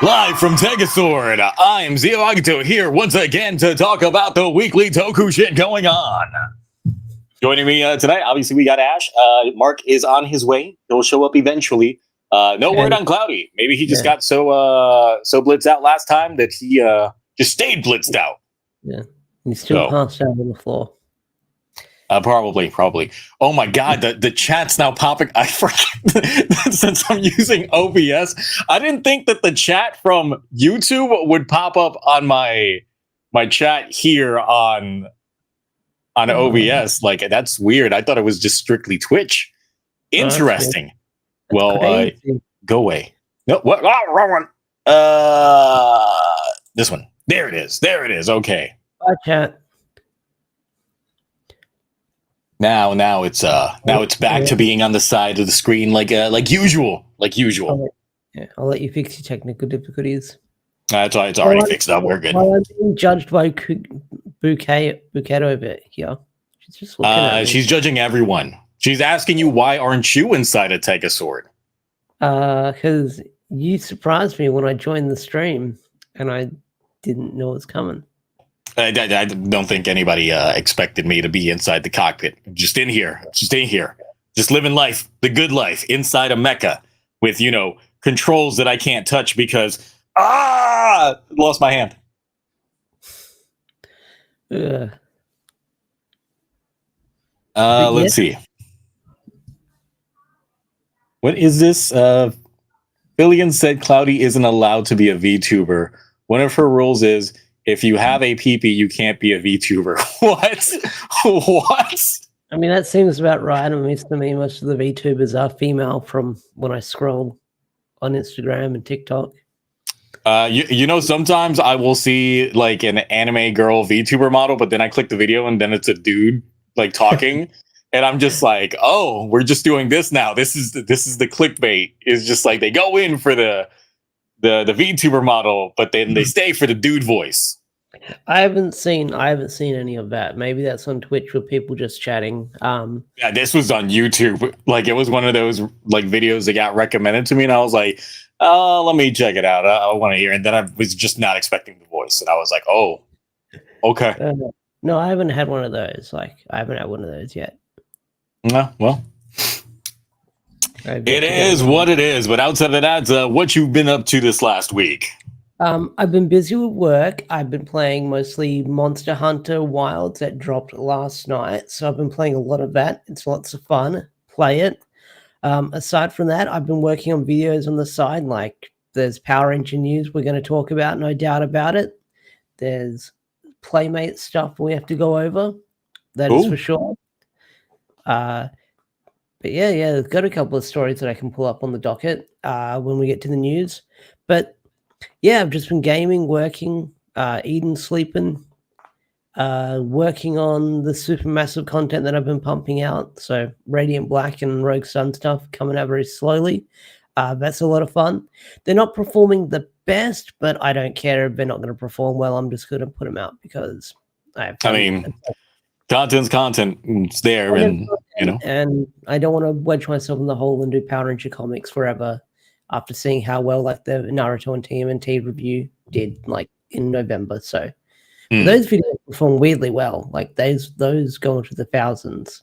Live from Tegasword, I'm Hanto here once again to talk about the weekly Toku shit going on. Joining me tonight, obviously we got Ash. Mark is on his way. He'll show up eventually. No word on Cloudy. Maybe he just got so blitzed out last time that he just stayed blitzed out. Yeah, he's still passed out on the floor. Probably. Oh my god, the chat's now popping. I forget since I'm using OBS. I didn't think that the chat from YouTube would pop up on my chat here on OBS. Like, that's weird. I thought it was just strictly Twitch. Interesting. Well, go away. No, what? Oh, wrong one. This one. There it is. Okay. Bye, chat. Now it's back to being on the side of the screen like usual. I'll let you fix your technical difficulties. That's why it's already fixed up. We're good. While I'm being judged by Bouquet over here. She's just looking at me. She's judging everyone. She's asking you, why aren't you inside a Tegasword? Because you surprised me when I joined the stream and I didn't know it was coming. I don't think anybody expected me to be inside the cockpit. Just in here, just living life, the good life, inside a mecha with, controls that I can't touch because lost my hand. Let's see. What is this? Billion said Cloudy isn't allowed to be a VTuber. One of her rules is, if you have a peepee, you can't be a VTuber. What? I mean, that seems about right. I mean, to me, most of the VTubers are female from when I scroll on Instagram and TikTok. Sometimes I will see like an anime girl VTuber model, but then I click the video and then it's a dude like talking. And I'm just like, oh, we're just doing this now. This is the clickbait. It's just like they go in for the VTuber model, but then they stay for the dude voice. I haven't seen any of that. Maybe that's on Twitch with people just chatting. Yeah, this was on YouTube. Like, it was one of those like videos that got recommended to me, and I was like, let me check it out. I want to hear. And then I was just not expecting the voice, and I was like, oh, okay. No, I haven't had one of those. Like, I haven't had one of those yet. No, well. It is what it is, but outside of that, what you've been up to this last week? I've been busy with work. I've been playing mostly Monster Hunter Wilds that dropped last night, so I've been playing a lot of that. It's lots of fun. Play it. Aside from that, I've been working on videos on the side, like there's Power Engine news we're going to talk about, no doubt about it. There's Playmate stuff we have to go over. That is for sure. But yeah, I've got a couple of stories that I can pull up on the docket when we get to the news. But yeah, I've just been gaming, working, eating, sleeping, working on the supermassive content that I've been pumping out. So Radiant Black and Rogue Sun stuff coming out very slowly. That's a lot of fun. They're not performing the best, but I don't care if they're not going to perform well. I'm just going to put them out because I mean, Content's content. It's there, and you know. And I don't want to wedge myself in the hole and do Power Ranger comics forever. After seeing how well like the Naruto and TMNT review did like in November, so those videos perform weirdly well. Like those go into the thousands.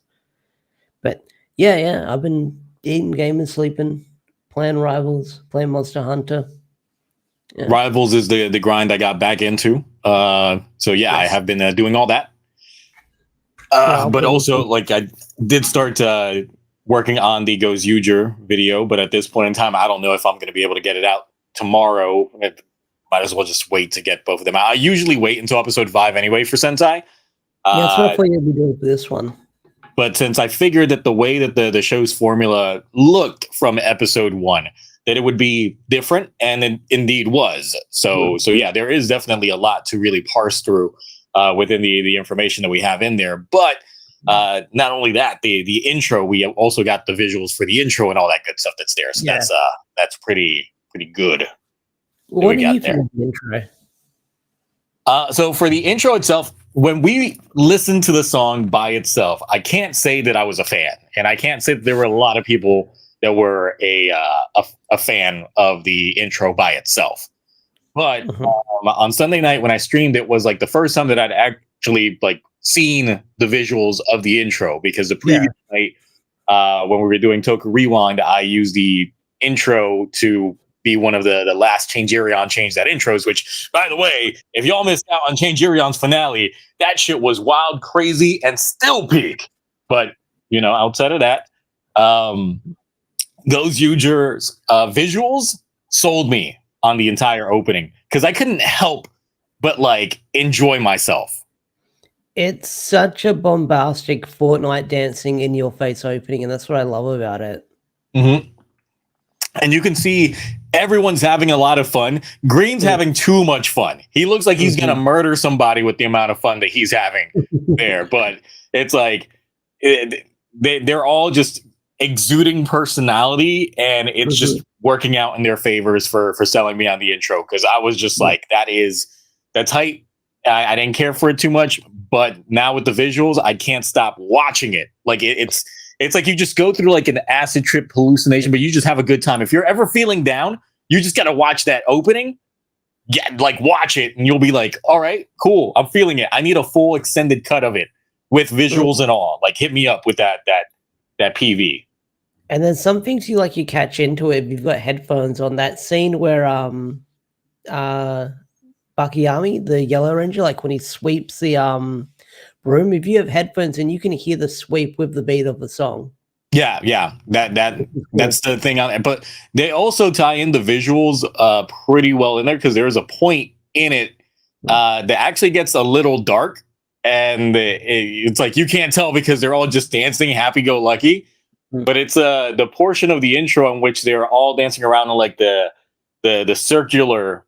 But yeah, I've been eating, gaming, sleeping, playing Rivals, playing Monster Hunter. Yeah. Rivals is the grind I got back into. So yeah, yes. I have been doing all that. But also, like, I did start working on the GoZyuger video, but at this point in time, I don't know if I'm going to be able to get it out tomorrow. Might as well just wait to get both of them out. I usually wait until episode 5 anyway for Sentai. Yeah, that's what I thought you'd be doing for this one. But since I figured that the way that the show's formula looked from episode 1, that it would be different, and it indeed was. So yeah, there is definitely a lot to really parse through within the information that we have in there. But not only that, the intro, we also got the visuals for the intro and all that good stuff that's there. So that's pretty good. What do you think of the intro? So for the intro itself, when we listened to the song by itself, I can't say that I was a fan, and I can't say that there were a lot of people that were a fan of the intro by itself. But on Sunday night when I streamed, it was like the first time that I'd actually like seen the visuals of the intro, because the previous night when we were doing Toku Rewind, I used the intro to be one of the last Change Irion Change That intros, which, by the way, if y'all missed out on Change Irion's finale, that shit was wild, crazy, and still peak. But, you know, outside of that, GoZyuger's visuals sold me on the entire opening, because I couldn't help but like enjoy myself. It's such a bombastic Fortnite dancing in your face opening, and that's what I love about it. And you can see everyone's having a lot of fun. Green's having too much fun. He looks like he's gonna murder somebody with the amount of fun that he's having there. But it's like they're all just exuding personality, and it's just working out in their favors for selling me on the intro, because I was just like, that's hype. I didn't care for it too much, but now with the visuals, I can't stop watching it. Like it's like you just go through like an acid trip hallucination, but you just have a good time. If you're ever feeling down, you just got to watch that opening. Yeah, like watch it, and you'll be like, all right, cool, I'm feeling it. I need a full extended cut of it with visuals and all. Like, hit me up with that PV. And then some things you catch into it if you've got headphones on. That scene where Bakiyami, the Yellow Ranger, like when he sweeps the room, if you have headphones and you can hear the sweep with the beat of the song. Yeah. That's the thing on it. But they also tie in the visuals pretty well in there, because there is a point in it that actually gets a little dark, and it's like you can't tell because they're all just dancing happy-go-lucky. But it's the portion of the intro in which they're all dancing around in like the circular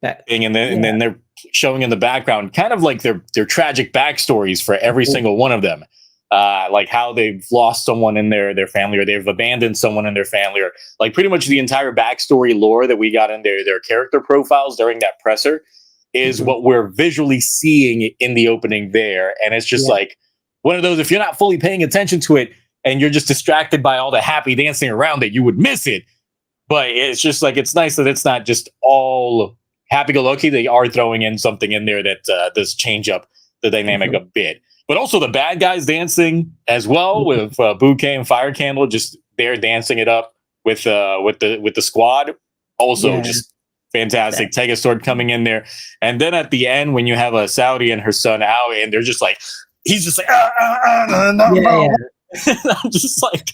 thing, and then they're showing in the background kind of like their tragic backstories for every single one of them, like how they've lost someone in their family, or they've abandoned someone in their family, or like pretty much the entire backstory lore that we got in their character profiles during that presser is what we're visually seeing in the opening there. And it's just like one of those, if you're not fully paying attention to it and you're just distracted by all the happy dancing around it, you would miss it. But it's just like, it's nice that it's not just all happy-go-lucky. They are throwing in something in there that does change up the dynamic a bit. But also the bad guys dancing as well, with Bouquet and Fire Candle, just they're dancing it up with the squad. Also just fantastic. Sword coming in there. And then at the end, when you have a Saudi and her son out, and they're just like, he's just like, I'm just like,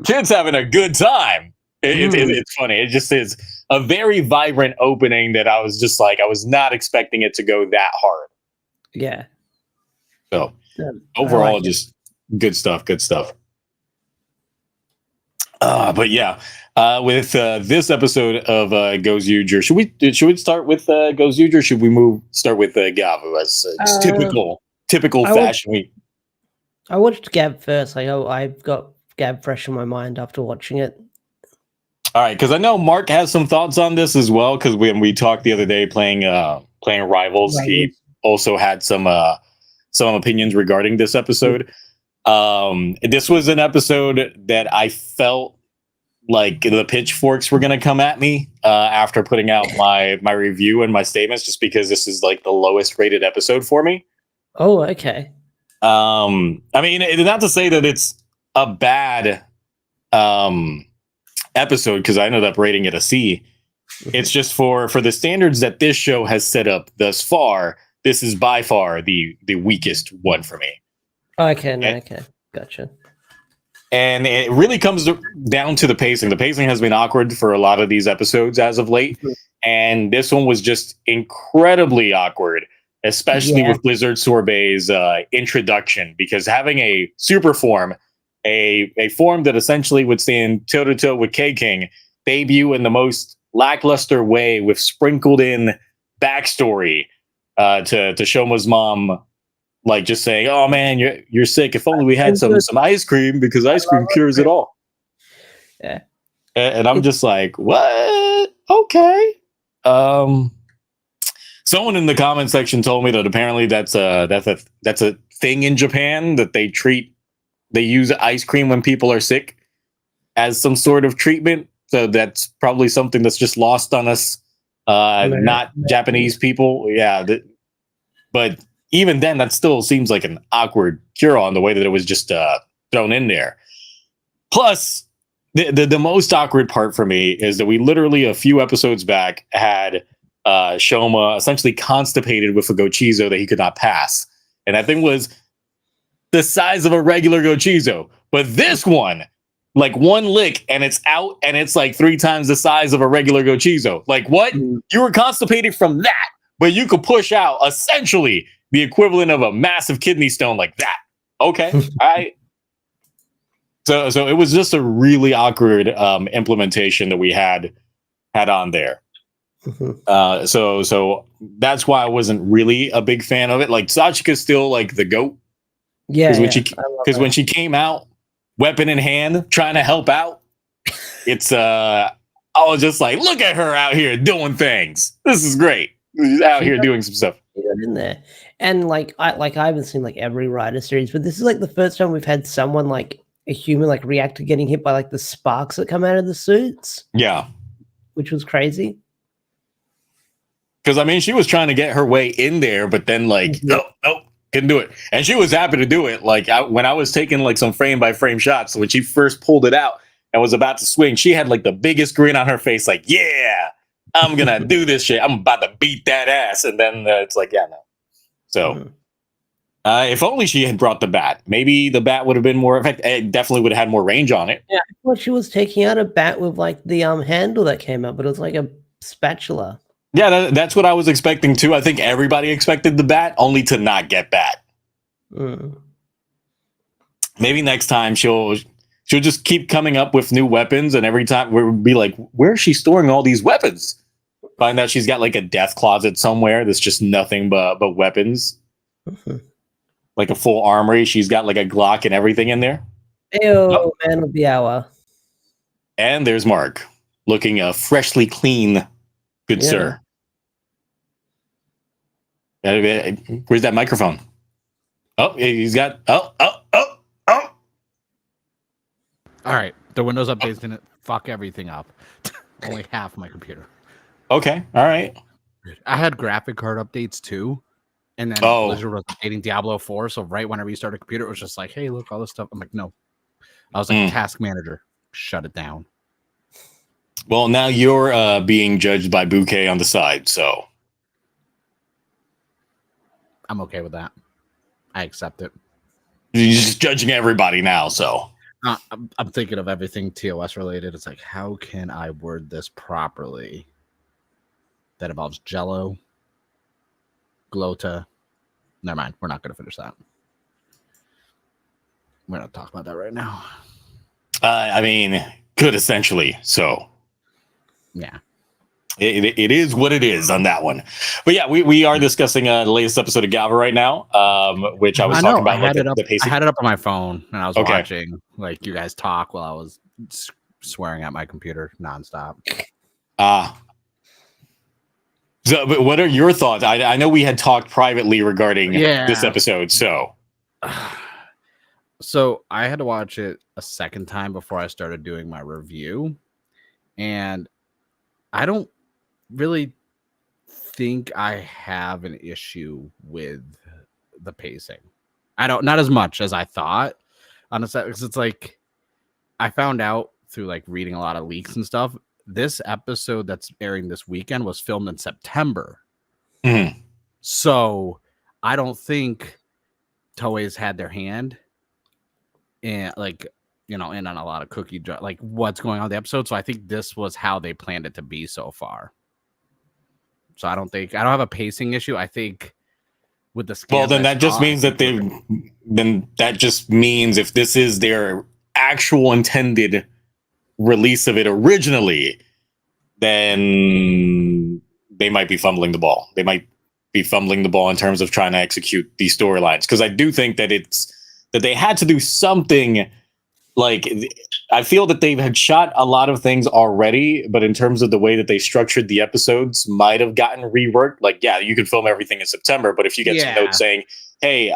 kids having a good time. It's funny. It just is a very vibrant opening that I was just like, I was not expecting it to go that hard. Yeah. So overall, just good stuff. But yeah, with this episode of GoZyuger, should we start with GoZyuger? Should we start with Gavv as typical fashion? I watched Gavv first. I've got Gavv fresh in my mind after watching it. All right, because I know Mark has some thoughts on this as well. Because when we talked the other day playing Rivals, he also had some some opinions regarding this episode. This was an episode that I felt like the pitchforks were going to come at me after putting out my review and my statements, just because this is like the lowest rated episode for me. Oh, okay. I mean, not to say that it's a bad episode, because I ended up rating it a C. It's just for the standards that this show has set up thus far, this is by far the weakest one for me. Okay, gotcha. And it really comes down to the pacing. The pacing has been awkward for a lot of these episodes as of late. And this one was just incredibly awkward, especially with Blizzard Sorbet's introduction, because having a super form, a form that essentially would stand toe-to-toe with K-King, debut in the most lackluster way with sprinkled in backstory to Shoma's mom, like just saying, "Oh man, you're sick. If only we had some ice cream, because ice cream cures it all." Yeah, and I'm just like, what? Okay. Someone in the comment section told me that apparently that's a thing in Japan, that they use ice cream when people are sick as some sort of treatment. So that's probably something that's just lost on us, not Japanese people. Yeah, but even then, that still seems like an awkward cure-all, the way that it was just thrown in there. Plus, the most awkward part for me is that we literally a few episodes back had Shoma essentially constipated with a Gochizo that he could not pass, and that thing was the size of a regular Gochizo. But this one, like one lick and it's out, and it's like 3 times the size of a regular Gochizo. Like, what? You were constipated from that, but you could push out essentially the equivalent of a massive kidney stone like that. Okay, all right. So it was just a really awkward implementation that we had on there. So that's why I wasn't really a big fan of it. Like, Sachika's still like the GOAT. Yeah, because when she came out, weapon in hand, trying to help out, it's I was just like, look at her out here doing things. This is great. She's out here doing some stuff. In there, and I haven't seen like every Rider series, but this is like the first time we've had someone like a human like react to getting hit by like the sparks that come out of the suits. Yeah, which was crazy. Because I mean, she was trying to get her way in there, but then like, nope, couldn't do it. And she was happy to do it. Like when I was taking like some frame by frame shots, when she first pulled it out and was about to swing, she had like the biggest grin on her face, like, yeah, I'm gonna do this shit. I'm about to beat that ass. And then it's like, yeah, no. So if only she had brought the bat, maybe the bat would have been more effective. It definitely would have had more range on it. Yeah, I thought she was taking out a bat with like the handle that came up, but it was like a spatula. Yeah, that's what I was expecting too. I think everybody expected the bat, only to not get bat. Maybe next time she'll just keep coming up with new weapons, and every time we'll be like, where is she storing all these weapons? Find out she's got like a death closet somewhere that's just nothing but weapons. Like a full armory. She's got like a Glock and everything in there. Ew, man of the hour. And there's Mark, looking freshly clean. Good sir. Where's that microphone? Oh, he's got. Oh. All right, the Windows update's gonna fuck everything up. Only half my computer. Okay, all right. I had graphic card updates too, and then Blizzard was updating Diablo 4. So right when I restarted a computer, it was just like, "Hey, look, all this stuff." I'm like, "No." I was like, "Task manager, shut it down." Well, now you're being judged by Bouquet on the side, so I'm okay with that. I accept it. You're just judging everybody now, so I'm thinking of everything TOS related. It's like, how can I word this properly? That involves Jello, Glota. Never mind. We're not going to finish that. We're not talking about that right now. I mean, good essentially. So, yeah, it is what it is on that one. But yeah, we are discussing the latest episode of Gavv right now, which I was talking about. I had it up on my phone and I was watching like you guys talk while I was swearing at my computer nonstop. So, but what are your thoughts? I know we had talked privately regarding this episode. So I had to watch it a second time before I started doing my review, and I don't really think I have an issue with the pacing. Not as much as I thought, honestly, because it's like I found out through like reading a lot of leaks and stuff. This episode that's airing this weekend was filmed in September. Mm-hmm. So I don't think Toei's had their hand in, like, you know, in on a lot of like what's going on in the episode. So I think this was how they planned it to be so far. So I don't have a pacing issue. I think with the scans, well, then that just means that if this is their actual intended release of it originally, then they might be fumbling the ball. They might be fumbling the ball in terms of trying to execute these storylines. Because I do think that they had to do something. Like, I feel that they've had shot a lot of things already, but in terms of the way that they structured the episodes, might have gotten reworked. Like, yeah, you can film everything in September, but if you get some notes saying, "Hey,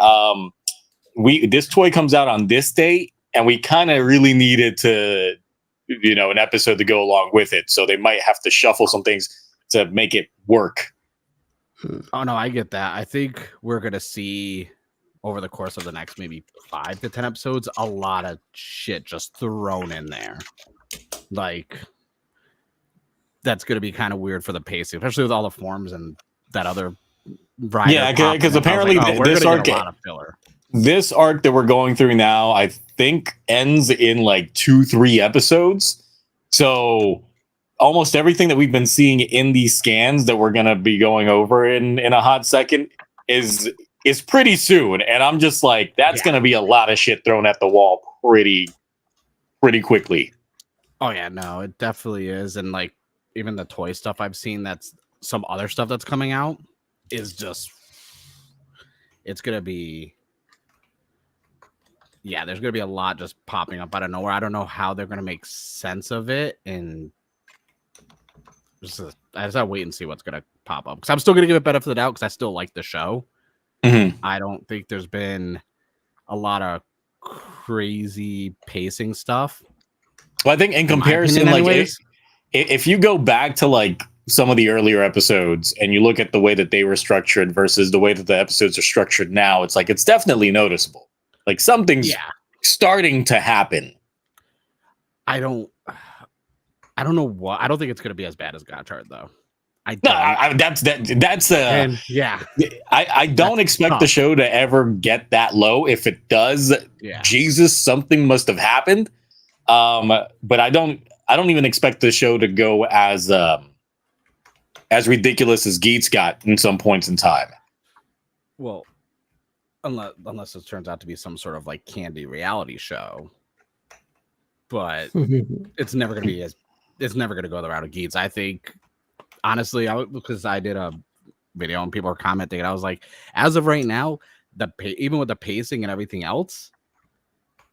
this toy comes out on this date, and we kind of really needed to, you know, an episode to go along with it," so they might have to shuffle some things to make it work. Oh no, I get that. I think we're gonna see over the course of the next maybe 5 to 10 episodes, a lot of shit just thrown in there. Like, that's going to be kind of weird for the pacing, especially with all the forms and that other rider. Yeah, because apparently this arc, a lot of filler. This arc that we're going through now, I think ends in like 2-3 episodes. So almost everything that we've been seeing in these scans that we're going to be going over in a hot second is pretty soon. And I'm just like, that's going to be a lot of shit thrown at the wall pretty quickly. Oh yeah, no, it definitely is. And like, even the toy stuff I've seen, that's some other stuff that's coming out, is just, it's going to be, there's going to be a lot just popping up out of nowhere. I don't know how they're going to make sense of it. And I just have to wait and see what's going to pop up. Because I'm still going to give it benefit of the doubt because I still like the show. Mm-hmm. I don't think there's been a lot of crazy pacing stuff. Well, I think in comparison, like if you go back to like some of the earlier episodes and you look at the way that they were structured versus the way that the episodes are structured now, it's like, it's definitely noticeable. Like something's starting to happen. I don't know what. I don't think it's going to be as bad as Gotchard though. I don't expect the show to ever get that low. If it does, Jesus, something must have happened. But I don't even expect the show to go as ridiculous as Geets got in some points in time. Well, unless it turns out to be some sort of like candy reality show, but it's never going to go the route of Geets. I think. Honestly, because I did a video and people were commenting, and I was like, as of right now, even with the pacing and everything else,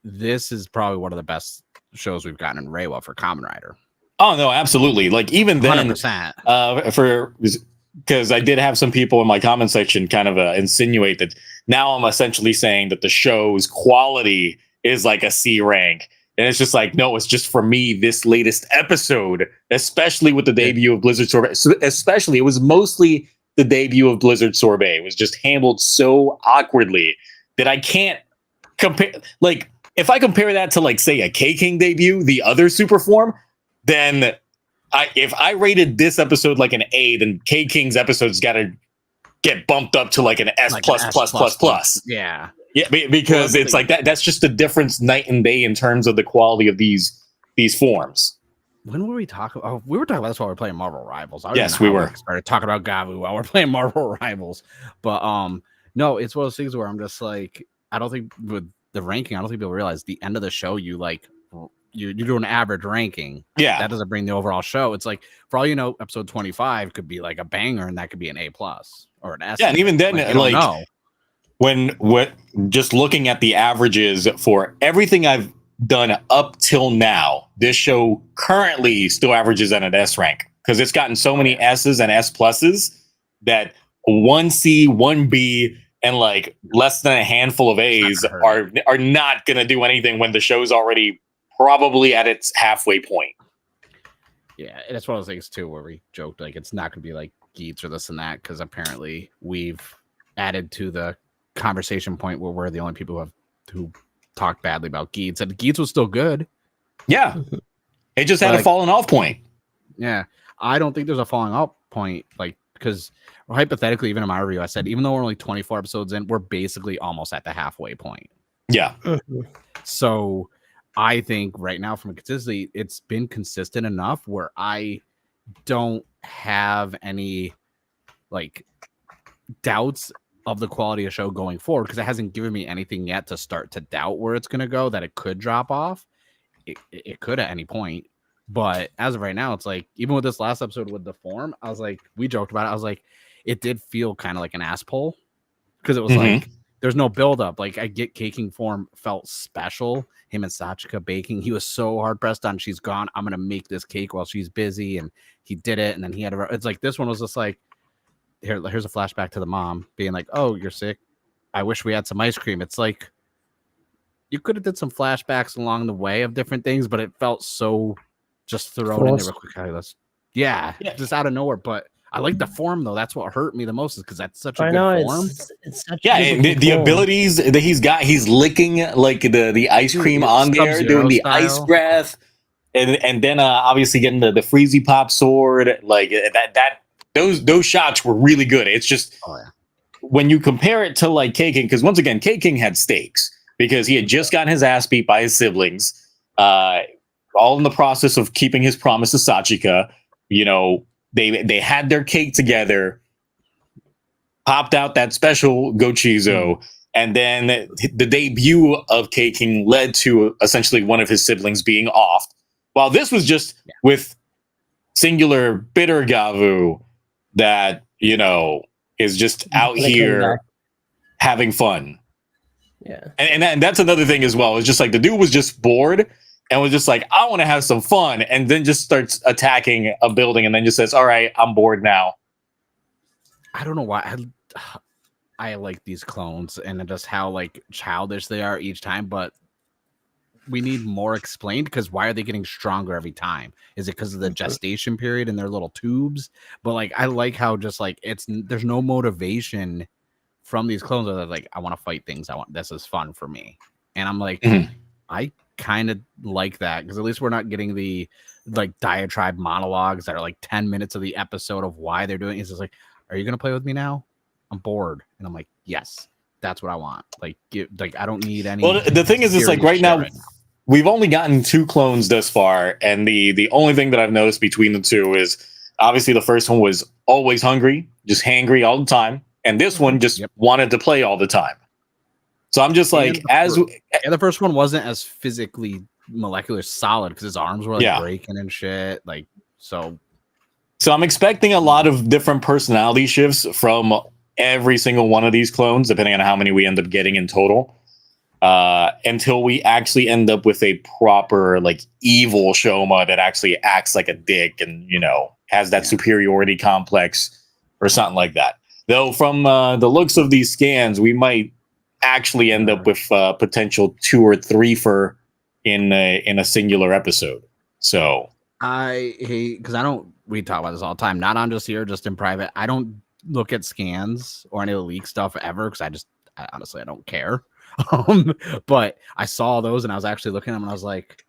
this is probably one of the best shows we've gotten in Reiwa for Kamen Rider. Oh no, absolutely! Like even then, 100%. Because I did have some people in my comment section kind of insinuate that now I'm essentially saying that the show's quality is like a C rank. And it's just like, no, it's just for me, this latest episode, especially with the debut of Blizzard Sorbet, especially, it was mostly the debut of Blizzard Sorbet. It was just handled so awkwardly that I can't compare. Like, if I compare that to, like, say, a K-King debut, the other super form, then if I rated this episode like an A, then K-King's episode's got to get bumped up to like an S like plus. Yeah. Yeah, because it's like that. That's just a difference night and day in terms of the quality of these forms. When were we talking? Oh, we were talking about this while we were playing Marvel Rivals. Yes, we were. Started talking about Gavv while we're playing Marvel Rivals, but no, it's one of those things where I'm just like, I don't think with the ranking, I don't think people realize the end of the show. You do an average ranking. Yeah, that doesn't bring the overall show. It's like, for all you know, episode 25 could be like a banger, and that could be an A+ or an S. Yeah, and even then, like when just looking at the averages for everything I've done up till now, this show currently still averages at an S rank because it's gotten so many S's and S pluses that 1C, 1B, and like less than a handful of A's are not going to do anything when the show's already probably at its halfway point. Yeah, and it's one of those things too where we joked like it's not going to be like Geets or this and that because apparently we've added to the conversation point where we're the only people who talked badly about Geets, and Geets was still good. Yeah, it just had a falling off point. Yeah, I don't think there's a falling off point, like because hypothetically, even in my review, I said even though we're only 24 episodes in, we're basically almost at the halfway point. Yeah. So I think right now, from a consistency, it's been consistent enough where I don't have any like doubts of the quality of show going forward because it hasn't given me anything yet to start to doubt where it's going to go, that it could drop off. It could at any point. But as of right now, it's like, even with this last episode with the form, I was like, we joked about it. I was like, it did feel kind of like an ass pull because it was like, there's no buildup. Like, I get caking form felt special. Him and Sachika baking. He was so hard pressed on, she's gone, I'm going to make this cake while she's busy. And he did it. And then he had it's like, this one was just like, here's a flashback to the mom being like, oh, you're sick. I wish we had some ice cream. It's like, you could have did some flashbacks along the way of different things, but it felt so just thrown in there real quick. Yeah, just out of nowhere. But I like the form though. That's what hurt me the most is because that's such a good form. It's such the abilities that he's got. He's licking like the ice cream on there, doing the ice breath, and then obviously getting the Freezy Pop sword. Like those shots were really good. It's just when you compare it to like K-King, because once again, K-King had stakes because he had just gotten his ass beat by his siblings, all in the process of keeping his promise to Sachika. You know, they had their cake together, popped out that special Gochizo, and then the debut of K-King led to essentially one of his siblings being offed. While this was just with singular bitter Gavv that, you know, is just out here having fun. Yeah. And that's another thing as well. It's just like the dude was just bored and was just like, I want to have some fun. And then just starts attacking a building and then just says, all right, I'm bored now. I don't know why I like these clones and just how like childish they are each time, but we need more explained because why are they getting stronger every time? Is it because of the gestation period and their little tubes? But like, I like how just like there's no motivation from these clones that are like, I want to fight things. This is fun for me. And I'm like, I kind of like that because at least we're not getting the like diatribe monologues that are like 10 minutes of the episode of why they're doing it. It's just like, are you going to play with me now? I'm bored. And I'm like, yes, that's what I want. Like, I don't need any. Well, the thing is, it's like right now, we've only gotten 2 clones thus far. And the only thing that I've noticed between the 2 is obviously the first one was always hungry, just hangry all the time. And this one just wanted to play all the time. So I'm just like, the first one wasn't as physically molecular solid because his arms were like breaking and shit. Like, so I'm expecting a lot of different personality shifts from every single one of these clones, depending on how many we end up getting in total, until we actually end up with a proper like evil Shoma that actually acts like a dick and, you know, has that superiority complex or something like that. Though from the looks of these scans, we might actually end up with potential 2 or 3 for in a singular episode. So I hate because we talk about this all the time, not on just here, just in private. I don't look at scans or any of the leak stuff ever because I honestly don't care. But I saw those and I was actually looking at them and I was like,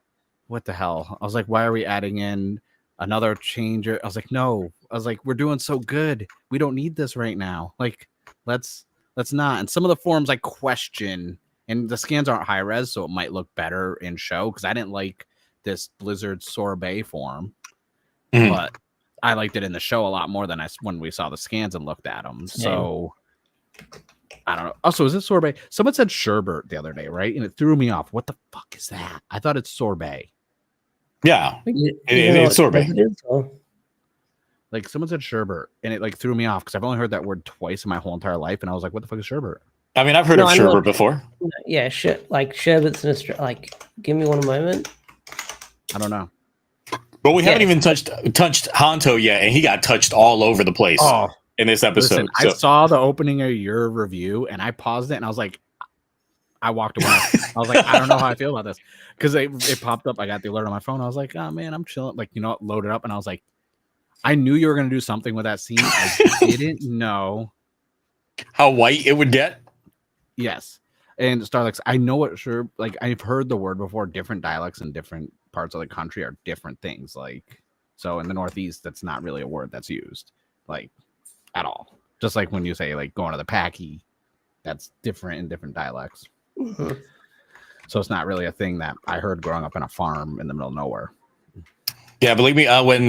what the hell? I was like, why are we adding in another changer? I was like, no. I was like, we're doing so good. We don't need this right now. Like, let's not. And some of the forms I question, and the scans aren't high res, so it might look better in show because I didn't like this Blizzard Sorbet form, but I liked it in the show a lot more than when we saw the scans and looked at them. So I don't know. Also, is it Sorbet? Someone said sherbet the other day, right? And it threw me off. What the fuck is that? I thought it's sorbet. Yeah, it's sorbet. Like someone said sherbet, and it like threw me off because I've only heard that word twice in my whole entire life, and I was like, "What the fuck is sherbet?" I mean, I've heard of sherbet before. Yeah, like sherbet's in Australia. Like, give me one moment. I don't know, but we haven't even touched Hanto yet, and he got touched all over the place. Oh, in this episode. Listen, I saw the opening of your review and I paused it and I was like, I walked away. I was like, I don't know how I feel about this because it popped up. I got the alert on my phone. I was like, oh man, I'm chilling. Like, load it up. And I was like, I knew you were going to do something with that scene. I didn't know how white it would get. Yes. And Starlix, I know it sure. Like, I've heard the word before. Different dialects in different parts of the country are different things. Like, so in the Northeast, that's not really a word that's used, like, at all. Just like when you say, like, going to the packy, that's different in different dialects. Mm-hmm. So it's not really a thing that I heard growing up in a farm in the middle of nowhere. Yeah, believe me, when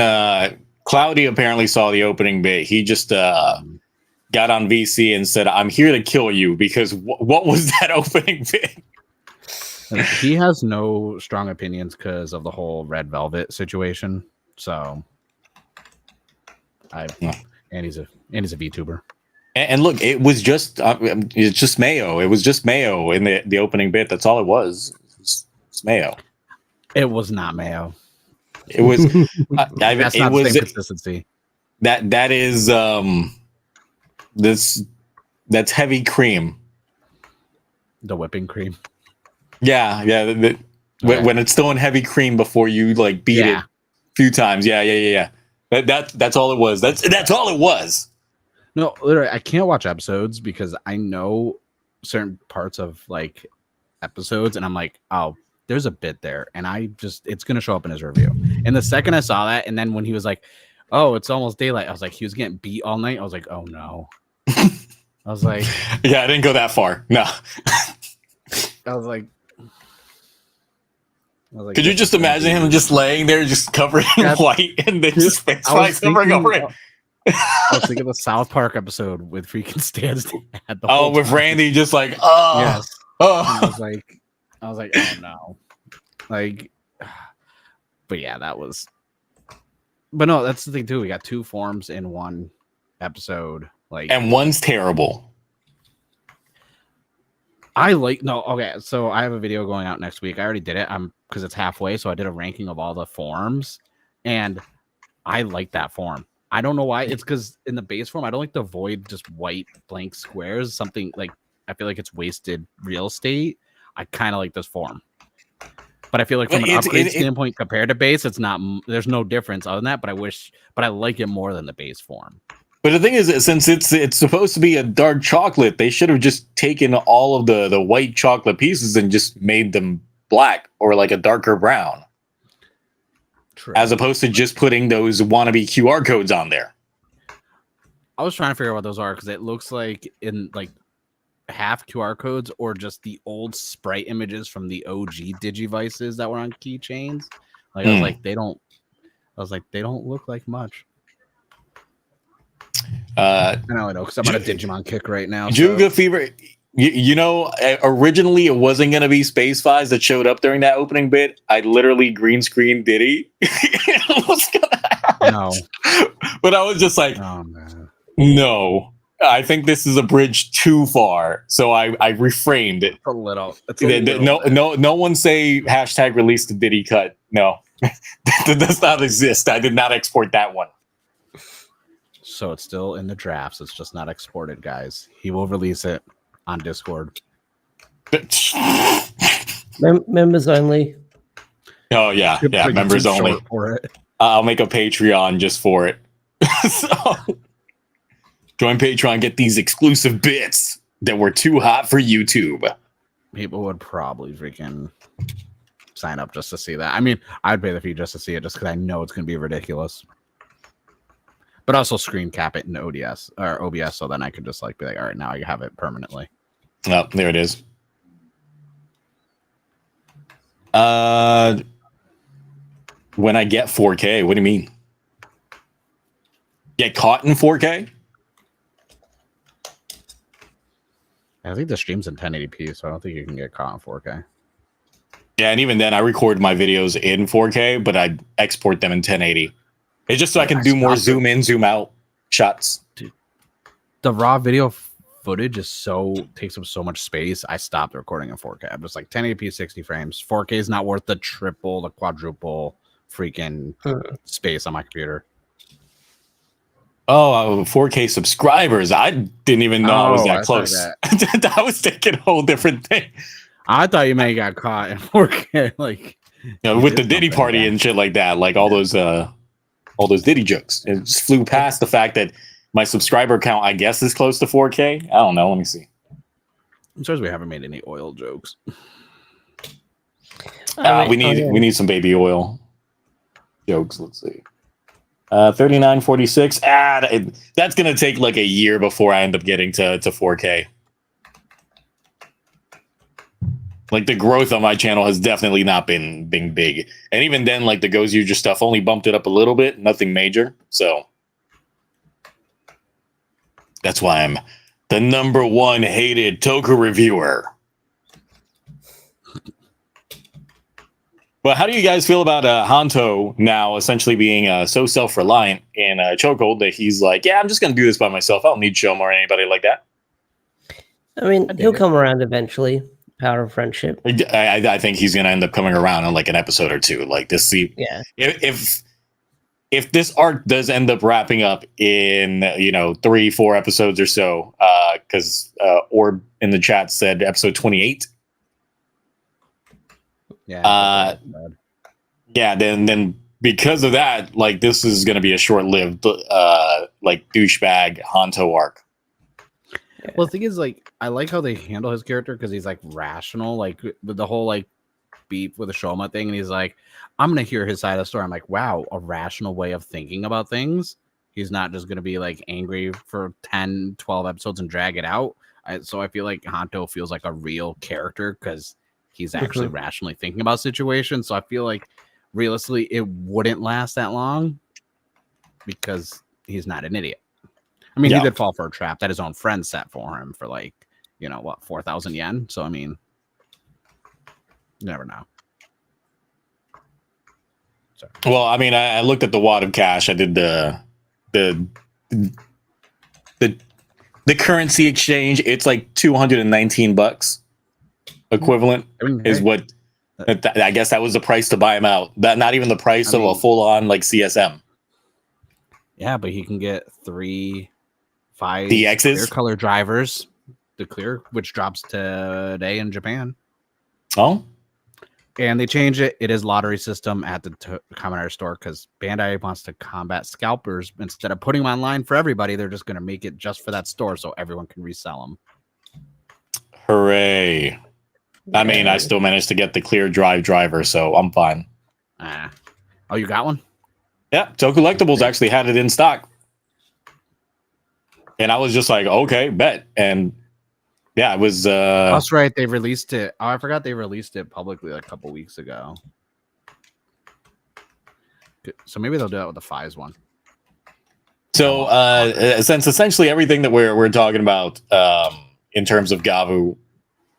Cloudy apparently saw the opening bit, he just got on VC and said, I'm here to kill you, because what was that opening bit? He has no strong opinions because of the whole Red Velvet situation. So and he's a VTuber. And look, it was just it's just mayo. It was just mayo in the opening bit. That's all it was. It's mayo. It was not mayo. It was. That's not the same consistency. That is that's heavy cream. The whipping cream. Yeah. When it's still in heavy cream before you like beat it a few times. Yeah. That's all it was. That's all it was. No, literally, I can't watch episodes because I know certain parts of like episodes, and I'm like, oh, there's a bit there, and it's gonna show up in his review. And the second I saw that, and then when he was like, oh, it's almost daylight, I was like, he was getting beat all night. I was like, oh no. I was like, yeah, I didn't go that far. No. I was like, could you just imagine him just laying there, just covered in white, and then just face flies covering over it? I was thinking the South Park episode with freaking Stan's dad. With Randy just like, oh, yes. Oh. I was like, oh no, like, but yeah, that was. But no, that's the thing too. We got two forms in one episode, like, and one's terrible. Okay, so I have a video going out next week. I already did it. Because it's halfway, so I did a ranking of all the forms, and I like that form. I don't know why. It's because in the base form, I don't like the void, just white blank squares. Something like, I feel like it's wasted real estate. I kind of like this form, but I feel like from an upgrade standpoint compared to base, it's not. There's no difference other than that. But I like it more than the base form. But the thing is, since it's supposed to be a dark chocolate, they should have just taken all of the white chocolate pieces and just made them black or like a darker brown. True. As opposed to just putting those wannabe QR codes on there. I was trying to figure out what those are because it looks like in like half QR codes or just the old sprite images from the OG Digivices that were on keychains. Like I was like, they don't look like much. I know because I'm on a Digimon kick right now. Juga Fever. Originally it wasn't going to be Space Fives that showed up during that opening bit. I literally green screened Diddy. What's going to happen? No. But I was just like, oh, man. No. I think this is a bridge too far. So I reframed it. A little. No one say hashtag release the Diddy cut. No. That does not exist. I did not export that one. So it's still in the drafts. It's just not exported, guys. He will release it on Discord. Members only. Oh yeah, members only. For it. I'll make a Patreon just for it. So, join Patreon, get these exclusive bits that were too hot for YouTube. People would probably freaking sign up just to see that. I mean, I'd pay the fee just to see it, just because I know it's going to be ridiculous. But also screen cap it in ODS or OBS, so then I could just like be like, all right, now I have it permanently. Oh, there it is. When I get 4K, what do you mean? Get caught in 4K? I think the stream's in 1080p, so I don't think you can get caught in 4K. Yeah, and even then, I record my videos in 4K, but I export them in 1080. It's just so I can do more zoom in, zoom out shots. Dude, the raw video footage takes up so much space. I stopped recording in 4K. I'm just like 1080p, 60 frames. 4K is not worth the triple, the quadruple freaking space on my computer. Oh, 4K subscribers. I didn't even know I was that I close. thought I was thinking a whole different thing. I thought you may have got caught in 4K, like With the Diddy party and shit like that, like all those Diddy jokes. It just flew past the fact that my subscriber count, I guess, is close to 4K. I don't know. Let me see. I'm surprised we haven't made any oil jokes. We need some baby oil jokes. Let's see. 3946. That's gonna take like a year before I end up getting to 4K. Like the growth on my channel has definitely not been big, and even then, like the GoZyuger stuff only bumped it up a little bit, nothing major. So that's why I'm the #1 hated Toku reviewer. But how do you guys feel about Hanto now essentially being so self-reliant in Chokehold that he's like, yeah, I'm just going to do this by myself. I don't need Shoma or anybody like that. I mean, he'll come around eventually. Power of friendship. I think he's going to end up coming around in like an episode or two. Like this, yeah. If this arc does end up wrapping up in 3-4 episodes or so, because Orb in the chat said episode 28. Yeah. Then because of that, like this is going to be a short-lived like douchebag Hanto arc. Well, the thing is, like, I like how they handle his character because he's like rational, like with the whole like beef with the Shoma thing, and he's like, I'm gonna hear his side of the story. I'm like, wow, a rational way of thinking about things. He's not just gonna be like angry for 10, 12 episodes and drag it out. So I feel like Hanto feels like a real character because he's actually rationally thinking about situations. So I feel like realistically it wouldn't last that long because he's not an idiot. I mean, he did fall for a trap that his own friend set for him for like, 4,000 yen. So I mean, you never know. Sorry. Well, I mean, I looked at the wad of cash. I did the currency exchange. It's like $219 equivalent is what I guess that was the price to buy him out. That not even the price of a full on like CSM. Yeah, but he can get 5 DXs? clear color drivers. The clear, which drops today in Japan. Oh, and they change it. It is lottery system at the Common store because Bandai wants to combat scalpers. Instead of putting them online for everybody, they're just going to make it just for that store so everyone can resell them. Hooray! I mean, I still managed to get the clear driver, so I'm fine. Oh, you got one? Yeah, tokullectibles actually had it in stock, and I was just like, okay, bet. And yeah, it was. That's right. They released it. Oh, I forgot they released it publicly like a couple weeks ago. So maybe they'll do that with the Fies one. So since essentially everything that we're talking about in terms of Gavv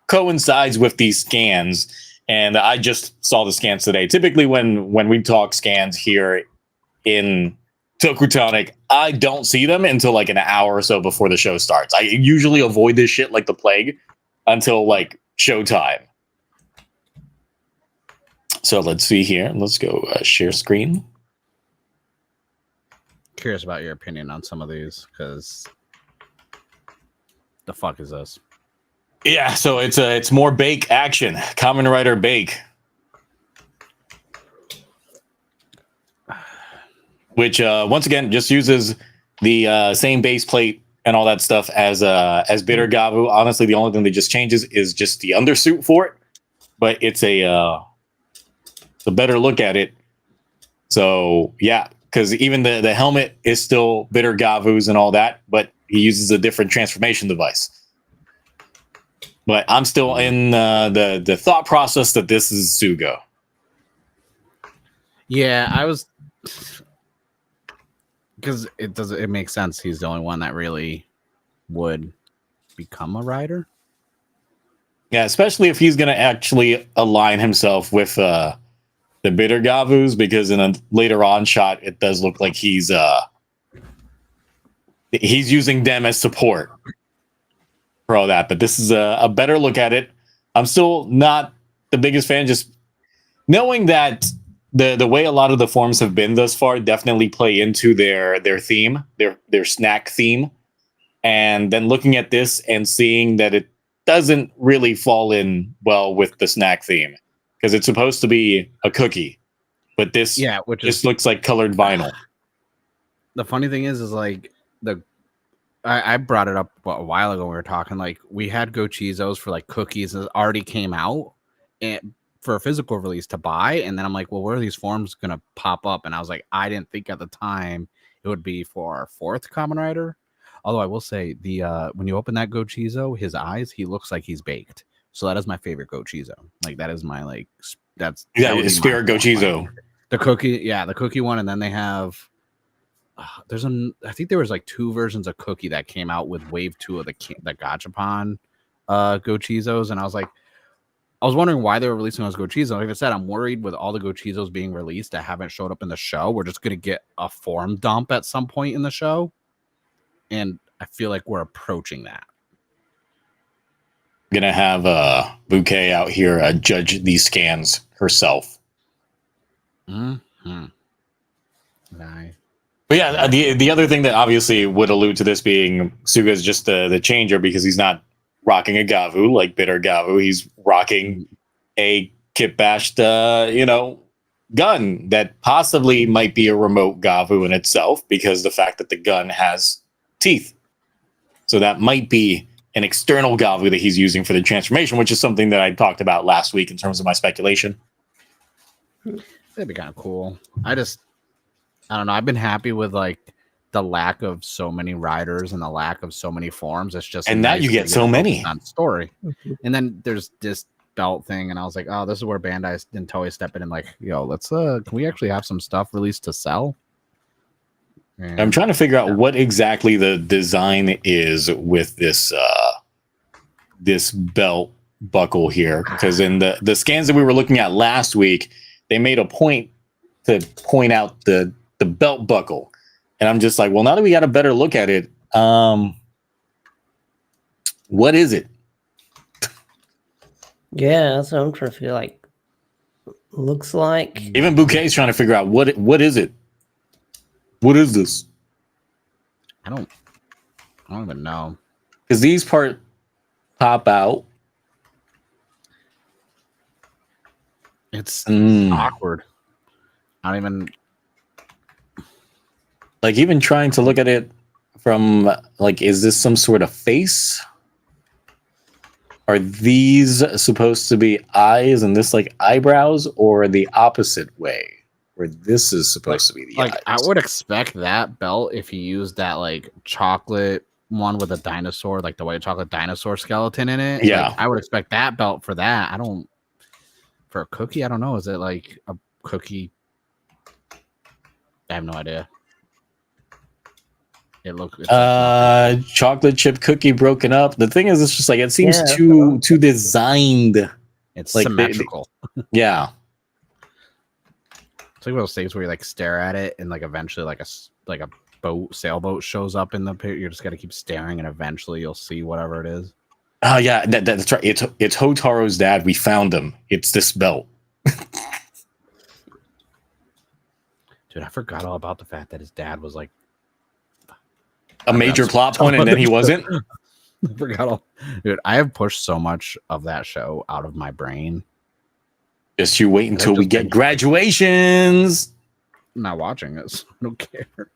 coincides with these scans, and I just saw the scans today. Typically, when we talk scans here in TokuTonic, I don't see them until like an hour or so before the show starts. I usually avoid this shit like the plague until like showtime. So let's see here. Let's go share screen. Curious about your opinion on some of these because the fuck is this? Yeah, so it's more Bake action. Kamen Rider Bake. Which once again just uses the same base plate and all that stuff as Bitter Gavv. Honestly, the only thing that just changes is just the undersuit for it, but it's a better look at it. So yeah, because even the helmet is still Bitter Gavv's and all that, but he uses a different transformation device. But I'm still in the thought process that this is Sugo. Yeah, I was. Because it makes sense. He's the only one that really would become a rider. Yeah, especially if he's going to actually align himself with the Bitter Gavvs, because in a later on shot, it does look like he's using them as support for all that. But this is a better look at it. I'm still not the biggest fan, just knowing that the way a lot of the forms have been thus far definitely play into their theme, their snack theme. And then looking at this and seeing that it doesn't really fall in well with the snack theme, because it's supposed to be a cookie, but this which just looks like colored vinyl. The funny thing is like I brought it up a while ago when we were talking, like we had GoZyugers for like cookies that already came out and for a physical release to buy, and then I'm like, well, where are these forms gonna pop up? And I was like, I didn't think at the time it would be for our 4th Kamen Rider. Although I will say the when you open that GoZyuger, his eyes, he looks like he's baked. So that is my favorite GoZyuger. Like that is my like that Spirit GoZyuger. The cookie, the cookie one, and then they have I think there was like 2 versions of cookie that came out with wave 2 of the Gachapon GoZyugers, and I was wondering why they were releasing those GoZyugers. Like I said, I'm worried with all the GoZyugers being released that haven't showed up in the show. We're just gonna get a form dump at some point in the show. And I feel like we're approaching that. Gonna have Bouquet out here judge these scans herself. Mm-hmm. But yeah, the other thing that obviously would allude to this being Suga is just the changer, because he's not rocking a Gavv like Bitter Gavv. He's rocking a kit bashed, gun that possibly might be a remote Gavv in itself, because the fact that the gun has teeth. So that might be an external Gavv that he's using for the transformation, which is something that I talked about last week in terms of my speculation. That'd be kind of cool. I don't know. I've been happy with like the lack of so many riders and the lack of so many forms. It's just, and now you get so many on story. And then there's this belt thing, and I was like, oh, this is where Bandai and Toei step in and like, yo, let's can we actually have some stuff released to sell? And I'm trying to figure out what exactly the design is with this this belt buckle here, because in the scans that we were looking at last week, they made a point to point out the belt buckle, and I'm just like, well, now that we got a better look at it, what is it? Yeah, that's what I'm trying to feel like. Looks like even Bouquet's trying to figure out what is it. What is this? I don't even know. Because these parts pop out. It's awkward. I don't even like even trying to look at it from like, is this some sort of face? Are these supposed to be eyes and this like eyebrows, or the opposite way, where this is supposed to be the eyes? I would expect that belt if he used that like chocolate one with a dinosaur, like the white chocolate dinosaur skeleton in it. Yeah, like, I would expect that belt for that. For a cookie, I don't know. Is it like a cookie? I have no idea. It's chocolate chip cookie broken up. The thing is, it's just like it seems too designed. It's like symmetrical. Yeah. It's like one of those things where you like stare at it, and like eventually like a sailboat shows up in the picture. You just got to keep staring, and eventually you'll see whatever it is. Oh yeah, that's right. It's Hotaro's dad. We found him. It's this belt. Dude, I forgot all about the fact that his dad was like a major plot point, and then he wasn't. I forgot all. Dude, I have pushed so much of that show out of my brain. Just you wait until we get graduations. I'm not watching this. I don't care.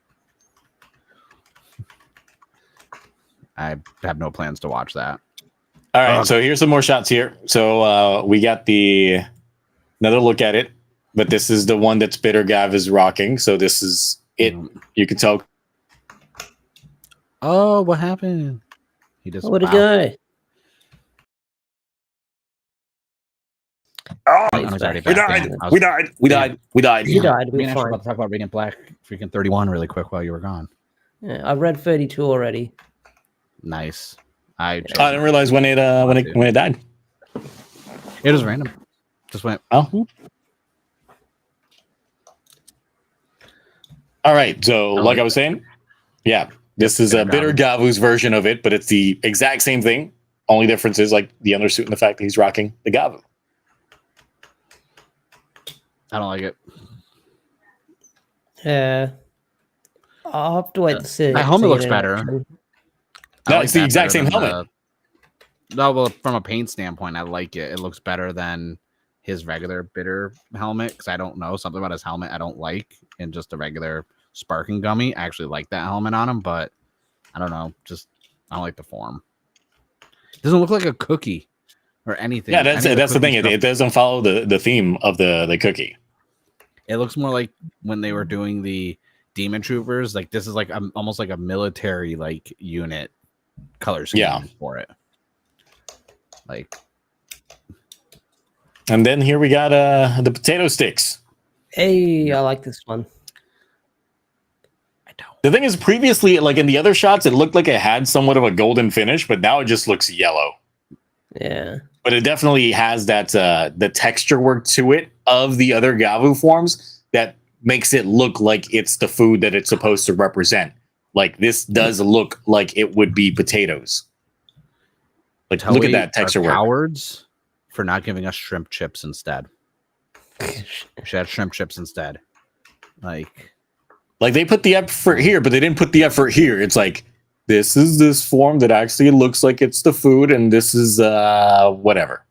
I have no plans to watch that. All right, so here's some more shots here. So we got another look at it, but this is the one that's Bitter Gavv is rocking. So this is it. You can tell. Oh, what happened? He just where'd it go? Oh, we died. You died. Me We and Ash were fine. about to talk about Radiant Black freaking 31 really quick while you were gone. Yeah, I read 32 already. Nice. I didn't realize when it died. It was random. Just went. Oh. All right. So, like I was saying, yeah, this is a Bitter Gavv's version of it, but it's the exact same thing. Only difference is like the undersuit and the fact that he's rocking the Gavv. I don't like it. Yeah. I'll have to wait to see. That helmet see looks it in better. action. No, it's the exact same helmet. No, well, from a paint standpoint, I like it. It looks better than his regular bitter helmet because I don't know something about his helmet I don't like, and just a regular sparking gummy. I actually like that helmet on him, but I don't know. Just I don't like the form. It doesn't look like a cookie or anything. Yeah, that's the thing. It doesn't follow the theme of the cookie. It looks more like when they were doing the Demon Troopers. Like this is like almost like a military like unit color scheme for it. Like, and then here we got the potato sticks. Hey, I like this one. I don't. The thing is, previously, like in the other shots, it looked like it had somewhat of a golden finish, but now it just looks yellow. Yeah, but it definitely has that the texture work to it of the other Gavv forms that makes it look like it's the food that it's supposed to represent. Like this does look like it would be potatoes. Like look at that texture work. Cowards for not giving us shrimp chips instead. We should have shrimp chips instead. Like they put the effort here, but they didn't put the effort here. It's like this is this form that actually looks like it's the food, and this is whatever.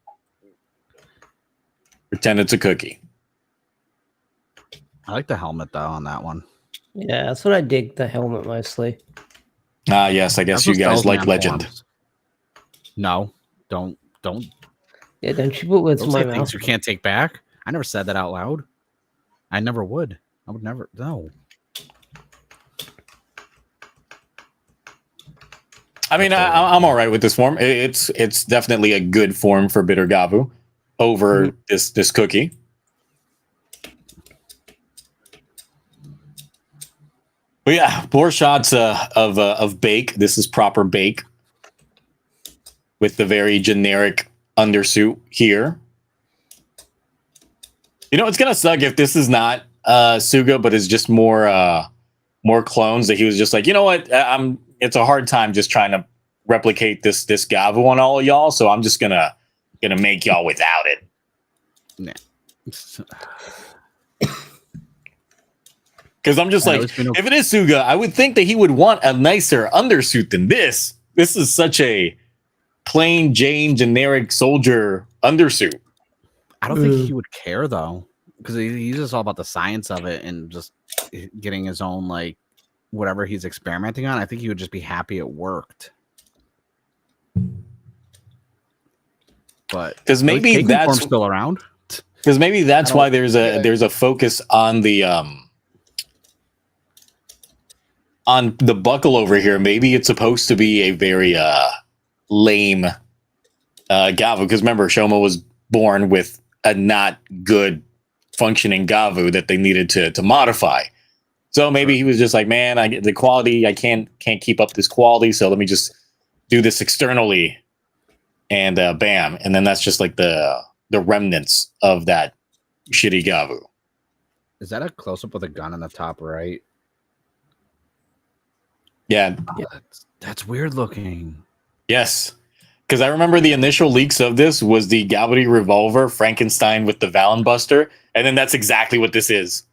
Pretend it's a cookie. I like the helmet though on that one. Yeah, that's what I dig, the helmet mostly. Yes, I guess you guys like Legend. Forms. No, don't. Yeah, don't you put words in my mouth. Things you can't take back. I never said that out loud. I never would. I would never. No. I mean, I'm all right with this form. It's definitely a good form for bitter Gavv over this cookie. But yeah, more shots of bake. This is proper bake with the very generic undersuit here. You know, it's gonna suck if this is not Suga, but it's just more clones that he was just like, you know what, it's a hard time just trying to replicate this Gavv on all of y'all, so I'm just gonna make y'all without it. Nah. Because I'm just like, if it is Suga, I would think that he would want a nicer undersuit than this. This is such a plain Jane generic soldier undersuit. I don't think he would care though, because he's just all about the science of it and just getting his own like whatever he's experimenting on. I think he would just be happy it worked. But because maybe that's still around. Because maybe that's why there's a focus on the buckle over here. Maybe it's supposed to be a very lame Gavv, because remember, Shoma was born with a not good functioning Gavv that they needed to modify. So maybe he was just like, man, I get the quality, I can't keep up this quality, so let me just do this externally, and bam, and then that's just like the remnants of that shitty Gavv. Is that a close up with a gun in the top right? Yeah. That's weird looking. Yes. Because I remember the initial leaks of this was the Gavv revolver, Frankenstein with the Valen Buster, and then that's exactly what this is.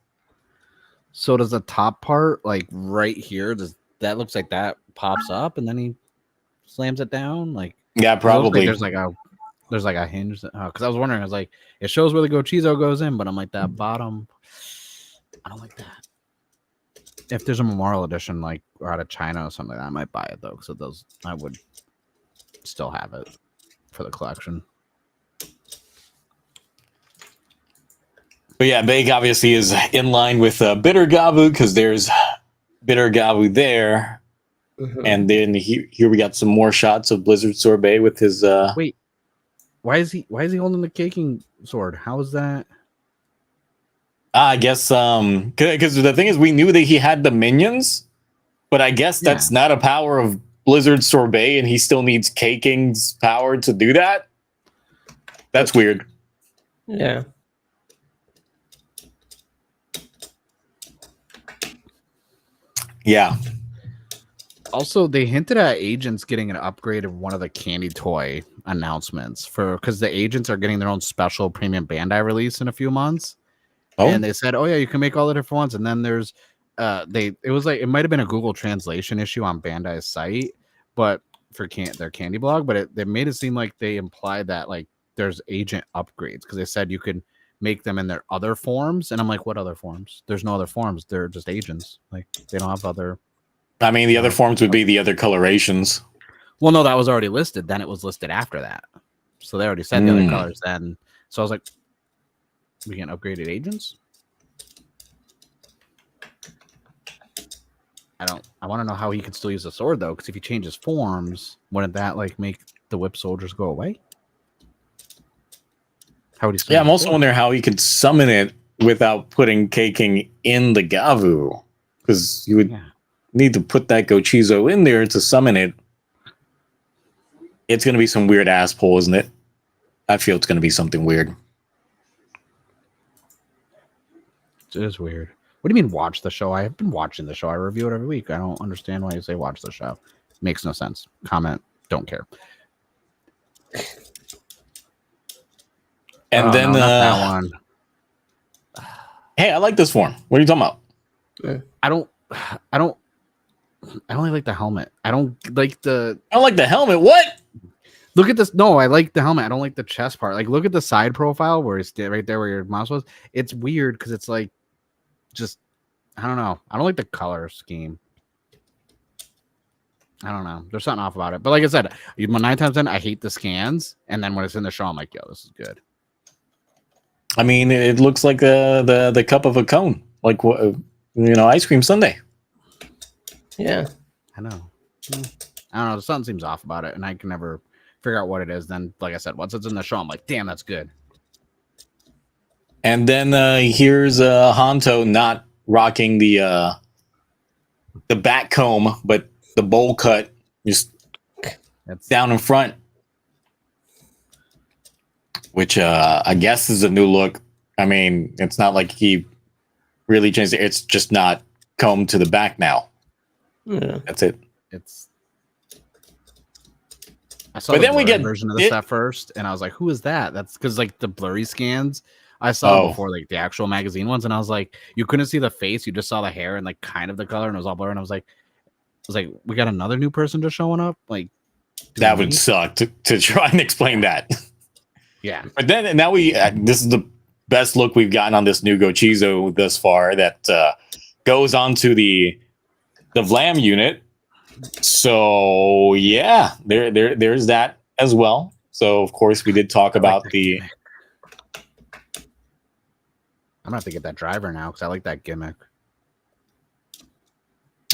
So does the top part, like right here, that looks like that pops up and then he slams it down? Like, yeah, probably. Like there's like a hinge. Because I was wondering, I was like, it shows where the Gochizo goes in, but I'm like, that bottom, I don't like that. If there's a Memorial Edition, like, or out of China or something, I might buy it though. So those, I would still have it for the collection. But yeah, Bake obviously is in line with Bitter Gavv, because there's Bitter Gavv there. And then here we got some more shots of Blizzard Sorbet with his wait, why is he holding the caking sword? How is that? I guess because the thing is, we knew that he had the minions, but I guess that's not a power of Blizzard Sorbet, and he still needs Caking's power to do that. That's weird. Yeah. Yeah. Also, they hinted at agents getting an upgrade of one of the candy toy announcements because the agents are getting their own special premium Bandai release in a few months. and they said, "Oh yeah, you can make all the different ones." And then there's, it was like it might have been a Google translation issue on Bandai's site, but for their candy blog, but they made it seem like they implied that like there's agent upgrades because they said you could make them in their other forms, and I'm like, what other forms? There's no other forms. They're just agents. Like they don't have other. I mean, the other forms would be the other colorations. Well, no, that was already listed. Then it was listed after that, so they already said the other colors. Then, so I was like, we can upgraded agents. I want to know how he could still use the sword though, because if he changes forms, wouldn't that like make the whip soldiers go away? How would he? Yeah, I'm also wondering how he could summon it without putting Keiking in the Gavv, because you would need to put that Gochizo in there to summon it. It's going to be some weird ass pull, isn't it? I feel it's going to be something weird. It is weird. What do you mean watch the show? I have been watching the show. I review it every week. I don't understand why you say watch the show. Makes no sense. Comment. Don't care. And then no, not that one. Hey, I like this form. What are you talking about? I don't like the helmet. I don't like the helmet. What? Look at this. No, I like the helmet. I don't like the chest part. Like, look at the side profile where it's right there where your mouse was. It's weird because it's like, just, I don't know. I don't like the color scheme. I don't know. There's something off about it. But like I said, 9 times 10, I hate the scans. And then when it's in the show, I'm like, yo, this is good. I mean, it looks like the cup of a cone, like ice cream sundae. Yeah, I know. I don't know. Something seems off about it, and I can never figure out what it is. Then, like I said, once it's in the show, I'm like, damn, that's good. And then here's Hanto not rocking the back comb, but the bowl cut just down in front, which I guess is a new look. I mean, it's not like he really changed it. It's just not combed to the back now. Yeah, that's it. I saw the we get version of this at first, and I was like, "Who is that?" That's because like the blurry scans I saw before, like the actual magazine ones, and I was like, you couldn't see the face, you just saw the hair and like kind of the color, and it was all blurry. And I was like, we got another new person just showing up. Like that would suck to try and explain that. Yeah, but then now this is the best look we've gotten on this new Gochizo thus far. That goes onto the Vlam unit. So yeah, there's that as well. So of course we did talk about the. I'm gonna have to get that driver now because I like that gimmick.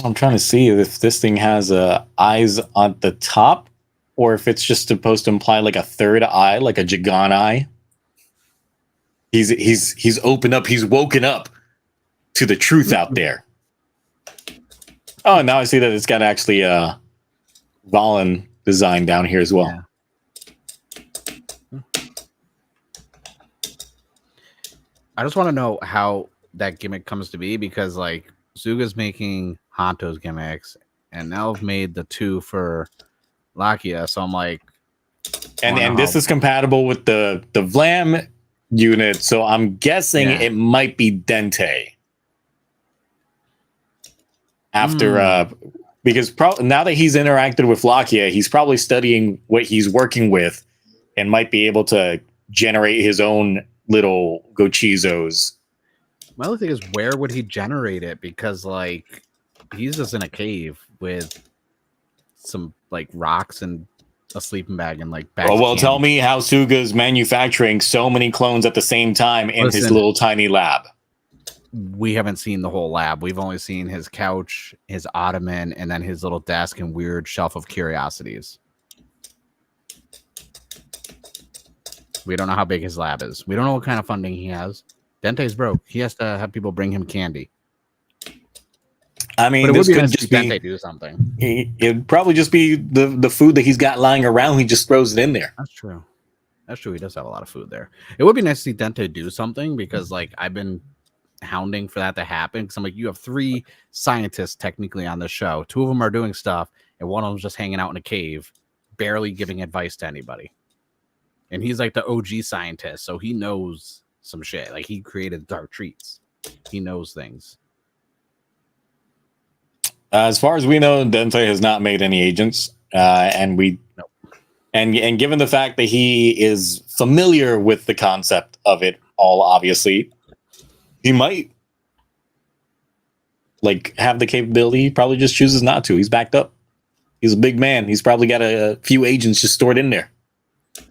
I'm trying to see if this thing has eyes on the top, or if it's just supposed to imply like a third eye, like a Jagan eye. He's opened up. He's woken up to the truth out there. Oh, now I see that it's got actually a Valen design down here as well. Yeah. I just want to know how that gimmick comes to be because, like, Zuga's making Hanto's gimmicks, and now I've made the 2 for Lakia. So I'm like, and this is compatible with the Vlam unit. So I'm guessing it might be Dente. After because now that he's interacted with Lakia, he's probably studying what he's working with and might be able to generate his own little Gochizos. My other thing is, where would he generate it? Because like he's just in a cave with some like rocks and a sleeping bag and like tell me how Suga's manufacturing so many clones at the same time in his little tiny lab. We haven't seen the whole lab. We've only seen his couch, his ottoman, and then his little desk and weird shelf of curiosities. We don't know how big his lab is. We don't know what kind of funding he has. Dente's broke. He has to have people bring him candy. I mean, this could just be Dente do something. It'd probably just be the food that he's got lying around. He just throws it in there. That's true. That's true. He does have a lot of food there. It would be nice to see Dente do something because, like, I've been hounding for that to happen because I'm like, you have 3 scientists technically on the show. 2 of them are doing stuff, and one of them's just hanging out in a cave, barely giving advice to anybody. And he's like the OG scientist, so he knows some shit. Like he created Dark Treats. He knows things. As far as we know, Dente has not made any agents, and given the fact that he is familiar with the concept of it all, obviously, he might like have the capability. He probably just chooses not to. He's backed up. He's a big man. He's probably got a few agents just stored in there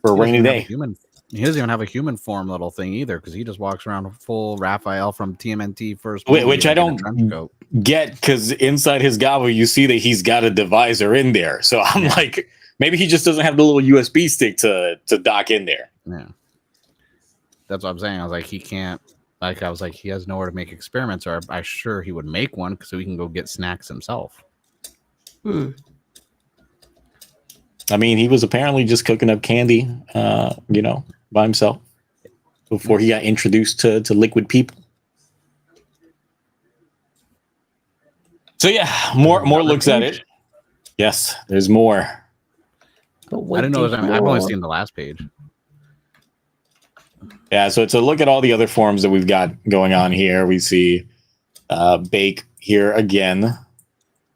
for a rainy day. He doesn't even have a human form little thing either, because he just walks around full Raphael from TMNT first. Which I don't get, because inside his Gavv, you see that he's got a divisor in there. So I'm like, maybe he just doesn't have the little USB stick to dock in there. Yeah, that's what I'm saying. I was like, he can't. Like, I was like, he has nowhere to make experiments, or I'm sure he would make one so he can go get snacks himself. I mean, he was apparently just cooking up candy, by himself before he got introduced to liquid people. So yeah, more looks at it. Yes, there's more. I didn't know. I've only seen the last page. Yeah, so it's a look at all the other forms that we've got going on here. We see Bake here again,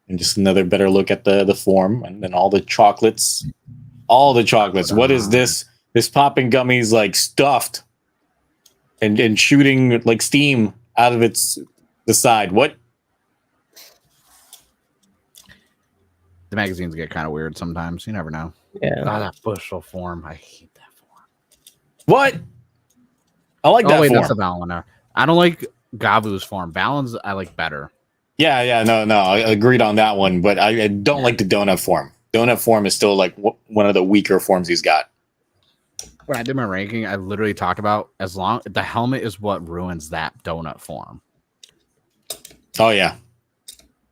and just another better look at the form, and then all the chocolates. All the chocolates. What is this? This popping gummy's like stuffed and shooting like steam out of the side. What? The magazines get kind of weird sometimes. You never know. Yeah. Oh, that bushel form. I hate that form. What? I like that form. That's the Balin. I don't like Gavv's form. Balin's I like better. Yeah, no, I agreed on that one, but I don't like the donut form. Donut form is still like one of the weaker forms he's got. When I did my ranking, I literally talked about the helmet is what ruins that donut form. Oh yeah.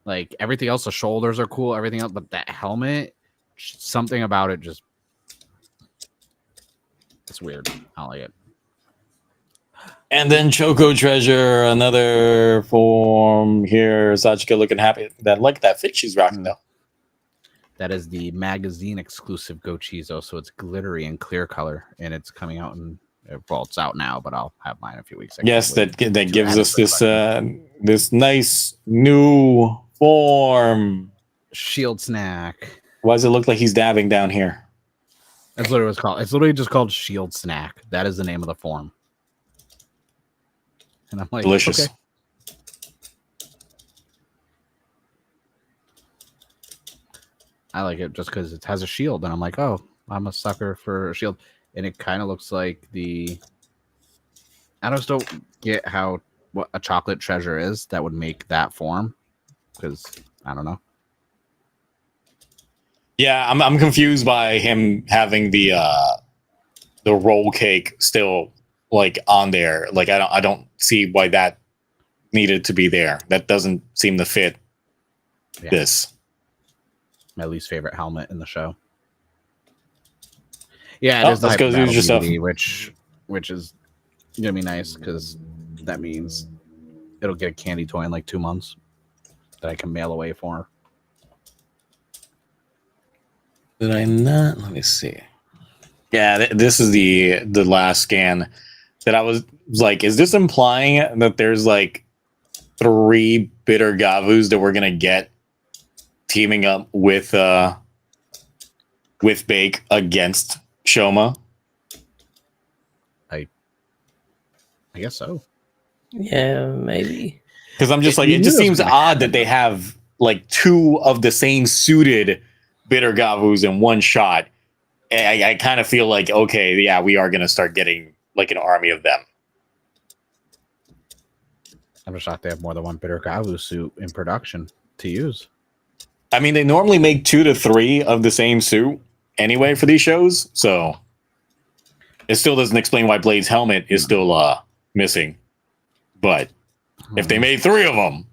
Like everything else, the shoulders are cool, everything else, but that helmet, something about it just, it's weird. I don't like it. And then Choco Treasure, another form here. Sachika looking happy. That fit she's rocking though. That is the magazine exclusive Gochizo, so it's glittery and clear color, and it's coming out it's out now, but I'll have mine in a few weeks. Yes, that gives us this nice new form. Shield Snack. Why does it look like he's dabbing down here? That's literally what it's called. It's literally just called Shield Snack. That is the name of the form. And I'm like, delicious. Okay. I like it just because it has a shield, and I'm like, oh, I'm a sucker for a shield. And it kind of looks like I just don't get what a chocolate treasure is that would make that form, because I don't know. Yeah, I'm confused by him having the roll cake still like on there. Like I don't see why that needed to be there. That doesn't seem to fit this. My least favorite helmet in the show. Yeah, it is let's go do yourself. Which is gonna be nice because that means it'll get a candy toy in like 2 months that I can mail away for. Did I not? Let me see. Yeah, this is the last scan that I was like, is this implying that there's like 3 bitter Gavvs that we're gonna get teaming up with Bake against Shoma? I guess so. Yeah, maybe. Because I'm just like, it just seems odd that they have like 2 of the same suited bitter Gavvs in one shot. I kind of feel like, okay, yeah, we are going to start getting like an army of them. I'm just shocked they have more than one bitter Gavv suit in production to use. I mean, they normally make 2 to 3 of the same suit anyway for these shows, so it still doesn't explain why Blade's helmet is still missing. But if they made 3 of them,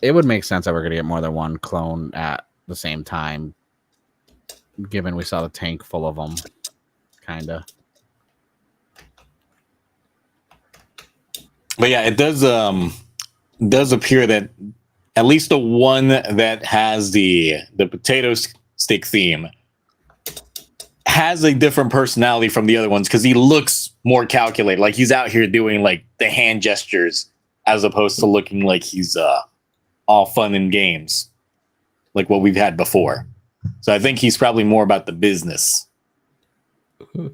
it would make sense that we're going to get more than one clone at the same time, given we saw the tank full of them, kind of. But yeah, it does appear that at least the one that has the potato stick theme has a different personality from the other ones because he looks more calculated. Like he's out here doing like the hand gestures as opposed to looking like he's all fun and games like what we've had before. So I think he's probably more about the business. But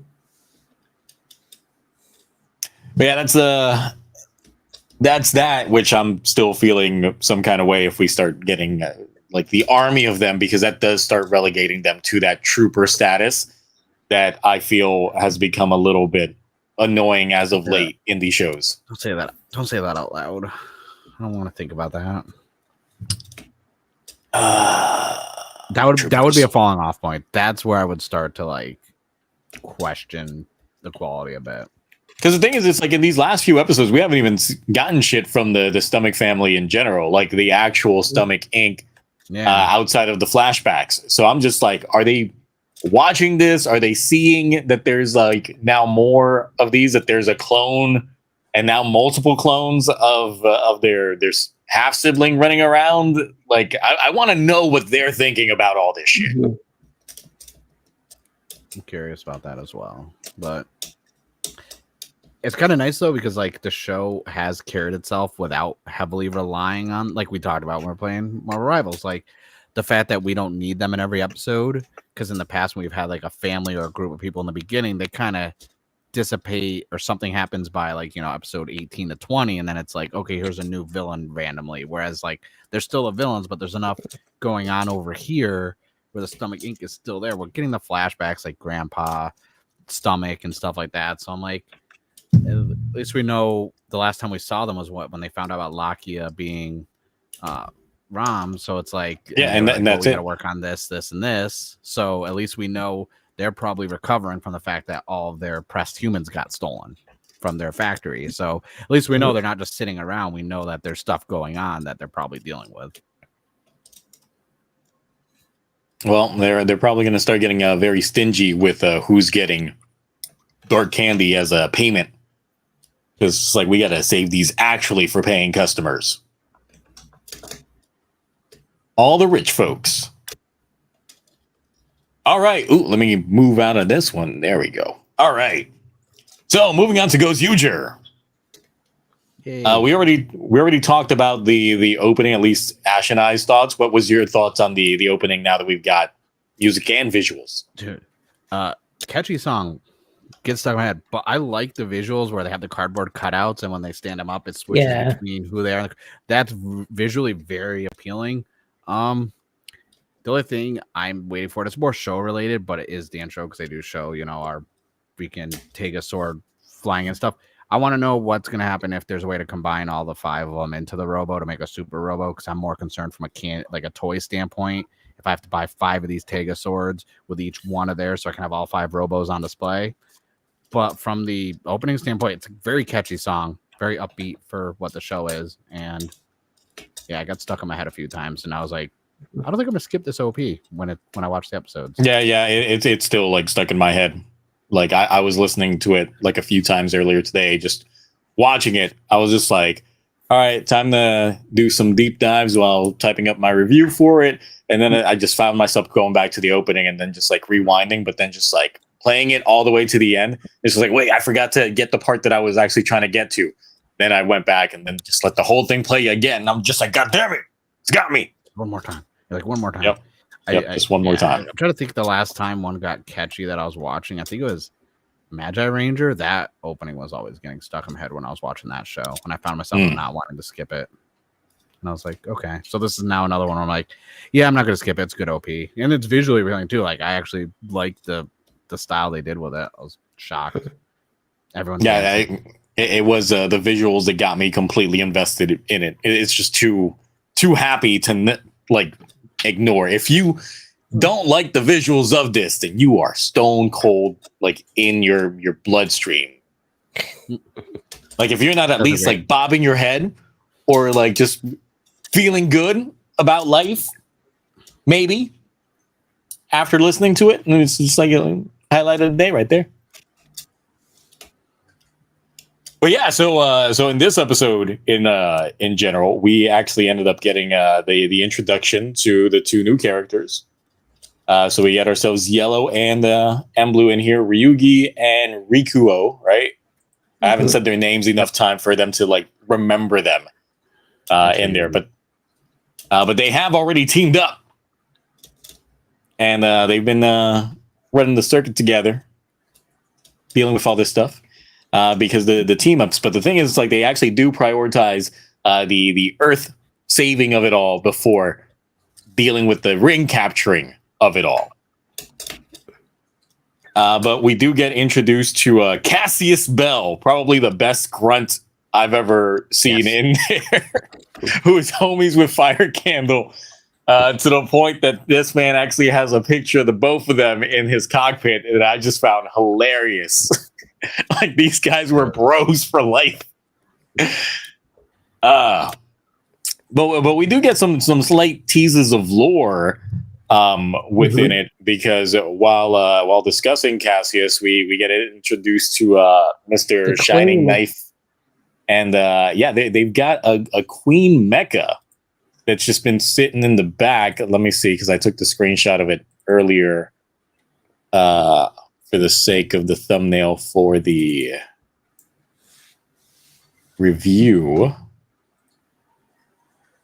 yeah, that's that, which I'm still feeling some kind of way if we start getting like the army of them, because that does start relegating them to that trooper status that I feel has become a little bit annoying as of late in these shows. Don't say that. Don't say that out loud. I don't want to think about that. That would be a falling off point. That's where I would start to like question the quality a bit. Because the thing is, it's like in these last few episodes, we haven't even gotten shit from the Stomach family in general, like the actual Stomach Inc. Outside of the flashbacks. So I'm just like, are they watching this? Are they seeing that there's like now more of these, that there's a clone and now multiple clones of their half sibling running around? Like, I want to know what they're thinking about all this shit. I'm curious about that as well, but it's kind of nice though, because like the show has carried itself without heavily relying on, like we talked about when we're playing Marvel Rivals, like the fact that we don't need them in every episode. Because in the past, when we've had like a family or a group of people in the beginning, they kind of dissipate or something happens by like, you know, episode 18 to 20. And then it's like, okay, here's a new villain randomly. Whereas like there's still a villains, but there's enough going on over here where the Stomach Inc. is still there. We're getting the flashbacks like Grandpa, Stomach and stuff like that. So I'm like, at least we know the last time we saw them was when they found out about Lakia being Ram. So it's like, and like, that's we it. got to work on this, and this. So at least we know they're probably recovering from the fact that all of their pressed humans got stolen from their factory. So at least we know they're not just sitting around. We know that there's stuff going on that they're probably dealing with. Well, they're probably going to start getting very stingy with who's getting dark candy as a payment. Because it's like, we got to save these actually for paying customers. All the rich folks. All right. Ooh, let me move out of this one. There we go. All right. So moving on to GoZyuger. We already talked about the opening, at least Ash and I's thoughts. What was your thoughts on the opening now that we've got music and visuals? Dude, catchy song. Get stuck in my head, but I like the visuals where they have the cardboard cutouts, and when they stand them up, it switches between who they are. That's visually very appealing. The only thing I'm waiting for, it's more show related, but it is the intro because they do show, you know, our freaking Tega sword flying and stuff. I want to know what's going to happen if there's a way to combine all the 5 of them into the Robo to make a super Robo, because I'm more concerned from a toy standpoint. If I have to buy 5 of these Tega swords with each one of theirs so I can have all 5 Robos on display. But from the opening standpoint, it's a very catchy song, very upbeat for what the show is. And yeah, I got stuck in my head a few times, and I was like, I don't think I'm gonna skip this OP when I watch the episodes. Yeah, it's still like stuck in my head. Like I was listening to it like a few times earlier today, just watching it. I was just like, all right, time to do some deep dives while typing up my review for it. And then I just found myself going back to the opening and then just like rewinding, but then just like playing it all the way to the end. It's just like, wait, I forgot to get the part that I was actually trying to get to. Then I went back and then just let the whole thing play again. And I'm just like, God damn it, it's got me. One more time. You're like, one more time. Yep. Just one more time. I'm trying to think the last time one got catchy that I was watching. I think it was Magi Ranger. That opening was always getting stuck in my head when I was watching that show. And I found myself not wanting to skip it. And I was like, okay. So this is now another one where I'm like, yeah, I'm not going to skip it. It's good OP. And it's visually appealing too. Like, I actually like the style they did with it. I was shocked. Everyone. Yeah, it was the visuals that got me completely invested in it. It's just too happy to like ignore. If you don't like the visuals of this, then you are stone cold, like in your bloodstream. Like if you're not at least like bobbing your head or like just feeling good about life, maybe after listening to it, and it's just like a highlight of the day right there. But yeah, so in this episode, in general, we actually ended up getting the introduction to the 2 new characters. So we get ourselves Yellow and Blue in here, Ryugi and Rikuo, right? I haven't said their names enough time for them to like remember them in there, but they have already teamed up, and they've been running the circuit together, dealing with all this stuff because the team ups. But the thing is, like, they actually do prioritize the Earth saving of it all before dealing with the ring capturing of it all. But we do get introduced to Cassius Bell, probably the best grunt I've ever seen in there, who is homies with Fire Candle, to the point that this man actually has a picture of the both of them in his cockpit, and I just found hilarious. Like, these guys were bros for life. But we do get some slight teases of lore within it, because while discussing Cassius, we get introduced to Mr. Shining Knife, and they've got a Queen Mecha that's just been sitting in the back. Let me see, because I took the screenshot of it earlier for the sake of the thumbnail for the review.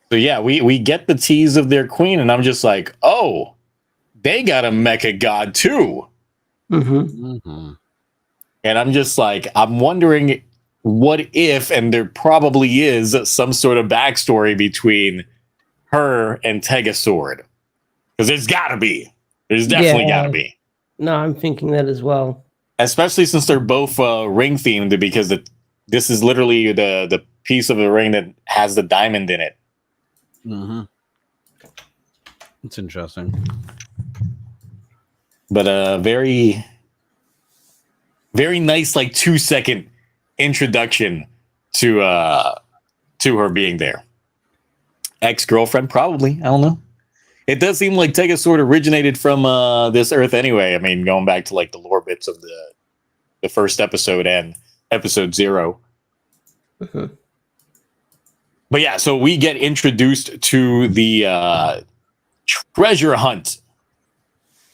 So yeah, we get the tease of their queen, and I'm just like, oh, they got a mecha god too. And I'm just like, I'm wondering what if, and there probably is some sort of backstory between her and Tegasword, because there's gotta be. There's definitely gotta be. No, I'm thinking that as well. Especially since they're both ring themed, because this is literally the piece of the ring that has the diamond in it. It's interesting, but a very, very nice, like 2-second introduction to her being there. Ex-girlfriend, probably. I don't know. It does seem like Tegasword originated from this Earth anyway. I mean, going back to like the lore bits of the first episode and episode 0. But yeah, so we get introduced to the treasure hunt.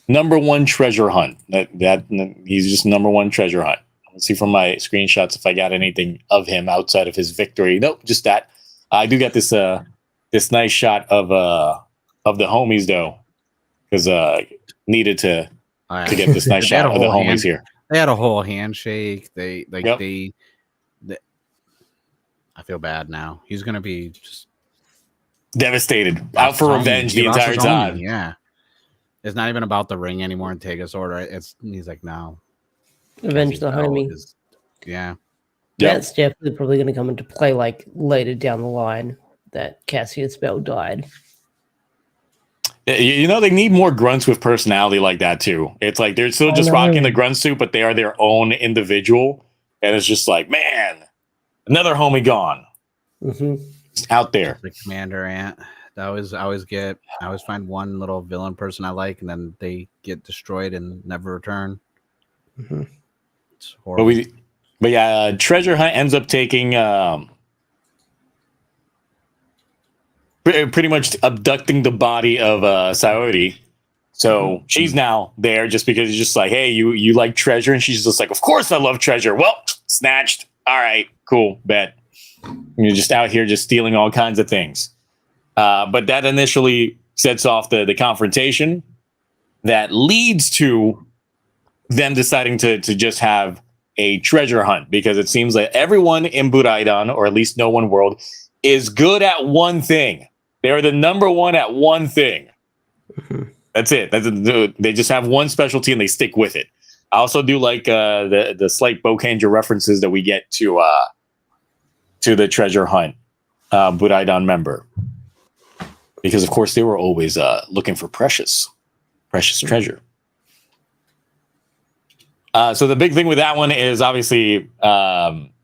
#1 treasure hunt. That he's just #1 treasure hunt. Let's see from my screenshots if I got anything of him outside of his victory. Nope, just that. I do get this nice shot of the homies though, because needed to get this nice shot of the homies here. They had a whole handshake. They I feel bad now. He's gonna be just devastated, out for revenge the entire time. Yeah, it's not even about the ring anymore in Tegasword, right? He's like, no, avenge the homie. That's definitely probably going to come into play like later down the line, that Cassius Bell died. You know, they need more grunts with personality like that too. It's like they're still just rocking the grunt suit, but they are their own individual, and it's just like, man, another homie gone. Out there. The Commander Ant. I always find one little villain person I like, and then they get destroyed and never return. It's horrible. But yeah, Treasure Hunt ends up taking pretty much abducting the body of Saori. So she's now there just because he's just like, hey, you like treasure? And she's just like, of course I love treasure. Well, snatched. All right, cool, bet. You're just out here just stealing all kinds of things. But that initially sets off the confrontation that leads to them deciding to just have a treasure hunt, because it seems like everyone in Buraidan, or at least No One World, is good at one thing. They're the #1 at one thing. That's it. They just have one specialty and they stick with it. I also do like the slight Bokanja references that we get to the treasure hunt Buraidan member, because of course they were always looking for precious treasure. So the big thing with that one is obviously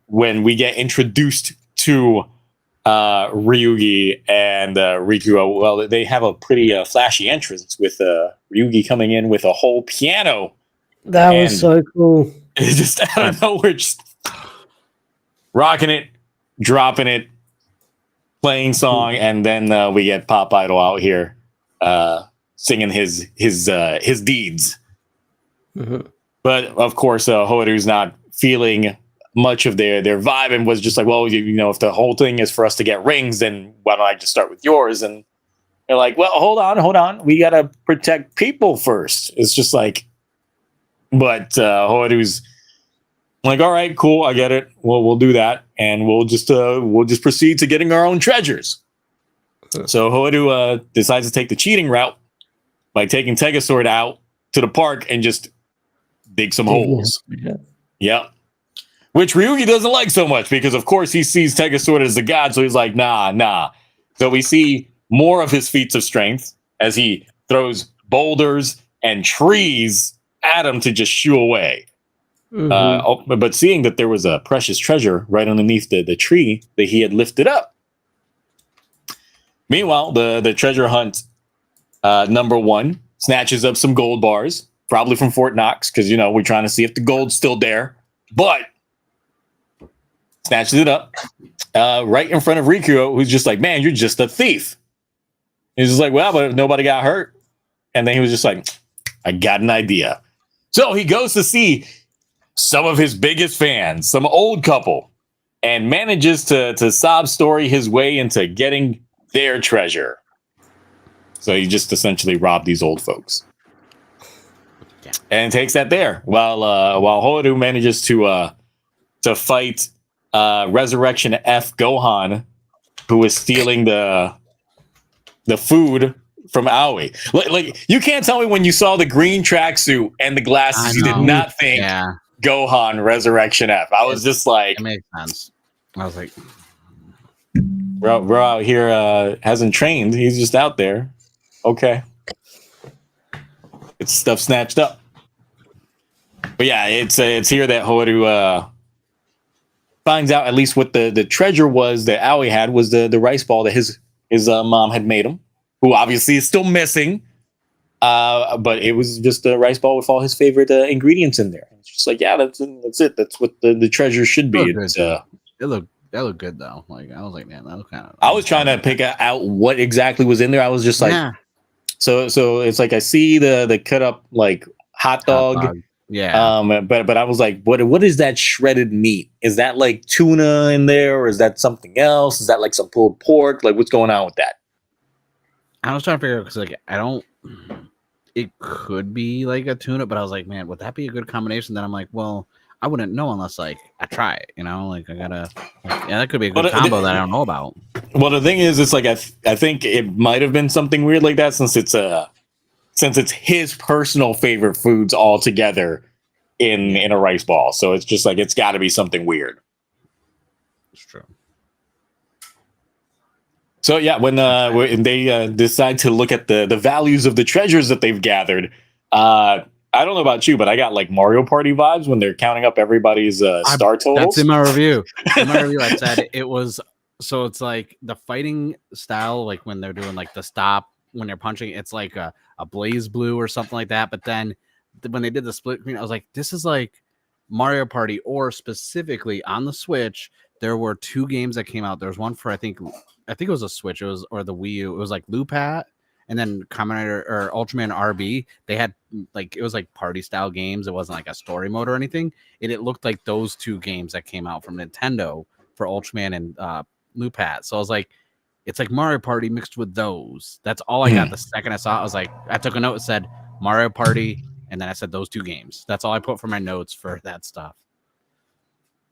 when we get introduced to Ryugi and Rikuo. Well, they have a pretty flashy entrance with Ryugi coming in with a whole piano. That was so cool. Just out of nowhere, just rocking it, dropping it, playing song, and then we get Pop Idol out here singing his deeds. Mm-hmm. But of course, Horu's not feeling much of their vibe and was just like, well, if the whole thing is for us to get rings, then why don't I just start with yours? And they're like, well, hold on. We got to protect people first. It's just like, but Horu's like, all right, cool. I get it. We'll do that. And we'll just proceed to getting our own treasures. So Horu decides to take the cheating route by taking Tegasword out to the park and just dig some holes. Yeah. Which Ryugi doesn't like so much because, of course, he sees Tegasword as the god. So he's like, nah. So we see more of his feats of strength as he throws boulders and trees at him to just shoo away. Mm-hmm. But seeing that there was a precious treasure right underneath the tree that he had lifted up. Meanwhile, the treasure hunt number 1 snatches up some gold bars, probably from Fort Knox, because, we're trying to see if the gold's still there. But snatches it up right in front of Rikuo, who's just like, man, you're just a thief. He's just like, well, but nobody got hurt. And then he was just like, I got an idea. So he goes to see some of his biggest fans, some old couple, and manages to sob story his way into getting their treasure. So he just essentially robbed these old folks. Yeah. And takes that there while Horu manages to fight Resurrection F Gohan, who is stealing the food from Aoi. Like you can't tell me when you saw the green tracksuit and the glasses, you did not think Gohan Resurrection F. I was just like, it makes sense. I was like, bro out here hasn't trained. He's just out there. Okay. It's stuff snatched up. But yeah, it's here that Horu finds out at least what the treasure was that Aoi had was the rice ball that his mom had made him, who obviously is still missing. But it was just a rice ball with all his favorite ingredients in there. It's just like, yeah, that's it. That's what the treasure should be. That looked good though. Like I was like, man, that looked kind of. I was trying to pick out what exactly was in there. I was just like, so it's like I see the cut up like hot dog. Yeah. But I was like, what is that shredded meat? Is that like tuna in there, or is that something else? Is that like some pulled pork? Like what's going on with that? I was trying to figure out because like it could be like a tuna, but I was like, man, would that be a good combination? Then I'm like, well, I wouldn't know unless like I try it, like I gotta, that could be a good combo that I don't know about. Well, the thing is, it's like I think it might have been something weird like that since it's his personal favorite foods all together in a rice ball. So it's just like it's got to be something weird. It's true. So yeah, when they decide to look at the values of the treasures that they've gathered, I don't know about you, but I got like Mario Party vibes when they're counting up everybody's star totals. That's in my review. In my review, I said it was so it's like the fighting style, like when they're doing like the stop when they're punching, it's like a blaze blue or something like that. But then when they did the split screen, I was like, this is like Mario Party, or specifically on the Switch. There were 2 games that came out. There was one for I think it was a Switch, or the Wii U. It was like Lupat, and then Kamen Rider or Ultraman RB. They had like it was like party style games. It wasn't like a story mode or anything. It looked like those 2 games that came out from Nintendo for Ultraman and Lupat. So I was like, it's like Mario Party mixed with those. That's all I got. The second I saw it, I was like, I took a note. It said Mario Party, and then I said those 2 games. That's all I put for my notes for that stuff.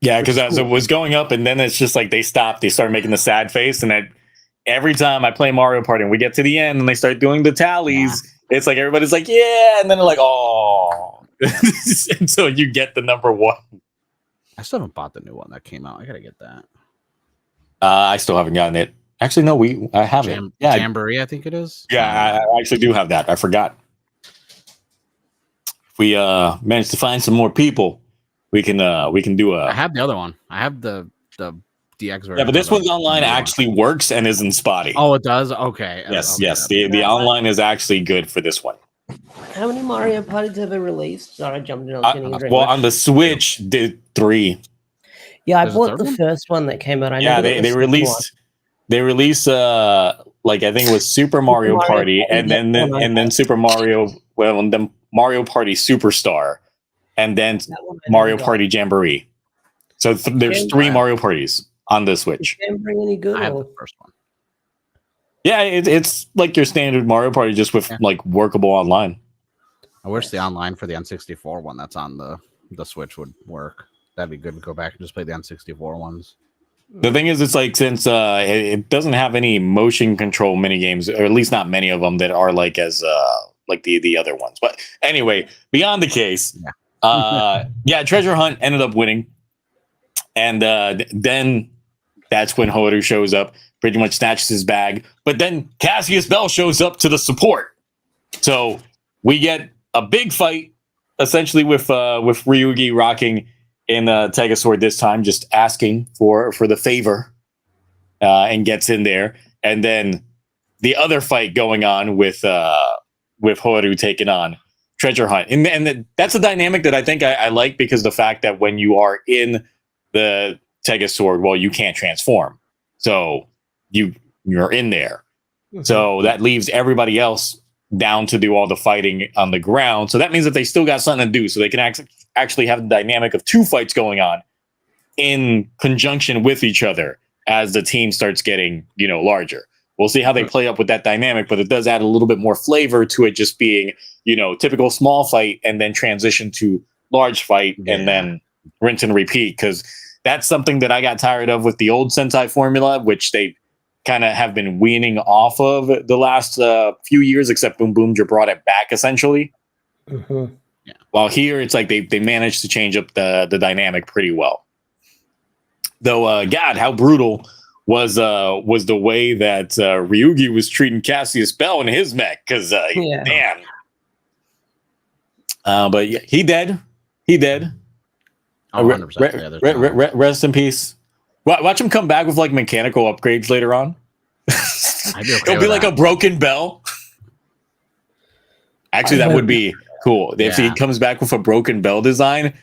Yeah, because as it was going up, and then it's just like they stopped. They started making the sad face, and every time I play Mario Party and we get to the end and they start doing the tallies, it's like everybody's like, yeah, and then they're like, oh. And so you get the number 1. I still haven't bought the new one that came out. I gotta get that. I still haven't gotten it. Actually, no, I haven't. Jamboree, I think it is. Yeah, I actually do have that. I forgot. If we manage to find some more people, we can do a. I have the other one. I have the DX version. Yeah, but this one's online actually works and isn't spotty. Oh, it does? Okay. Yes, okay. yes. The online is actually good for this one. How many Mario Parties have they released? Sorry, I jumped in on well, on the Switch, did 3. Yeah, I bought the first one that came out. They released like I think it was Super Mario Party, and then Super Mario, well, and then Mario Party Superstar, and then Mario Party Jamboree. So there's 3 Mario Parties on the Switch. Is Jamboree any good? I have the first one. Yeah, it's like your standard Mario Party, just with like workable online. I wish the online for the N64 one that's on the Switch would work. That'd be good to go back and just play the N64 ones. The thing is, it's like, since it doesn't have any motion control mini games, or at least not many of them that are like as like the other ones. But anyway, beyond the case, Treasure Hunt ended up winning, and then that's when Horu shows up, pretty much snatches his bag. But then Cassius Bell shows up to the support, so we get a big fight, essentially with Ryugi rocking in Tegasword this time, just asking for the favor, and gets in there. And then the other fight going on with Horu taking on Treasure Hunt, and that's a dynamic that I think I like, because the fact that when you are in the Tegasword, well, you can't transform, so you're in there, so that leaves everybody else down to do all the fighting on the ground. So that means that they still got something to do, so they can actually have the dynamic of 2 fights going on in conjunction with each other as the team starts getting, larger. We'll see how they play up with that dynamic, but it does add a little bit more flavor to it, just being, typical small fight and then transition to large fight and then rinse and repeat. Because that's something that I got tired of with the old Sentai formula, which they kind of have been weaning off of the last few years, except Boom Boom just brought it back essentially. Mm-hmm. Yeah. While here, it's like they managed to change up the dynamic pretty well. Though, God, how brutal was the way that Ryugi was treating Cassius Bell in his mech? Because damn. But yeah, he dead. He dead. 100%. Rest in peace. Watch him come back with like mechanical upgrades later on. It'll be like a broken bell. Actually, that would be cool. If he comes back with a broken bell design,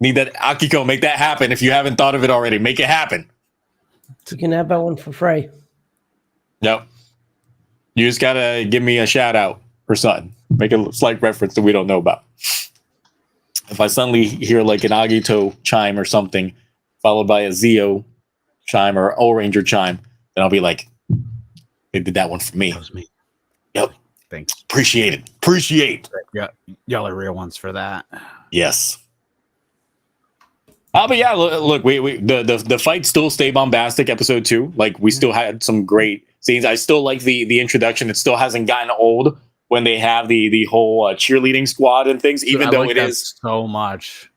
need that Akiko, make that happen. If you haven't thought of it already, make it happen. You can have that one for free. Yep. You just gotta give me a shout out or something. Make a slight reference that we don't know about. If I suddenly hear like an Agito chime or something, followed by a Zio chime or O Ranger chime, then I'll be like, they did that one for me. That was me. Yep. Thanks. Appreciate it. Yeah, y'all are real ones for that. Yes. But yeah, look, the fight still stayed bombastic. Episode 2, like we still had some great scenes. I still like the introduction. It still hasn't gotten old when they have the whole cheerleading squad and things. Even though it is so much.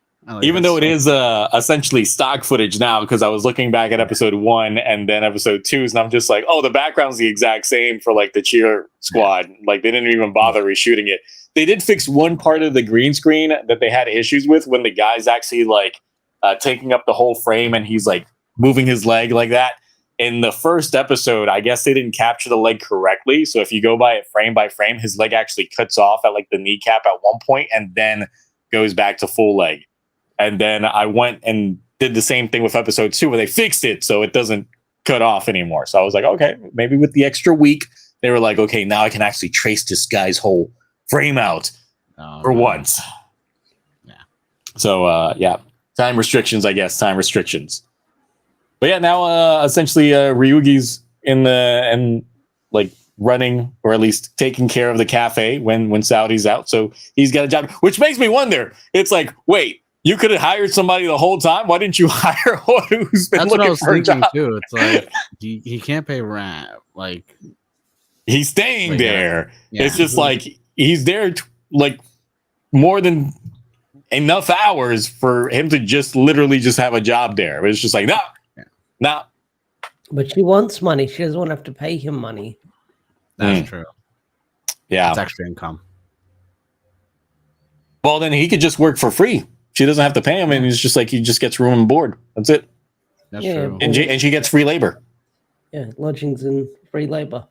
Even though it is essentially stock footage now, because I was looking back at episode 1 and then episode 2, and I'm just like, oh, the background's the exact same for like the cheer squad. Like they didn't even bother reshooting it. They did fix one part of the green screen that they had issues with, when the guy's actually like taking up the whole frame and he's like moving his leg like that. In the first episode, I guess they didn't capture the leg correctly. So if you go by it frame by frame, his leg actually cuts off at like the kneecap at one point and then goes back to full leg. And then I went and did the same thing with episode 2 where they fixed it so it doesn't cut off anymore. So I was like, okay, maybe with the extra week, they were like, okay, now I can actually trace this guy's whole frame out for once. Yeah. So, time restrictions, I guess. Time restrictions. But yeah, now essentially Ryugi's in like running, or at least taking care of the cafe when Saudi's out. So he's got a job, which makes me wonder. It's like, wait, you could have hired somebody the whole time. Why didn't you hire Horu, who's been That's looking what I was for a thinking job? too. It's like he can't pay rent. Like he's staying there. Yeah. It's just like he's there like more than enough hours for him to just literally just have a job there. But it's just like, no. But she wants money. She doesn't want to have to pay him money. That's true. Yeah. It's extra income. Well, then he could just work for free. She doesn't have to pay him, and he's just like, he just gets room and board. That's it. That's true. And she gets free labor. Yeah, lodgings and free labor.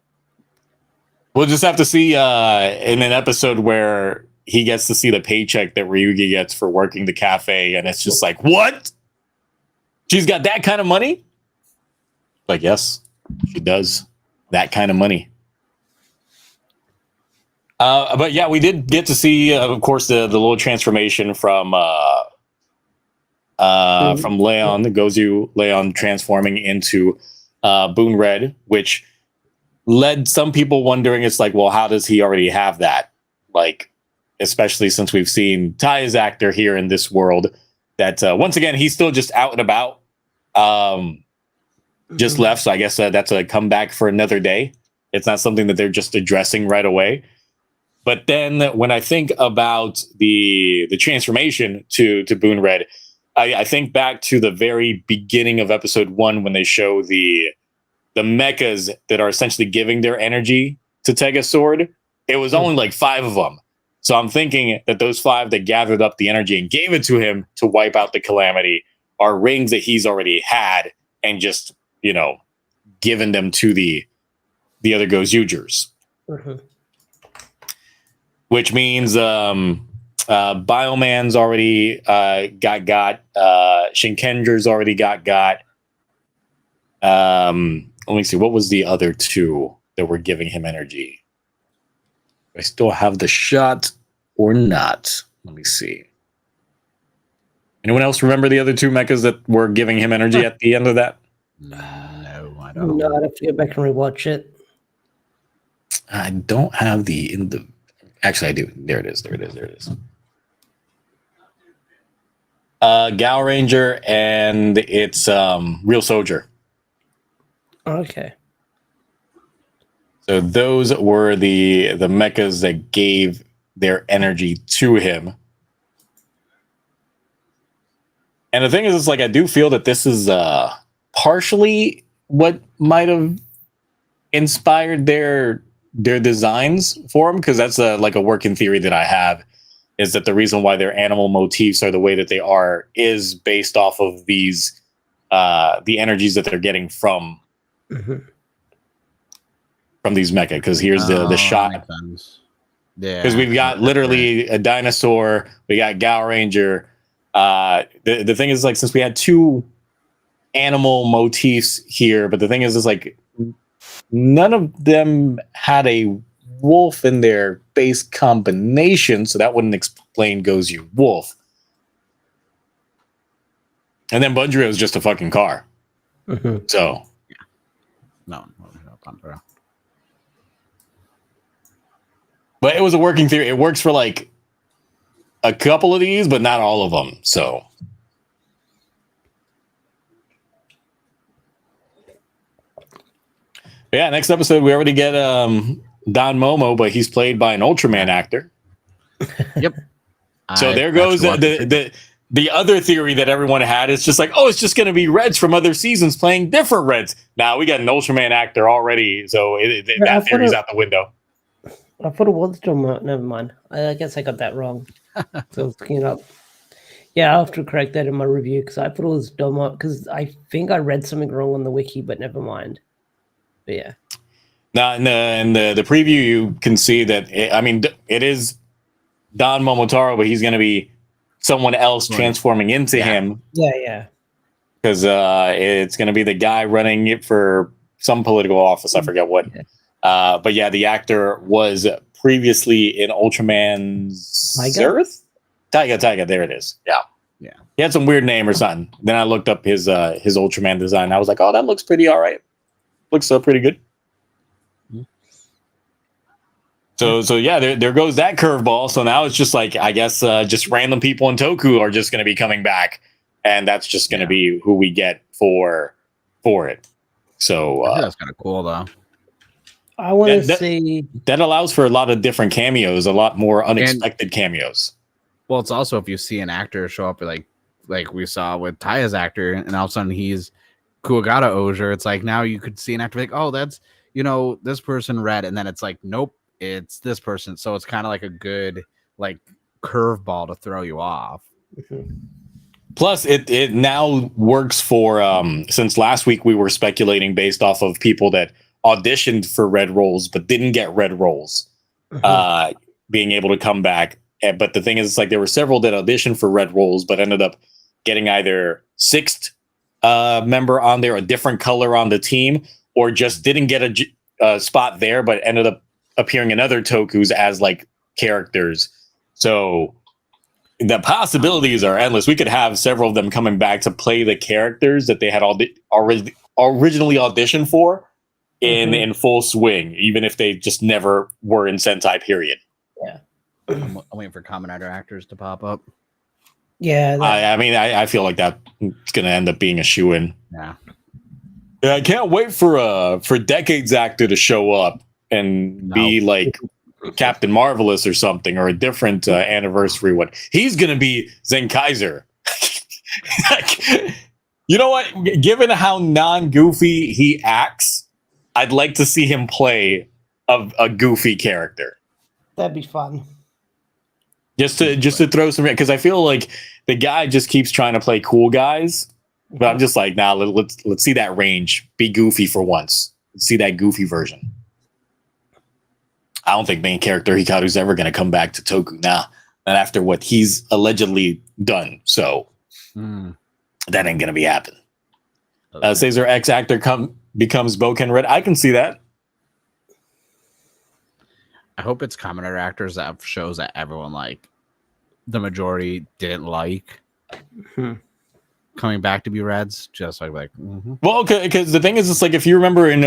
We'll just have to see in an episode where he gets to see the paycheck that Ryugi gets for working the cafe, and it's just like, what? She's got that kind of money? Like, yes, she does. that kind of money. But yeah, we did get to see, of course, the little transformation from Leon, the Gozu Leon transforming into Boon Red, which led some people wondering, it's like, well, how does he already have that? Like, especially since we've seen Ty's actor here in this world, that once again, he's still just out and about, just left. So I guess that's a comeback for another day. It's not something that they're just addressing right away. But then when I think about the transformation to Boon Red, I think back to the very beginning of episode 1 when they show the mechas that are essentially giving their energy to Tega's sword. It was only like 5 of them. So I'm thinking that those 5 that gathered up the energy and gave it to him to wipe out the calamity are rings that he's already had and just, given them to the other GoZyugers. Which means Bioman's already got. Shinkender's already got. Let me see. What was the other 2 that were giving him energy? I still have the shot or not? Let me see. Anyone else remember the other 2 mechas that were giving him energy at the end of that? No, I don't. No, I'd have to go back and rewatch it. I don't have actually, I do. There it is. Gal Ranger, and it's Real Soldier. Okay. So those were the mechas that gave their energy to him. And the thing is, it's like, I do feel that this is partially what might have inspired their designs for them, because that's like a working theory that I have, is that the reason why their animal motifs are the way that they are is based off of these the energies that they're getting from these mecha. Because here's the shot, because we've got literally a dinosaur, we got Gal Ranger. The thing is, like, since we had 2 animal motifs here, but the thing is like, none of them had a wolf in their base combination, so that wouldn't explain Gozu Wolf. And then Bunjiro is just a fucking car. So, no. But it was a working theory. It works for like a couple of these, but not all of them. So. Yeah, next episode we already get Don Momo, but he's played by an Ultraman actor. Yep. So there goes the other theory that everyone had. Is just like, oh, it's just going to be Reds from other seasons playing different Reds. Now we got an Ultraman actor already, so that theory's out the window. I thought it was John. Never mind. I guess I got that wrong. So I was looking it up. Yeah, I'll have to correct that in my review, because I thought it was Domo, because I think I read something wrong on the wiki, but never mind. But yeah. Now, in the preview, you can see that, it is Don Momotaro, but he's going to be someone else transforming into him. Yeah. Because it's going to be the guy running it for some political office. I forget what. Yeah. But yeah, the actor was previously in Ultraman's Earth? Taiga, there it is. Yeah. He had some weird name or something. Then I looked up his Ultraman design. I was like, oh, that looks pretty all right. Looks pretty good. So yeah, there goes that curveball. So now it's just like, I guess just random people in Toku are just going to be coming back, and that's just going to be who we get for it. So that's kind of cool, though. I want to see that allows for a lot of different cameos, a lot more unexpected cameos. Well, it's also if you see an actor show up like we saw with Taya's actor, and all of a sudden he's Kuwagata Ozier, it's like now you could see an actor like, oh, that's this person read, and then it's like, nope, it's this person. So it's kind of like a good like curveball to throw you off. Plus, it now works for since last week we were speculating based off of people that auditioned for red roles but didn't get red roles, being able to come back. But the thing is, it's like there were several that auditioned for red roles but ended up getting either sixth member on there, a different color on the team, or just didn't get spot there, but ended up appearing in other tokus as like characters. So the possibilities are endless. We could have several of them coming back to play the characters that they had originally auditioned for in full swing, even if they just never were in Sentai, period. Yeah. I'm waiting for Kamen Rider actors to pop up. Yeah. I mean, I feel like that's going to end up being a shoo-in. Yeah. I can't wait for Decades actor to show up and be like Captain Marvelous or something, or a different anniversary one. He's going to be Zenkaiser. Like, you know what? Given how non-goofy he acts, I'd like to see him play a goofy character. That'd be fun. Just to throw some, because I feel like the guy just keeps trying to play cool guys, but I'm just like, nah, let's see that range. Be goofy for once. Let's see that goofy version. I don't think main character Hikaru's ever going to come back to Toku now. Not after what he's allegedly done. So that ain't going to be happening. Caesar X actor becomes Boken Red. I can see that. I hope it's Kamen Rider actors that have shows that everyone like the majority didn't like coming back to be Reds. Just like well, because the thing is, it's like if you remember in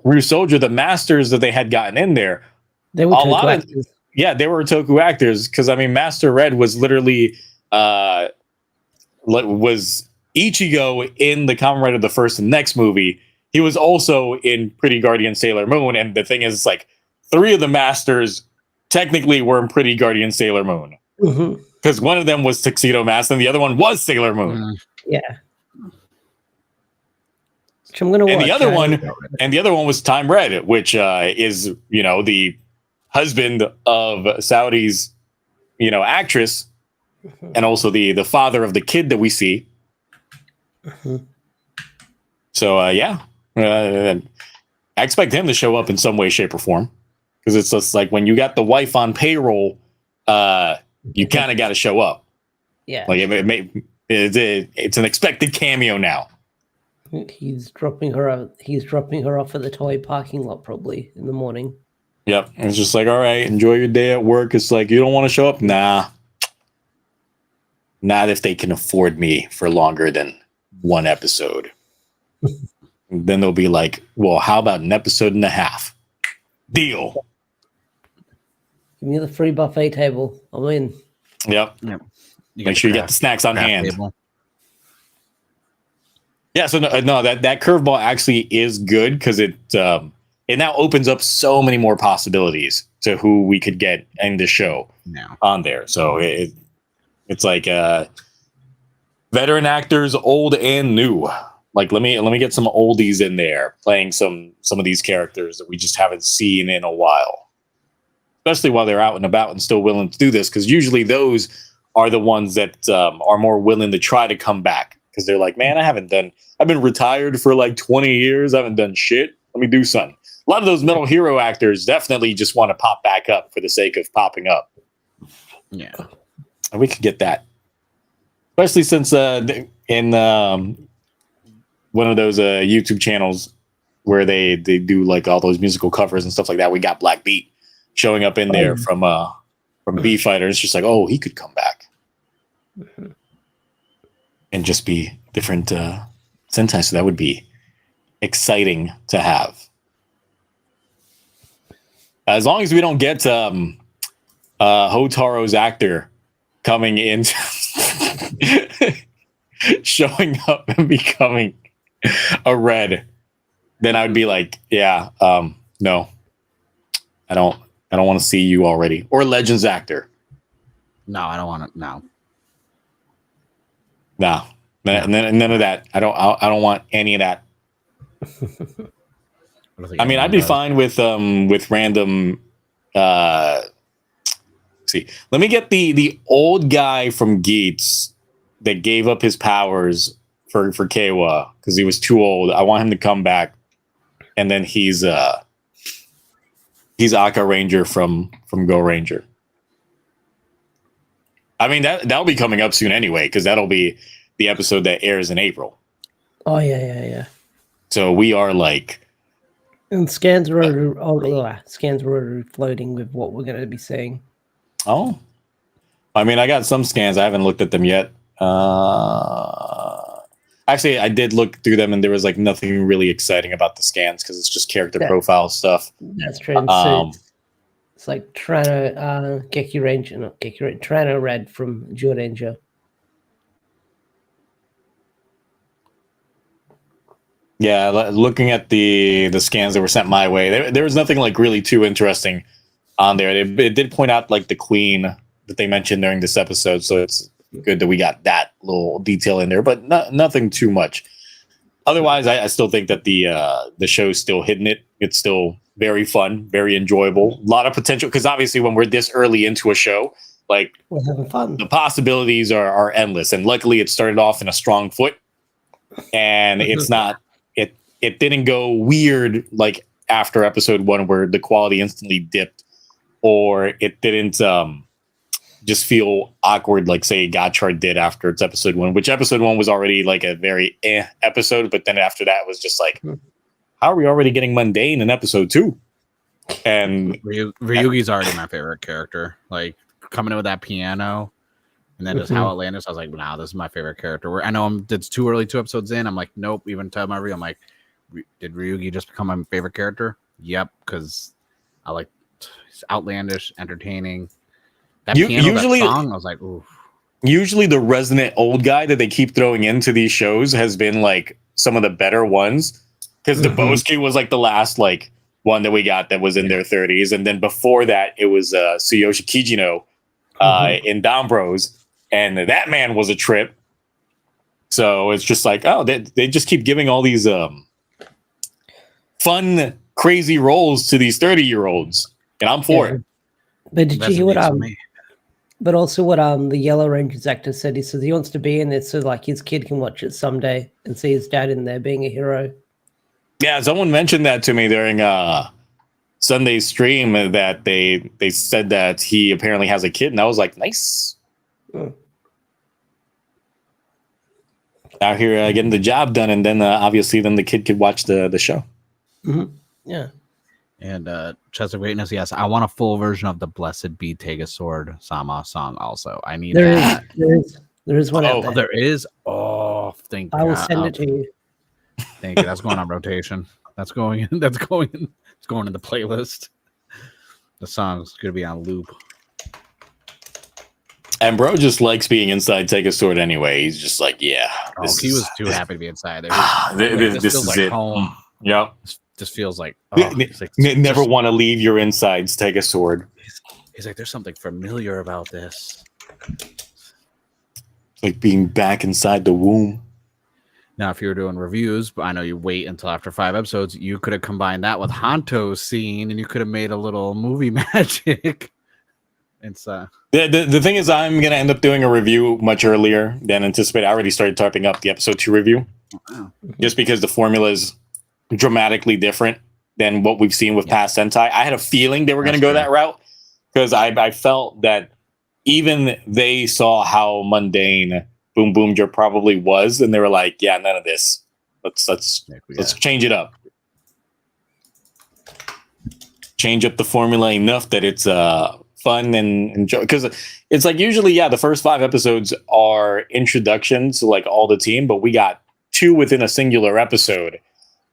Rue Soldier, the masters that they had gotten in there, they were Toku actors. They were Toku actors. Because I mean, Master Red was literally was Ichigo in the Kamen Rider the first and next movie. He was also in Pretty Guardian Sailor Moon, and the thing is, it's like 3 of the masters technically were in Pretty Guardian Sailor Moon, because one of them was Tuxedo Mask and the other one was Sailor Moon. Yeah. Which I'm gonna watch. And the other one was Time Red, which is the husband of Saudi's actress, and also the father of the kid that we see. So I expect him to show up in some way, shape, or form. Because it's just like when you got the wife on payroll, you kind of got to show up. Yeah, like it's an expected cameo now. He's dropping her out. He's dropping her off at the toy parking lot probably in the morning. Yep, and it's just like, all right, enjoy your day at work. It's like, you don't want to show up? Nah, not if they can afford me for longer than 1 episode. Then they'll be like, well, how about an episode and a half? Deal. Give me the free buffet table. I'm in. Yep. Make sure you get the snacks on hand. Table. Yeah, so no, that curveball actually is good because it now opens up so many more possibilities to who we could get in the show on there. So it's like veteran actors, old and new. Like let me get some oldies in there playing some of these characters that we just haven't seen in a while. Especially while they're out and about and still willing to do this, because usually those are the ones that are more willing to try to come back, because they're like, man, I've been retired for like 20 years. I haven't done shit. Let me do something. A lot of those Metal Hero actors definitely just want to pop back up for the sake of popping up. Yeah. And we could get that. Especially since in one of those YouTube channels where they do like all those musical covers and stuff like that, we got Black Beat showing up in there from B Fighter. It's just like, oh, he could come back and just be different Sentai. So that would be exciting to have. As long as we don't get Hotaro's actor coming in, showing up and becoming a Red, then I would be like, yeah, no, I don't want to see you already. Or Legends actor. No, I don't want it. No. No. None of that. I don't want any of that. I mean, I'd be fine with random see. Let me get the old guy from Geats that gave up his powers for Keiwa because he was too old. I want him to come back, and then he's Aka Ranger from Go Ranger. I mean that'll be coming up soon anyway, because that'll be the episode that airs in April. Oh yeah. So we are like And scans were already floating with what we're going to be seeing. Oh, I mean, I got some scans. I haven't looked at them yet. Actually, I did look through them, and there was like nothing really exciting about the scans because it's just character profile stuff. That's true. It's like Trano, Trano Red from Joranger. Yeah, looking at the scans that were sent my way, there was nothing like really too interesting on there. It did point out like the queen that they mentioned during this episode, so it's good that we got that little detail in there, but nothing too much. Otherwise, I still think that the show's still hitting it. It's still very fun, very enjoyable, a lot of potential. Because obviously, when we're this early into a show, like we're having fun. The possibilities are endless. And luckily, it started off in a strong foot, and it's not. It didn't go weird like after episode 1, where the quality instantly dipped, or it didn't just feel awkward like say Gotchard did after its episode 1, which episode 1 was already like a very episode, but then after that was just like, how are we already getting mundane in episode 2? And Ryugi's already my favorite character. Like coming in with that piano and then just how outlandish, I was like, wow, this is my favorite character. I know it's too early 2 episodes in. I'm like, nope. Even tell my I'm like, did Ryugi just become my favorite character? Yep, because I like it's outlandish, entertaining. That usually, that song, I was like, ooh. Usually the resonant old guy that they keep throwing into these shows has been like some of the better ones. Because the Bosuke was like the last like one that we got that was in their 30s. And then before that, it was Tsuyoshi Kijino in Down Bros. And that man was a trip. So it's just like, oh, they just keep giving all these fun, crazy roles to these 30-year-olds. And I'm for it. But did you hear what but also what the Yellow Rangers actor said? He says he wants to be in this so like his kid can watch it someday and see his dad in there being a hero. Yeah, someone mentioned that to me during Sunday's stream that they said that he apparently has a kid, and I was like, nice. Out here getting the job done, and then obviously then the kid could watch the show. Yeah. And Chest of Greatness, yes, I want a full version of the Blessed Be Sword Sama song also. I need that. There is one out there. There is? Oh, thank you. I will send it to you. Thank you. That's going on rotation. That's going in. It's going in the playlist. The song's going to be on loop. And bro just likes being inside Take a Sword anyway. He's just like, yeah. He was too happy to be inside. This is like it. Home. Yep. Just feels like never want to leave your insides. Take a sword. He's like, there's something familiar about this. It's like being back inside the womb. Now, if you were doing reviews, but I know you wait until after 5 episodes, you could have combined that with Hanto's scene, and you could have made a little movie magic. It's the thing is, I'm gonna end up doing a review much earlier than anticipated. I already started typing up the episode 2 review, just because the formula is dramatically different than what we've seen with past Sentai. I had a feeling they were going to go that route because I felt that even they saw how mundane Boom Boom Ger probably was, and they were like, "Yeah, none of this. Let's change it up. Change up the formula enough that it's fun and enjoy." Because it's like usually, the first 5 episodes are introductions to like all the team, but we got 2 within a singular episode.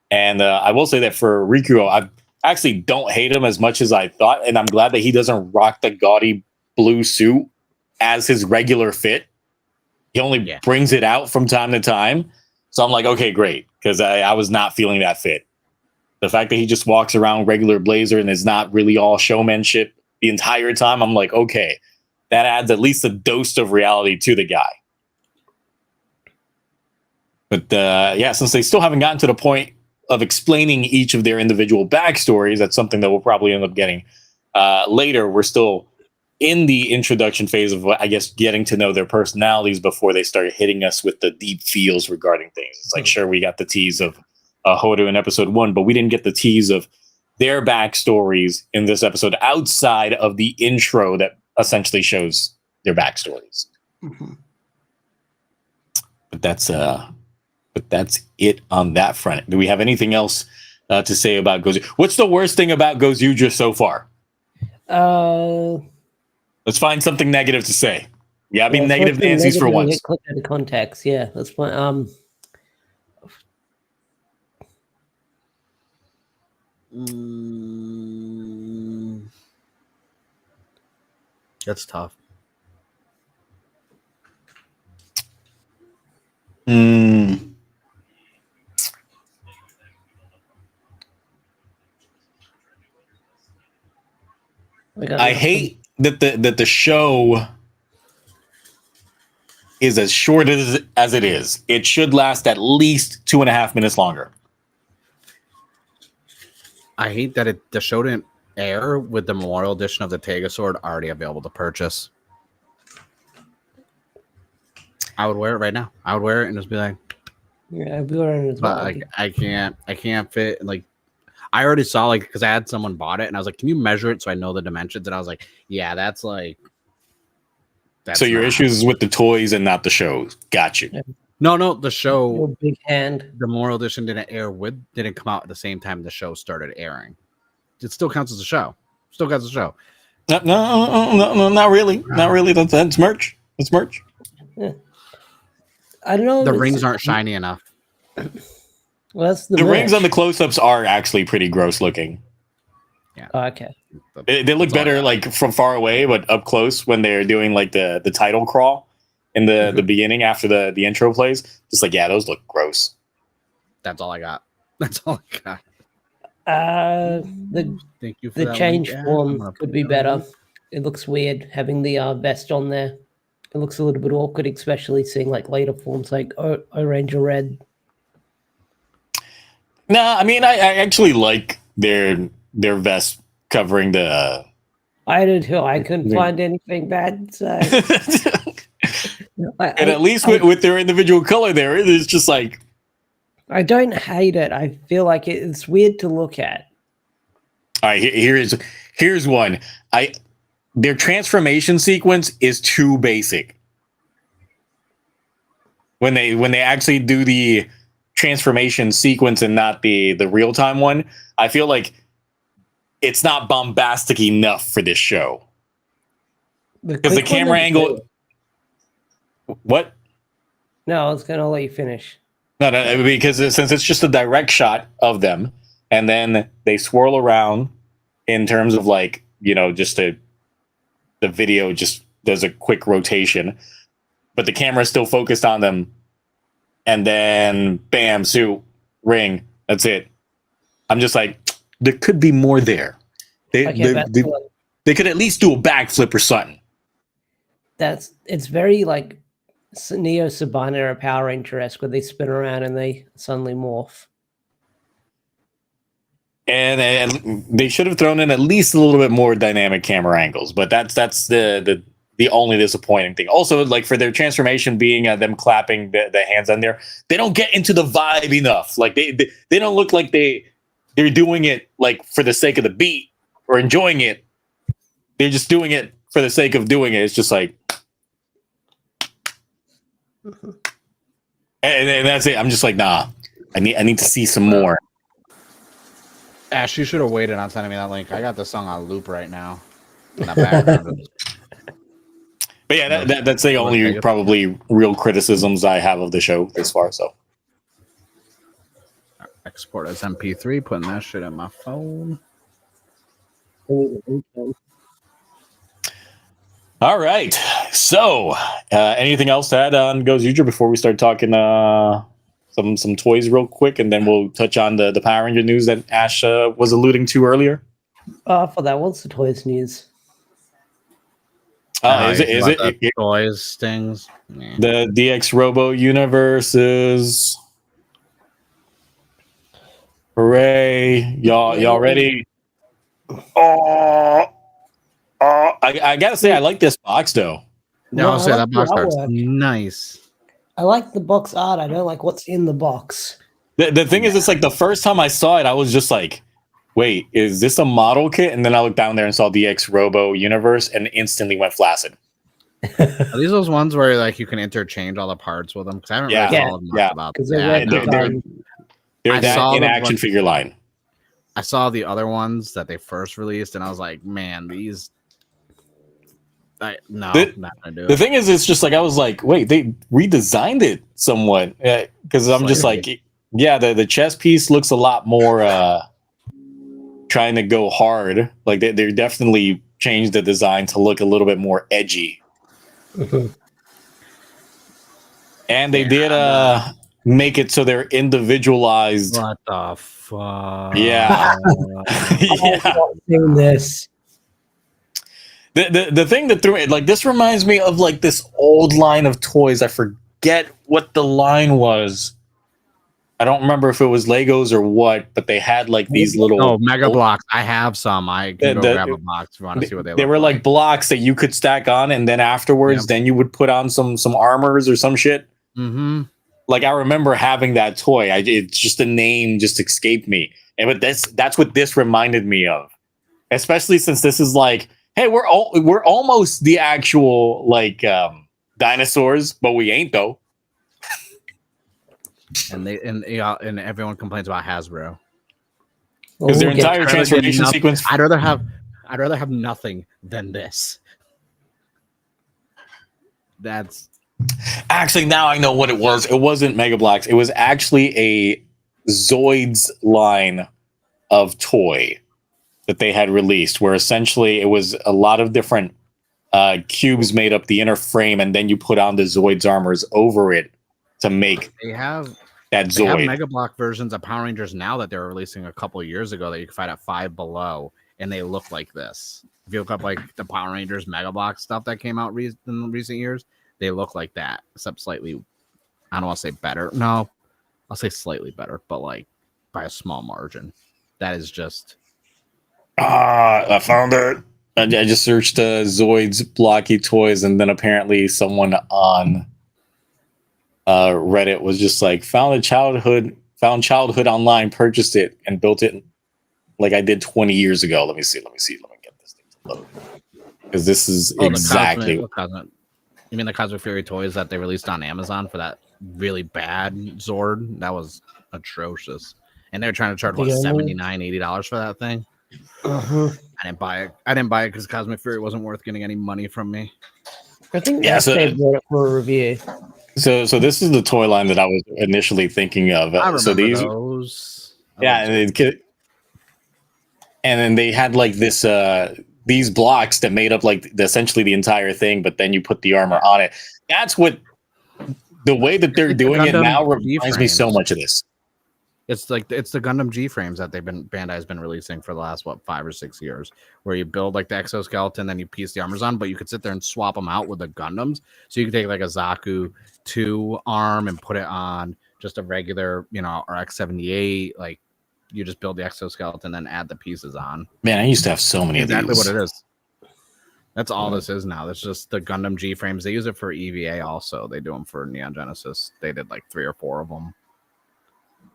And I will say that for Rikuo, I actually don't hate him as much as I thought. And I'm glad that he doesn't rock the gaudy blue suit as his regular fit. He only brings it out from time to time. So I'm like, okay, great. Because I was not feeling that fit. The fact that he just walks around regular blazer and is not really all showmanship the entire time, I'm like, okay, that adds at least a dose of reality to the guy. But since they still haven't gotten to the point of explaining each of their individual backstories, that's something that we'll probably end up getting later. We're still in the introduction phase of, I guess, getting to know their personalities before they start hitting us with the deep feels regarding things. It's like, sure, we got the tease of Hodo in episode 1, but we didn't get the tease of their backstories in this episode outside of the intro that essentially shows their backstories. But that's it on that front. Do we have anything else to say about GoZyuger. What's the worst thing about GoZyuger so far? Let's find something negative to say. Yeah, I mean negative Nancy's for once. Click out of context. Yeah, that's fine. That's tough. I hate that the show is as short as it is. It should last at least 2.5 minutes longer. I hate that the show didn't air with the Memorial Edition of the Tega Sword already available to purchase. I would wear it right now. I would wear it and just be like, yeah, I'd be wearing it as well. But I can't fit. Like, I already saw, like, because I had someone bought it and I was like, can you measure it so I know the dimensions? And I was like, yeah, that's like. So your issues is with the toys and not the shows. Got you. Yeah. No, the show. Your big hand. The Memorial Edition didn't come out at the same time the show started airing. It still counts as a show. Still counts as a show. No, not really. Not really. That's merch. That's merch. Yeah. I don't know. The rings aren't shiny enough. Well, that's the rings on the close-ups are actually pretty gross looking. Yeah. Oh, okay. They look better like from far away, but up close when they're doing like the title crawl in the beginning after the intro plays. Just like, yeah, those look gross. That's all I got. That's all I got. Thank you for the change form could be better. It looks weird having the vest on there. It looks a little bit awkward, especially seeing like later forms like orange or red. No, I mean I actually like their vest covering the. I did too. I couldn't find anything bad. So. And at least with their individual color, there it is just like. I don't hate it. I feel like it's weird to look at. All right, here's one. Their transformation sequence is too basic. When they actually do the transformation sequence and not the real time one, I feel like it's not bombastic enough for this show. Because the camera angle. What? No, I was gonna let you finish. No, because since it's just a direct shot of them, and then they swirl around in terms of like, just the video just does a quick rotation, but the camera is still focused on them, and then bam, suit, ring, that's it. I'm just like, there could be more there. They could at least do a backflip or something. It's very like Neo Sabana or Power Ranger-esque, where they spin around and they suddenly morph. And they should have thrown in at least a little bit more dynamic camera angles, but that's the only disappointing thing. Also, like for their transformation being them clapping the hands on there, they don't get into the vibe enough. Like they don't look like they're doing it like for the sake of the beat or enjoying it. They're just doing it for the sake of doing it. It's just like, and that's it. I'm just like, nah. I need to see some more. Ash, you should have waited on sending me that link. I got the song on loop right now. In the background. But yeah, that's the only probably real criticisms I have of the show this far. So export as MP3, putting that shit in my phone. All right. So, anything else to add on GoZyuger before we start talking some toys real quick, and then we'll touch on the Power Ranger news that Ash was alluding to earlier? For that, what's the toys news? Is it toys things? Yeah. The DX Robo universes? Hooray! Y'all ready? I gotta say, I like this box though. No, I'll say that box art's nice. I like the box art. I don't like what's in the box. The thing is, it's like the first time I saw it, I was just like, wait, is this a model kit? And then I looked down there and saw DX Robo Universe and instantly went flaccid. Are these those ones where like you can interchange all the parts with them? Because I haven't really followed much about that. They're that in action figure line. I saw the other ones that they first released, and I was like, man, these. Not gonna do it. The thing is, it's just like I was like, wait, they redesigned it somewhat because I'm just like, yeah, the chess piece looks a lot more trying to go hard. Like they're definitely changed the design to look a little bit more edgy. And they did make it so they're individualized. What the fuck? Yeah. I've not seen this. The thing that threw it, like, this reminds me of like this old line of toys. I forget what the line was. I don't remember if it was Legos or what, but they had like these little Mega blocks. I have some. I can go grab a box if you want to see what they look like. They were like blocks that you could stack on, and then afterwards, then you would put on some armors or some shit. Mm-hmm. Like, I remember having that toy. It's just the name just escaped me, but that's what this reminded me of, especially since this is like, hey, we're almost the actual like dinosaurs, but we ain't though. And everyone complains about Hasbro because their entire transformation sequence. I'd rather have nothing than this. That's actually, now I know what it was. It wasn't Mega Blocks. It was actually a Zoids line of toy that they had released, where essentially it was a lot of different cubes made up the inner frame, and then you put on the Zoids armors over it to make that Zoid. They have Mega Block versions of Power Rangers now that they were releasing a couple of years ago that you can find at Five Below, and they look like this. If you look up like the Power Rangers Mega Block stuff that came out in recent years, they look like that, except slightly, I don't want to say better. No, I'll say slightly better, but like by a small margin. That is just... I found it. I just searched Zoids blocky toys, and then apparently someone on Reddit was just like, found childhood online, purchased it, and built it like I did 20 years ago. Let me get this thing to load, because this is exactly. You mean the Cosmic Fury toys that they released on Amazon for that really bad Zord? That was atrocious, and they're trying to charge $79, $80 for that thing. Uh-huh. I didn't buy it because Cosmic Fury wasn't worth getting any money from me. I think they bought it for a review. So this is the toy line that I was initially thinking of. I remember those. And then they had like this these blocks that made up like essentially the entire thing, but then you put the armor on it. That's what the way that they're doing it now reminds me so much of this. It's the Gundam G frames that Bandai's been releasing for the last 5 or 6 years, where you build like the exoskeleton, then you piece the armors on, but you could sit there and swap them out with the Gundams. So you could take like a Zaku 2 arm and put it on just a regular, RX-78. Like, you just build the exoskeleton and add the pieces on. Man, I used to have so many of these. Exactly what it is. That's all this is now. That's just the Gundam G frames. They use it for EVA also. They do them for Neon Genesis. They did like 3 or 4 of them.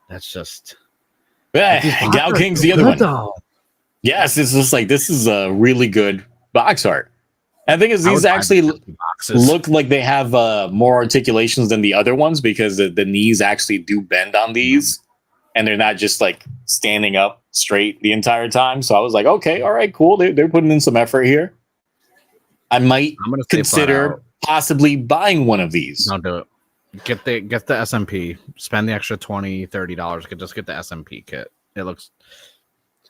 That's just... Gal King's the other one. Yes, it's just like, this is a really good box art. And the thing is, these actually look like they have more articulations than the other ones, because the knees actually do bend on these, and they're not just like standing up straight the entire time. So I was like, okay, all right, cool. They're putting in some effort here. I might consider possibly buying one of these. Don't do it. Get the SMP. Spend the extra $20, $30. Just get the SMP kit. It looks...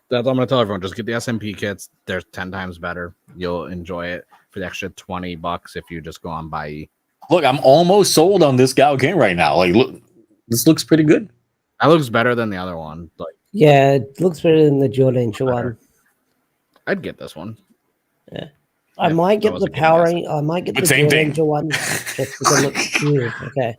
That's what I'm going to tell everyone. Just get the SMP kits. They're 10 times better. You'll enjoy it for the extra $20 if you just go on Buy. Look, I'm almost sold on this Gal King right now. Like, look, this looks pretty good. That looks better than the other one. Like, yeah, it looks better than the Jordan one. I'd get this one. Yeah. I might get the Power Ranger. I might get the Jordan Ranger one just because it looks cute. Okay.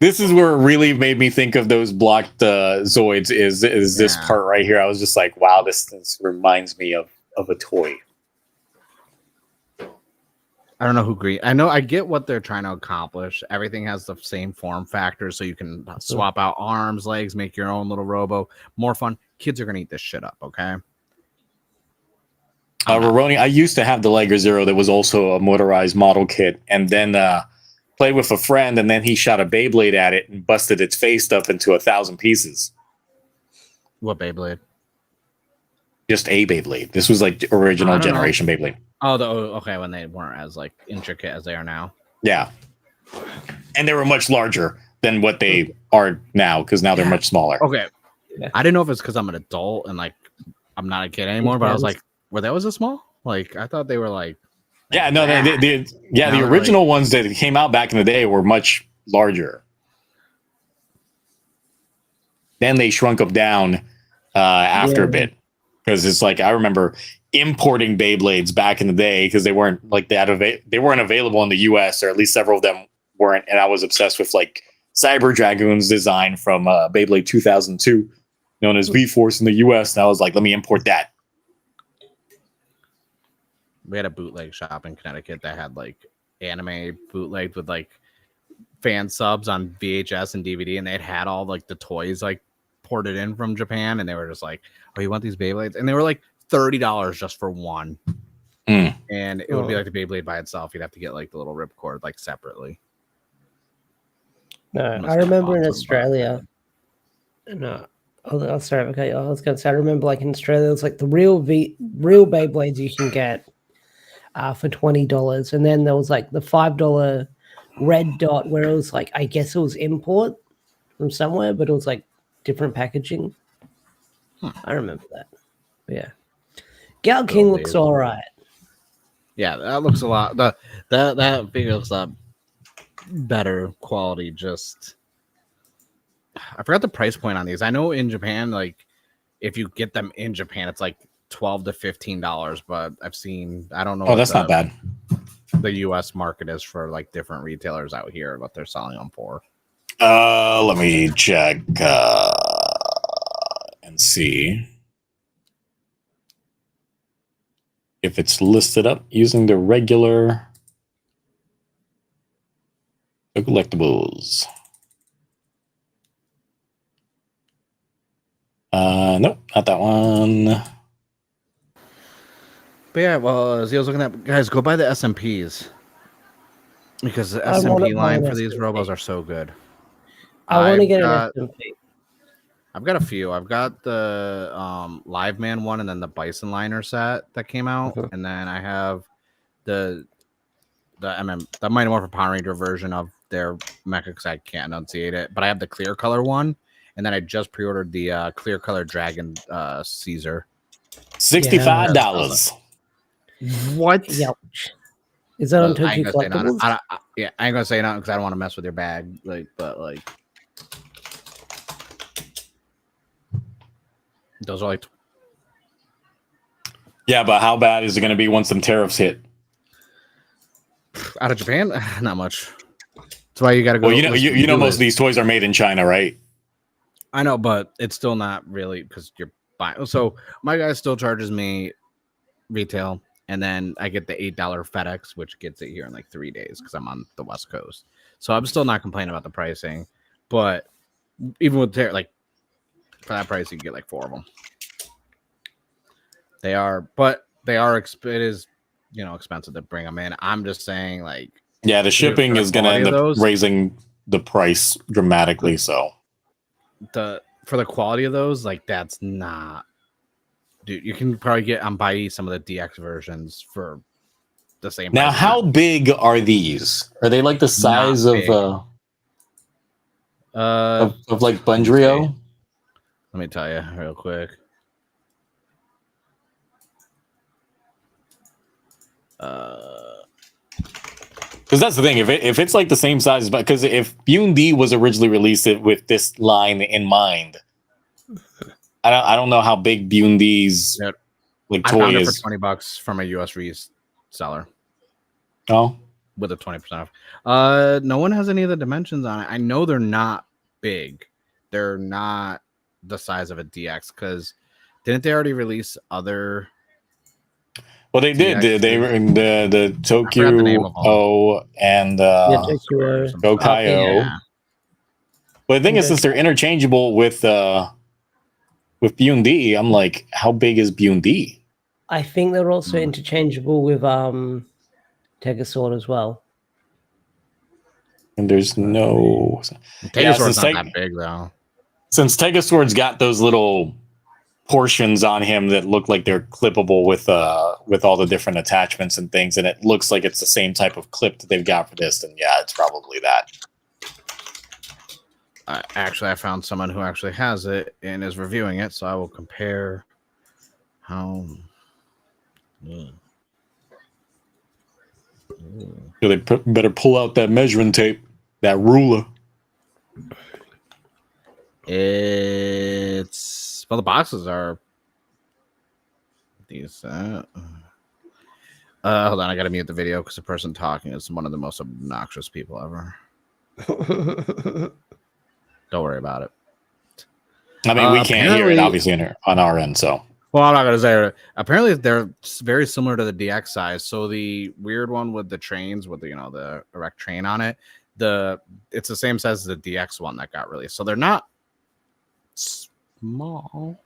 This is where it really made me think of those blocked Zoids. Is this part right here? I was just like, wow, this reminds me of a toy. I don't know who agree. I get what they're trying to accomplish. Everything has the same form factor, so you can swap out arms, legs, make your own little robo. More fun. Kids are gonna eat this shit up. Okay. Roroni, I used to have the Liger Zero that was also a motorized model kit, and then played with a friend, and then he shot a Beyblade at it and busted its face up into 1,000 pieces. What Beyblade? Just a Beyblade. This was like the original generation Beyblade. Oh, okay, when they weren't as like intricate as they are now. Yeah, and they were much larger than what they are now because now they're much smaller. Okay, I didn't know if it's because I'm an adult and like I'm not a kid anymore, but I was like, were they was this small? Like I thought they were like. Yeah, no, the original ones that came out back in the day were much larger. Then they shrunk them down after a bit because it's like I remember importing Beyblades back in the day because they weren't like that. They weren't available in the U.S. or at least several of them weren't. And I was obsessed with like Cyber Dragoon's design from Beyblade 2002, known as V-Force in the U.S. And I was like, let me import that. We had a bootleg shop in Connecticut that had like anime bootlegged with like fan subs on VHS and DVD, and they'd had all like the toys like ported in from Japan, and they were just like, "Oh, you want these Beyblades?" And they were like $30 just for one, and it would be like the Beyblade by itself. You'd have to get like the little ripcord like separately. No, I remember in Australia. No, oh, sorry, okay. I was going to say, I remember like in Australia, it was like the real Beyblades you can get for $20, and then there was like the $5 red dot where it was like I guess it was import from somewhere, but it was like different packaging. I remember that. But yeah, Gal King looks all right. Yeah, that looks a lot. That figure looks a lot better quality. Just I forgot the price point on these. I know in Japan, like if you get them in Japan, it's like $12 to $15, but I've seen I don't know. Oh, that's not bad. The U.S. market is for like different retailers out here, what they're selling them for. Let me check and see if it's listed up using the regular collectibles. Nope, not that one. But yeah, well, as I was looking at, guys, go buy the SMPs because the SMP line for these robots are so good. I want to get an SMP. I've got a few. I've got the Live Man one, and then the Bison Liner set that came out, and then I have the Mighty Morphin Power Ranger version of their Mecha because I can't enunciate it. But I have the clear color one, and then I just pre-ordered the clear color Dragon Caesar. $65. What? Ouch. Is that on Toku Collectibles? I ain't gonna say nothing because I don't want to mess with your bag. But those are like. Yeah, but how bad is it going to be once some tariffs hit? Out of Japan, not much. That's why you got to go. Well, you know, most of these toys are made in China, right? I know, but it's still not really because you're buying. So my guy still charges me retail. And then I get the $8 FedEx, which gets it here in like 3 days because I'm on the West Coast. So I'm still not complaining about the pricing. But even with like for that price, you can get like 4 of them. It is expensive to bring them in. I'm just saying, like, yeah, the shipping is going to end up raising the price dramatically. So for the quality of those, like, that's not. Dude, you can probably get on buy some of the DX versions for the same price. Now, how big are these? Are they like the size of like Bundrio? Let me tell you real quick. Because that's the thing. If it's like the same size, because if BUND was originally released with this line in mind. I don't know how big BUND's like toy I found it is. for $20 from a US reseller. Oh, with a 20% off. No one has any of the dimensions on it. I know they're not big. They're not the size of a DX because didn't they already release other? Well, they did. They were in the Tokyo and Gokyo. Yeah. But the thing is, since they're interchangeable with BUND, I'm like, how big is BUND? I think they're also interchangeable with Tegasword as well. And there's no Tegasword's not that big though. Since Tegasword's got those little portions on him that look like they're clippable with all the different attachments and things, and it looks like it's the same type of clip that they've got for this, then yeah, it's probably that. Actually, I found someone who actually has it and is reviewing it, so I will compare how. So they better pull out that measuring tape, that ruler. It's well, the boxes are decent. Hold on, I gotta mute the video because the person talking is one of the most obnoxious people ever. Don't worry about it. I mean, we can't hear it obviously on our end, so. Well, I'm not gonna say it. Apparently, they're very similar to the DX size. So the weird one with the trains, with the the erect train on it, it's the same size as the DX one that got released. So they're not small,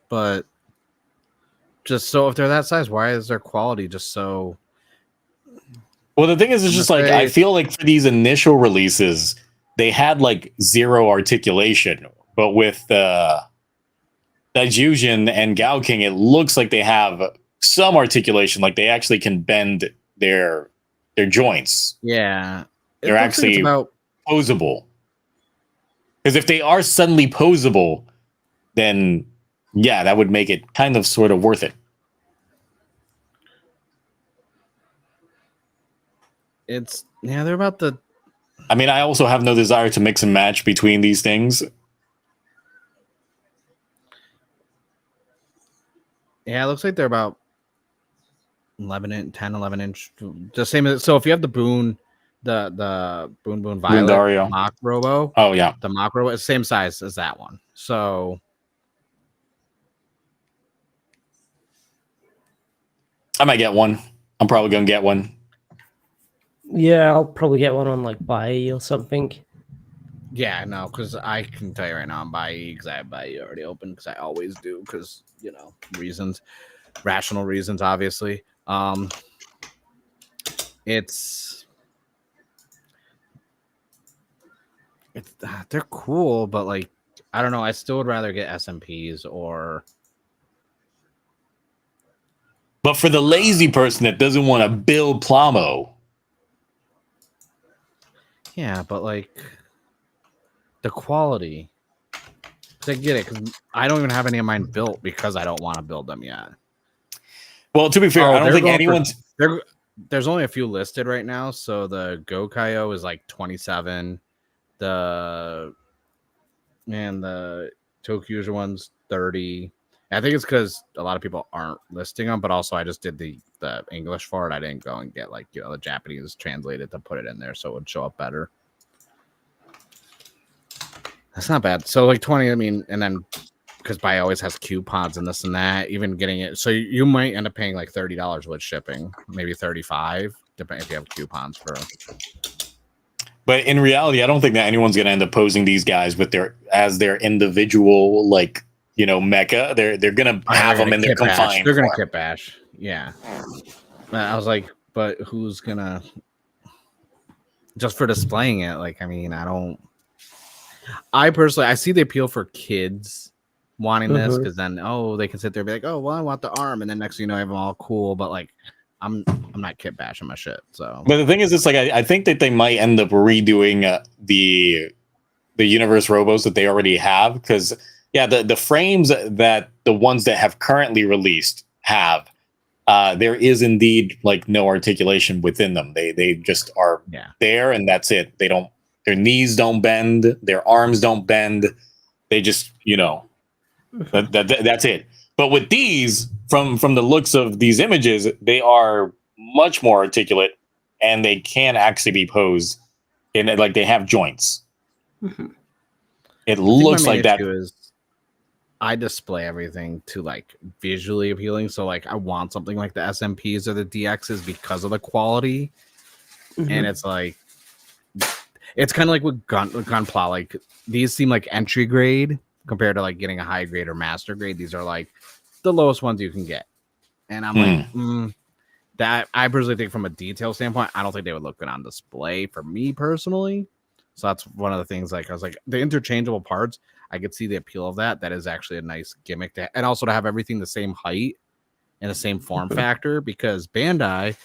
but just so if they're that size, why is their quality just so? Well, the thing is, it's just like I feel like for these initial releases, they had like zero articulation, but with Daijujin and Gao King, it looks like they have some articulation, like they actually can bend their joints. Yeah, they're actually posable. Because if they are suddenly posable, then yeah, that would make it kind of sort of worth it. They're about the. I mean, I also have no desire to mix and match between these things. Yeah, it looks like they're about 11 inch. The same as, so if you have the Boon, the Boon Violet Mock Robo. Oh, yeah. The Mock Robo is same size as that one. So. I might get one. I'm probably going to get one. Yeah, I'll probably get one on like Bai or something. Yeah, no, because I can tell you right now, I'm Bai because I have Bai already open because I always do because reasons, rational reasons, obviously. It's they're cool, but like I don't know, I still would rather get SMPs or. But for the lazy person that doesn't want to build Plamo. Yeah, but like the quality. I get it because I don't even have any of mine built because I don't want to build them yet. Well, to be fair, I don't think anyone's. There's only a few listed right now. So the Gokaiyo is like 27. The TokuTonic one's 30. I think it's because a lot of people aren't listing them, but also I just did the English for it. I didn't go and get like the Japanese translated to put it in there so it would show up better. That's not bad. So like 20, I mean, and then because Bai always has coupons and this and that, even getting it. So you might end up paying like $30 with shipping, maybe 35, depending if you have coupons for. But in reality, I don't think that anyone's going to end up posing these guys with their individual mecha. They're going to have them in their confined. They're going to kit bash. Yeah. I was like, but who's going to just for displaying it? Like, I mean, I personally, I see the appeal for kids wanting this because then, they can sit there and be like, oh, well, I want the arm. And then next thing you know, I have them all cool. But like, I'm not kit bashing my shit. So, but the thing is, it's like, I think that they might end up redoing the universe robos that they already have. Because yeah, the frames that the ones that have currently released have, there is indeed like no articulation within them. They just are there and that's it. Their knees don't bend, their arms don't bend. They just, that's it. But with these, from the looks of these images, they are much more articulate and they can actually be posed in like they have joints. Mm-hmm. It looks like that. I display everything to like visually appealing. So like I want something like the SMPs or the DXs because of the quality. Mm-hmm. And it's like, it's kind of like with Gunpla. Like these seem like entry grade compared to like getting a high grade or master grade. These are like the lowest ones you can get. And I'm like, that I personally think from a detail standpoint, I don't think they would look good on display for me personally. So that's one of the things. Like I was like, the interchangeable parts, I could see the appeal of that. That is actually a nice gimmick and also to have everything the same height and the same form factor, because Bandai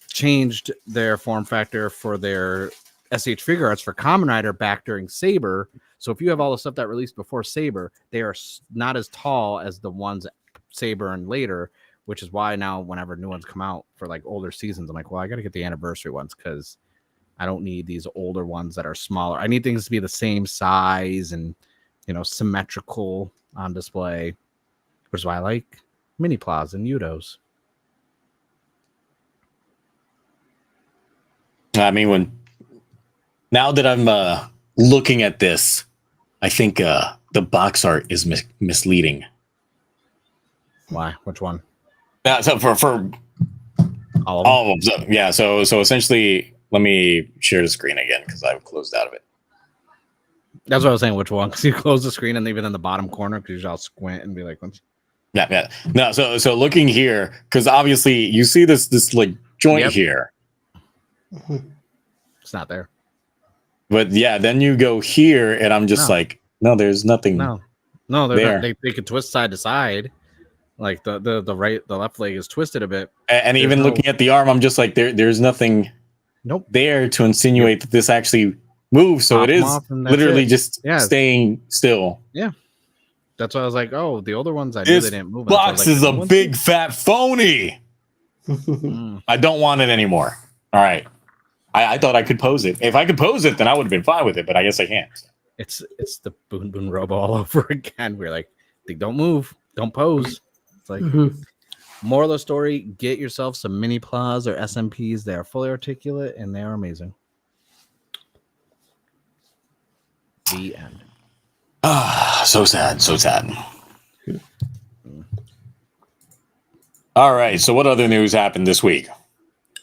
changed their form factor for their SH Figure Arts for Kamen Rider back during Saber. So if you have all the stuff that released before Saber, they are not as tall as the ones Saber and later, which is why now whenever new ones come out for like older seasons, I'm like, well, I got to get the anniversary ones because I don't need these older ones that are smaller. I need things to be the same size and, symmetrical on display, which is why I like mini plas and Udos. I mean, now that I'm looking at this, I think the box art is misleading. Why? Which one? So for all of them. So, yeah. So essentially, let me share the screen again because I've closed out of it. That's what I was saying. Which one? Because you close the screen and leave it in the bottom corner because you all squint and be like, Yeah. No. So looking here, because obviously you see this like joint here. It's not there. But yeah, then you go here, and I'm just like, no, there's nothing. No, there. They could twist side to side. Like the left leg is twisted a bit, and even looking at the arm, I'm just like there's nothing there to insinuate that this actually moves. So it is literally just staying still. Yeah, that's why I was like, oh, the older ones I knew they didn't move. Box is a big fat phony. I don't want it anymore. All right, I thought I could pose it. If I could pose it, then I would have been fine with it. But I guess I can't. It's the Boon Boon Robo all over again. We're like, they don't move, don't pose. It's like, moral of the story, get yourself some mini plas or SMPs. They are fully articulate and they are amazing. The end. So sad. All right. So what other news happened this week?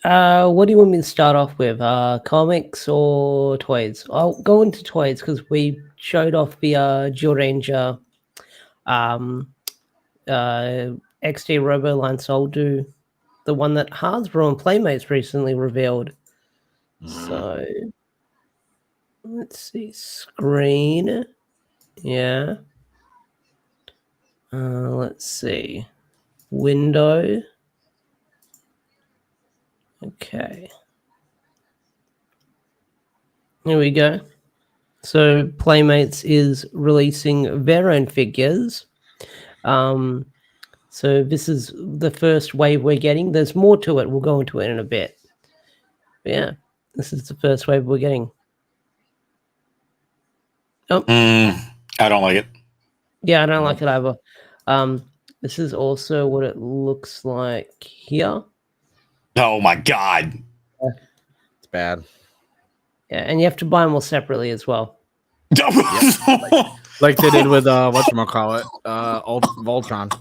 What do you want me to start off with? Comics or toys? I'll go into toys because we showed off the Jill Ranger XD Robo line, so I'll do the one that Hasbro and Playmates recently revealed. So let's see, screen. Yeah. Let's see. Window. Okay. Here we go. So Playmates is releasing their own figures. So this is the first wave we're getting. There's more to it. We'll go into it in a bit. But yeah, this is the first wave we're getting. Oh. I don't like it. Yeah, I don't like it either. This is also what it looks like here. Oh my god. It's bad. Yeah, and you have to buy them all separately as well. like they did with whatchamacallit, Voltron.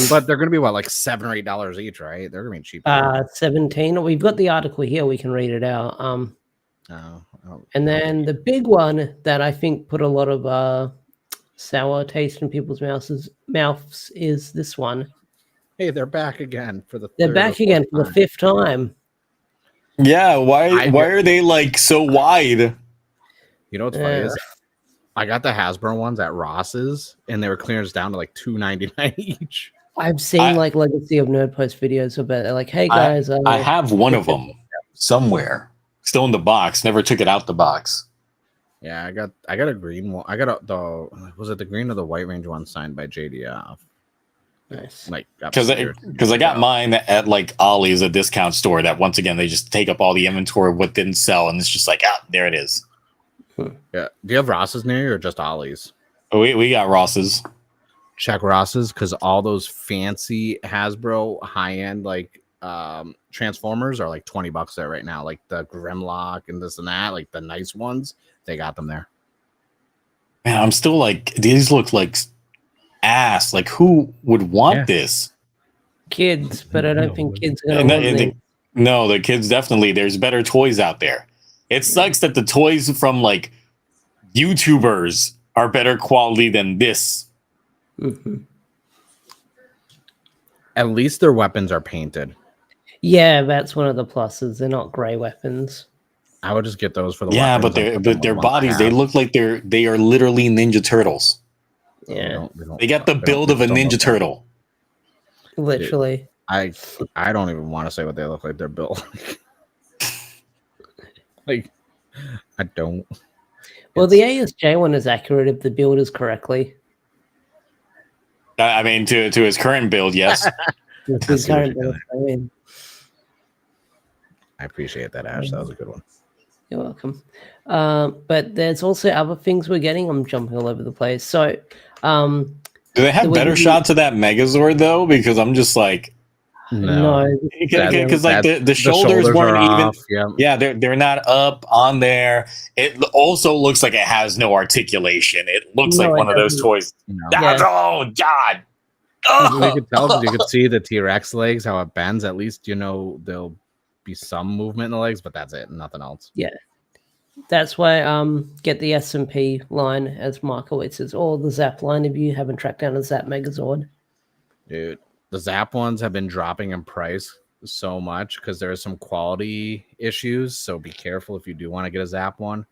But they're gonna be what, like $7 or $8 each, right? They're gonna be cheap. 17. We've got the article here, we can read it out. And then the big one that I think put a lot of sour taste in people's mouths is this one. Hey, they're back again for the fifth time. Yeah, why are they like so wide? You know what's funny is I got the Hasbro ones at Ross's and they were clearance down to like $2.99 each. I've seen like Legacy of Nerd Post videos about it. They're like, hey guys, I have one of them somewhere. Still in the box. Never took it out the box. Yeah, I got a green one. I got was it the green or the White Ranger one signed by JDF? Nice. Like because I got mine at like Ollie's, a discount store that once again they just take up all the inventory of what didn't sell, and it's just like, there it is. Yeah. Do you have Ross's near you or just Ollie's? We got Ross's. Check Ross's because all those fancy Hasbro high end like Transformers are like $20 there right now. Like the Grimlock and this and that, like the nice ones, they got them there. Man, I'm still like, these look like ass. Like, who would want this? Kids, but I don't think kids are gonna want it. No, the kids definitely. There's better toys out there. It sucks that the toys from like YouTubers are better quality than this. At least their weapons are painted. Yeah, that's one of the pluses. They're not gray weapons. I would just get those for the Yeah, weapons. but their bodies, they look like they are literally Ninja Turtles. Yeah, they got the build of a Ninja Turtle. literally. I don't even want to say what they look like. They're built like I don't. Well, the ASJ one is accurate if the build is correctly. I mean, to his current build, yes. His current build, I mean. I appreciate that, Ash. That was a good one. You're welcome. But there's also other things we're getting. I'm jumping all over the place. So, do they have better shots of that Megazord though? Because I'm just like, no, because like the shoulders weren't even. Yeah, they're not up on there. It also looks like it has no articulation. It looks like one of those toys. No. Oh God! You could tell. You could see the T-Rex legs, how it bends. At least there'll be some movement in the legs, but that's it, nothing else. Yeah, that's why get the S&P line, as Markowitz says, or the Zap line if you haven't tracked down a Zap Megazord. Dude, the Zap ones have been dropping in price so much because there are some quality issues, so be careful if you do want to get a Zap one.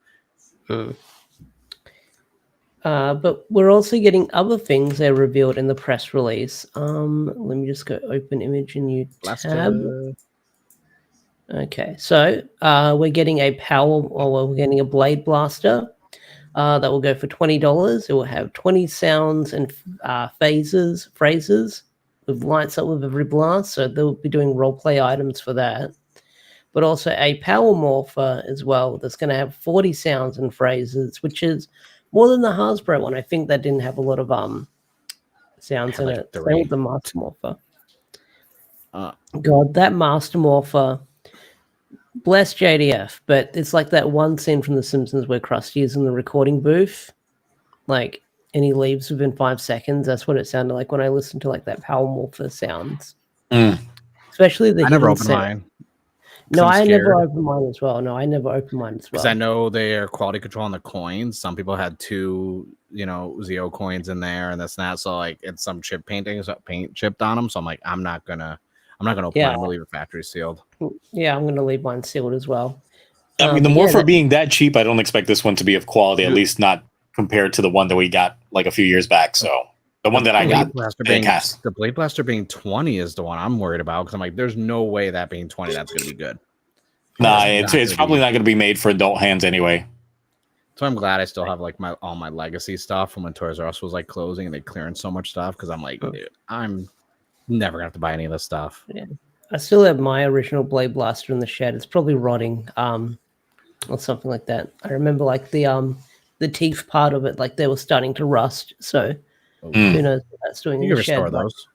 But we're also getting other things they revealed in the press release. Let me just go open image in new tab. Okay, so we're getting we're getting a blade blaster that will go for $20. It will have 20 sounds and phrases with lights up with every blast. So they'll be doing roleplay items for that. But also a power morpher as well that's going to have 40 sounds and phrases, which is more than the Hasbro one. I think that didn't have a lot of sounds in it. Same with the Master Morpher. God, that Master Morpher. Bless JDF, but it's like that one scene from The Simpsons where Krusty is in the recording booth, like, and he leaves within 5 seconds. That's what it sounded like when I listened to like that Power Morpher sounds. Especially the. I never opened mine. No, I never opened mine as well. Because I know they're quality control on the coins. Some people had 2, Zio coins in there, and that's not so like it's some chip paintings, paint chipped on them. So I'm like, I'm not gonna open mine. I'm gonna leave it factory sealed. Yeah, I'm gonna leave mine sealed as well. I mean, the Morpher being that cheap, I don't expect this one to be of quality, at least not compared to the one that we got like a few years back. So the one that I got, the Blade Blaster being 20 is the one I'm worried about because I'm like, there's no way that being 20 that's gonna be good. Nah, it's probably not gonna be made for adult hands anyway. So I'm glad I still have like all my legacy stuff from when Toys R Us was like closing and they clearing so much stuff because I'm like, dude, I'm never gonna have to buy any of this stuff. Yeah. I still have my original Blade Blaster in the shed. It's probably rotting, or something like that. I remember like the teeth part of it, like they were starting to rust. So who knows what that's doing in the shed. Restore those.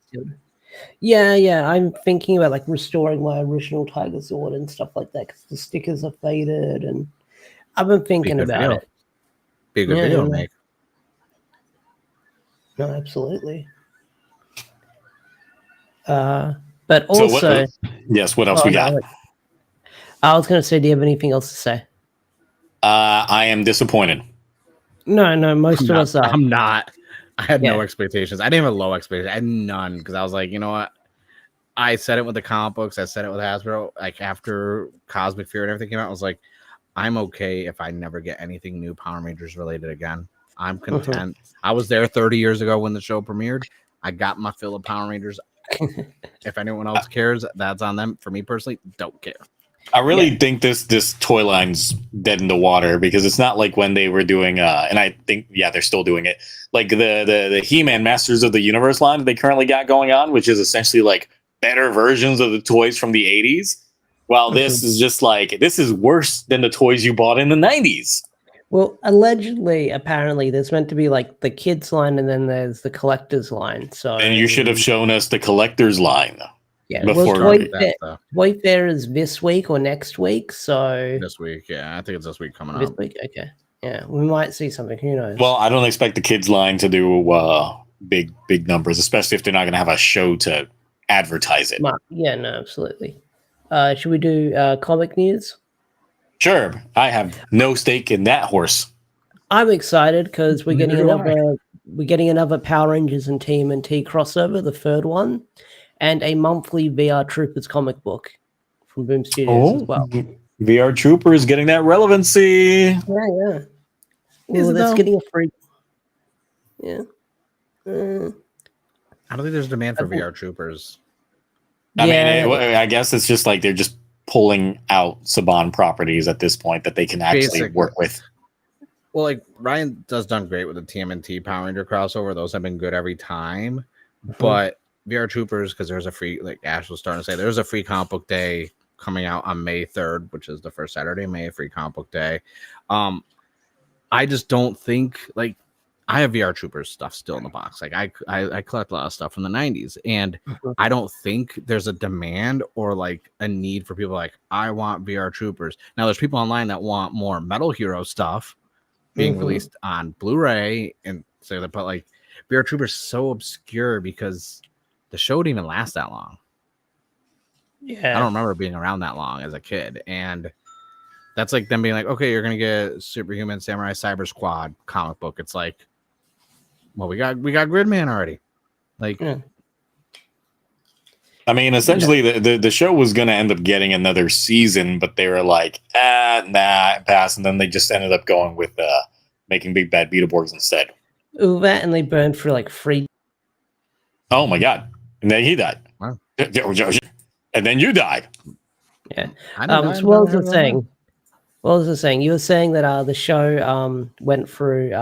Yeah. I'm thinking about like restoring my original Tiger Sword and stuff like that because the stickers are faded, and I've been thinking about it. Be a good video to make. No, absolutely. But also, what else we got? I was going to say, do you have anything else to say? I am disappointed. No, most of us are. I'm not. I had no expectations. I didn't have low expectations. I had none because I was like, you know what? I said it with the comic books. I said it with Hasbro. Like after Cosmic Fear and everything came out, I was like, I'm okay if I never get anything new Power Rangers related again. I'm content. I was there 30 years ago when the show premiered. I got my fill of Power Rangers. If anyone else cares, that's on them. For me personally, don't care. I really think this toy line's dead in the water because it's not like when they were doing and I think they're still doing it, like the He-Man Masters of the Universe line that they currently got going on, which is essentially like better versions of the toys from the 80s. While this is just like, this is worse than the toys you bought in the 90s. Well, apparently, there's meant to be like the kids line, and then there's the collectors line. So, and you should have shown us the collectors line. Yeah, Toy Fair is this week or next week. So this week, I think it's this week coming up. This week, okay, yeah, we might see something. Who knows? Well, I don't expect the kids line to do big numbers, especially if they're not going to have a show to advertise it. Yeah, no, absolutely. Should we do comic news? Sure. I have no stake in that horse. I'm excited because we're getting another Power Rangers and TMNT crossover, the third one, and a monthly VR Troopers comic book from Boom Studios as well. VR Troopers getting that relevancy. Yeah. Well, that's getting a free. Yeah. I don't think there's demand for VR Troopers. I mean, I guess it's just like they're just pulling out Saban properties at this point that they can actually work with. Well, like Ryan does done great with the TMNT Power Ranger crossover. Those have been good every time. But VR Troopers, because there's a free, like Ash was starting to say, there's a free comic book day coming out on May 3rd, which is the first Saturday of May, free comic book day. I just don't think, like, I have VR Troopers stuff still in the box. Like I collect a lot of stuff from the 90s, and I don't think there's a demand or like a need for people like, I want VR Troopers. Now there's people online that want more Metal Hero stuff being released on Blu-ray, and so that, but like VR Troopers so obscure because the show didn't even last that long. Yeah. I don't remember being around that long as a kid, and that's like them being like, okay, you're gonna get Superhuman Samurai Cyber Squad comic book. It's like, well, we got Gridman already. Like, I mean, essentially, the show was going to end up getting another season, but they were like, nah, pass. And then they just ended up going with making Big Bad Beetleborgs instead. Ooh, that, and they burned for like free. Oh my god! And then he died. Wow. And then you died. Yeah. So what was I saying? You were saying that the show went through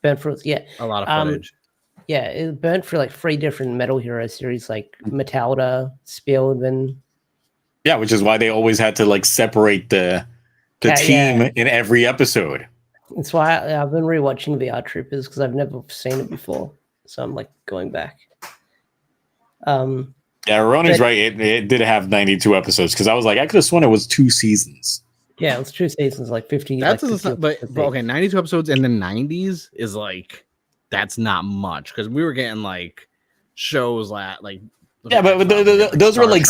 burnt for a lot of footage. It burnt for like 3 different Metal Hero series, like Metalda, Spielman. Yeah, which is why they always had to like separate the team in every episode. That's why I've been rewatching VR Troopers because I've never seen it before, so I'm like going back. Yeah, Ronnie's right. It did have 92 episodes because I was like, I could have sworn it was 2 seasons. Yeah, it was 2 seasons, like 50. That's like 50 but okay, 92 episodes in the 90s is like, that's not much because we were getting like shows like. Yeah, but those were like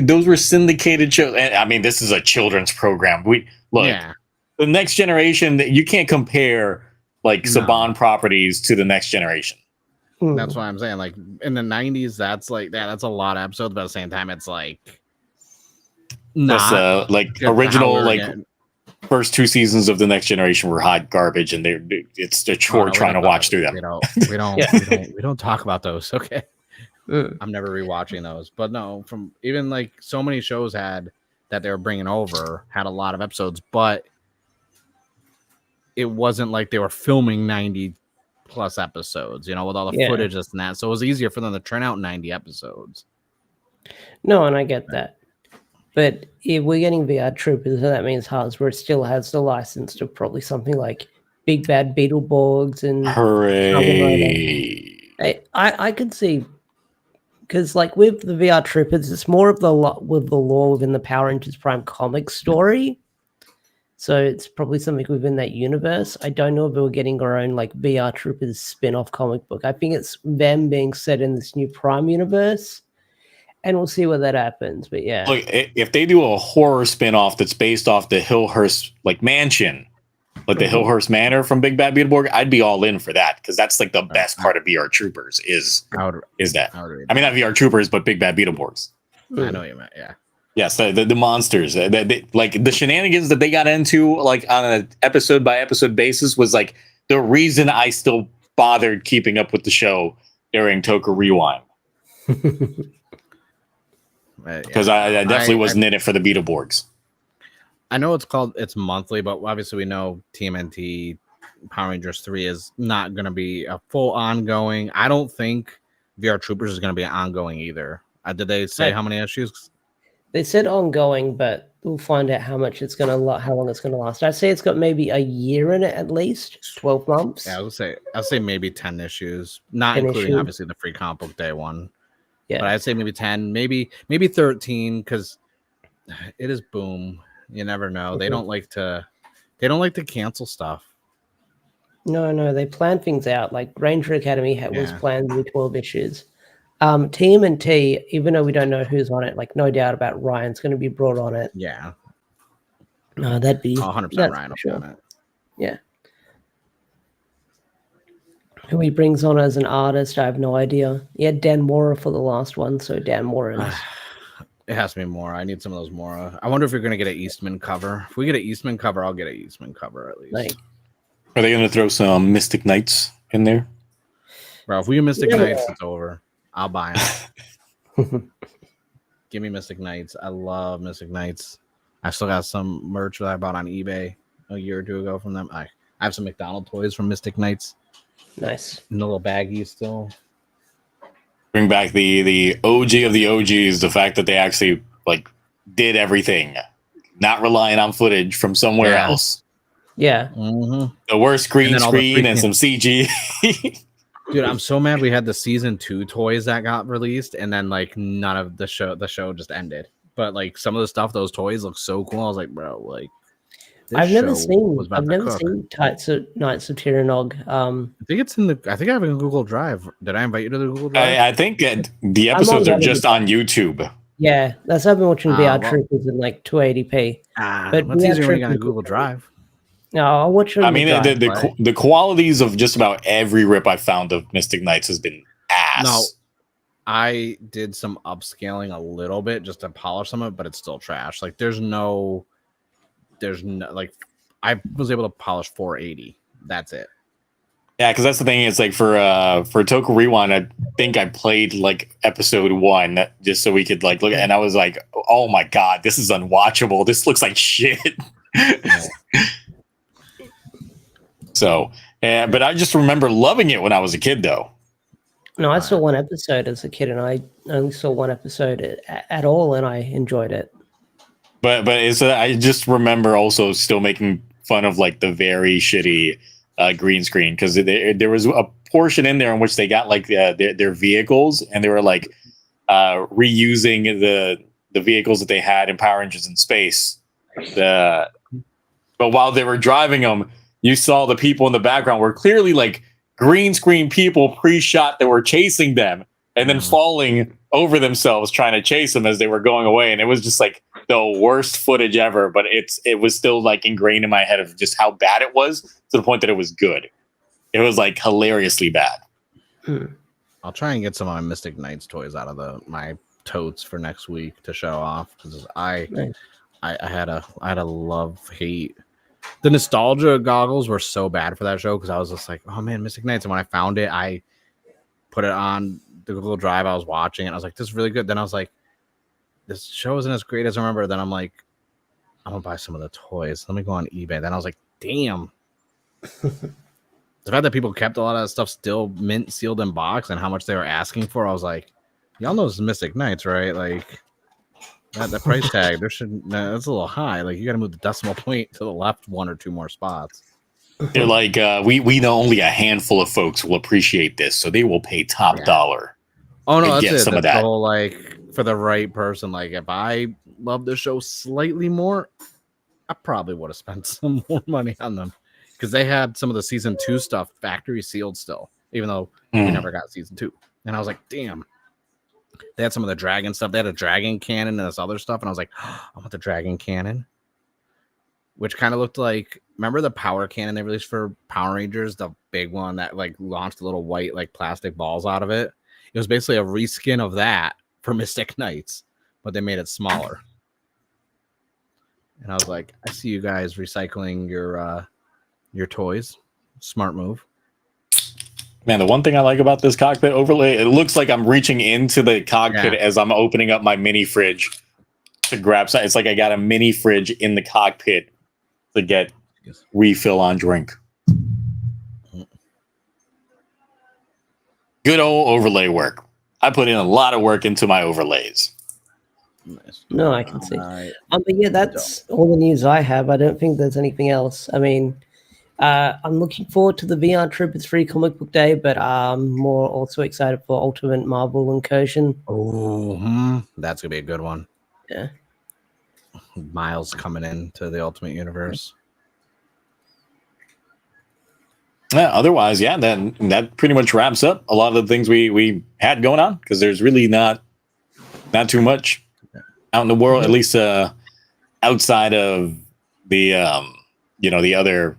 those were syndicated shows. And I mean, this is a children's program. The Next Generation. You can't compare like Saban properties to the Next Generation. That's why I'm saying, like, in the 90s, that's like that's a lot of episodes, but at the same time, it's like not like original like first 2 seasons of the Next Generation were hot garbage, and it's a chore trying to watch through them. We don't talk about those. Okay, I'm never rewatching those, but no, from even like so many shows had that they were bringing over had a lot of episodes, but it wasn't like they were filming 90 plus episodes, with all the footage and that, so it was easier for them to turn out 90 episodes. No, and I get that, but if we're getting VR Troopers, that means Hasbro still has the license to probably something like Big Bad Beetleborgs and hooray. I could see, because like with the VR Troopers, it's more of the lore within the Power Rangers Prime comic story. So it's probably something within that universe. I don't know if we're getting our own like VR Troopers spin-off comic book. I think it's them being set in this new Prime universe, and we'll see where that happens. But yeah, look, if they do a horror spin-off that's based off the Hillhurst like mansion, like the Hillhurst Manor from Big Bad Beetleborg, I'd be all in for that because that's like the best part of VR Troopers is that. I mean, not VR Troopers, but Big Bad Beetleborgs. I know what you meant. Yeah. Yes, the monsters, like the shenanigans that they got into, like on an episode by episode basis, was like the reason I still bothered keeping up with the show during Toku Rewind. Because I definitely wasn't in it for the Beetleborgs. I know it's monthly, but obviously we know TMNT Power Rangers 3 is not going to be a full ongoing. I don't think VR Troopers is going to be ongoing either. Did they say how many issues? They said ongoing, but we'll find out how long it's going to last. I'd say it's got maybe a year in it at least, 12 months. Yeah, I'll say maybe 10 issues, not including obviously the free comic book day one. Yeah, but I'd say maybe 10, maybe 13, because it is Boom. You never know. They don't like to cancel stuff. No, they plan things out. Like Ranger Academy was planned with 12 issues. TMNT, even though we don't know who's on it, like no doubt about Ryan's going to be brought on it. Yeah. No, that'd be 100% Ryan will be on it. Yeah. Who he brings on as an artist, I have no idea. He had Dan Mora for the last one, so Dan Mora is It has to be Mora. I need some of those Mora. I wonder if you're going to get an Eastman cover. If we get an Eastman cover, I'll get an Eastman cover at least. Like, Are they going to throw some Mystic Knights in there? Bro, if we get Mystic Knights, it's over. I'll buy them. Give me Mystic Knights. I love Mystic Knights. I still got some merch that I bought on eBay a year or two ago from them. I have some McDonald toys from Mystic Knights. Nice. In the little baggie still. Bring back the OG of the OGs, the fact that they actually like did everything, not relying on footage from somewhere else. Yeah. Mm-hmm. The worst green screen and some CG. Dude, I'm so mad we had the season 2 toys that got released, and then like none of the show just ended. But like some of the stuff, those toys look so cool. I was like, bro, like I've never seen Knights of Tyrannog. I think it's in I think I have it in Google Drive. Did I invite you to the Google Drive? I think the episodes are just on YouTube. Yeah, that's I've been watching VR Troopers in like 280p. But it's easier when you got a Google Drive. No, I'll watch it. I mean, the qualities of just about every rip I found of Mystic Knights has been ass. No, I did some upscaling a little bit just to polish some of it, but it's still trash. Like there's no like I was able to polish 480. That's it. Yeah, because that's the thing. It's like for Toku Rewind, I think I played like episode 1 just so we could like look at, and I was like, oh my god, this is unwatchable. This looks like shit. So, but I just remember loving it when I was a kid, though. No, I saw one episode as a kid, and I only saw one episode at all, and I enjoyed it. But I just remember also still making fun of like the very shitty green screen, because there was a portion in there in which they got like their vehicles, and they were like reusing the vehicles that they had in Power Rangers in Space. But while they were driving them, you saw the people in the background were clearly like green screen people pre-shot that were chasing them and then falling over themselves trying to chase them as they were going away. And it was just like the worst footage ever, but it was still like ingrained in my head of just how bad it was, to the point that it was good. It was like hilariously bad. I'll try and get some of my Mystic Knights toys out of my totes for next week to show off, because I had a love-hate. The nostalgia goggles were so bad for that show, because I was just like, oh man, Mystic Knights. And when I found it, I put it on the Google Drive. I was watching it. I was like, this is really good. Then I was like, this show isn't as great as I remember. Then I'm like, I'm going to buy some of the toys. Let me go on eBay. Then I was like, damn. The fact that people kept a lot of that stuff still mint sealed in box and how much they were asking for, I was like, y'all know this is Mystic Knights, right? Like, the price tag, that's a little high. Like, you got to move the decimal point to the left 1 or 2 more spots. They're like, we know only a handful of folks will appreciate this, so they will pay top dollar. Oh no, that's get it. Some that's of that. The whole, like, for the right person. Like, if I love the show slightly more, I probably would have spent some more money on them, because they had some of the season 2 stuff factory sealed still, even though we never got season 2. And I was like, damn. They had some of the dragon stuff. They had a dragon cannon and this other stuff. And I was like, oh, I want the dragon cannon, which kind of looked like, remember the power cannon they released for Power Rangers? The big one that like launched little white like plastic balls out of it. It was basically a reskin of that for Mystic Knights, but they made it smaller. And I was like, I see you guys recycling your toys. Smart move. Man, the one thing I like about this cockpit overlay, it looks like I'm reaching into the cockpit as I'm opening up my mini fridge to grab something. It's like I got a mini fridge in the cockpit to get refill on drink. Good old overlay work. I put in a lot of work into my overlays. Nice. No, I can see. But yeah, that's all the news I have. I don't think there's anything else. I mean, I'm looking forward to the VR Troopers free comic book day, but I'm more also excited for Ultimate Marvel Incursion. Oh, that's gonna be a good one. Yeah, Miles coming into the Ultimate Universe. Yeah, otherwise, then that pretty much wraps up a lot of the things we had going on, because there's really not too much out in the world, at least outside of the the other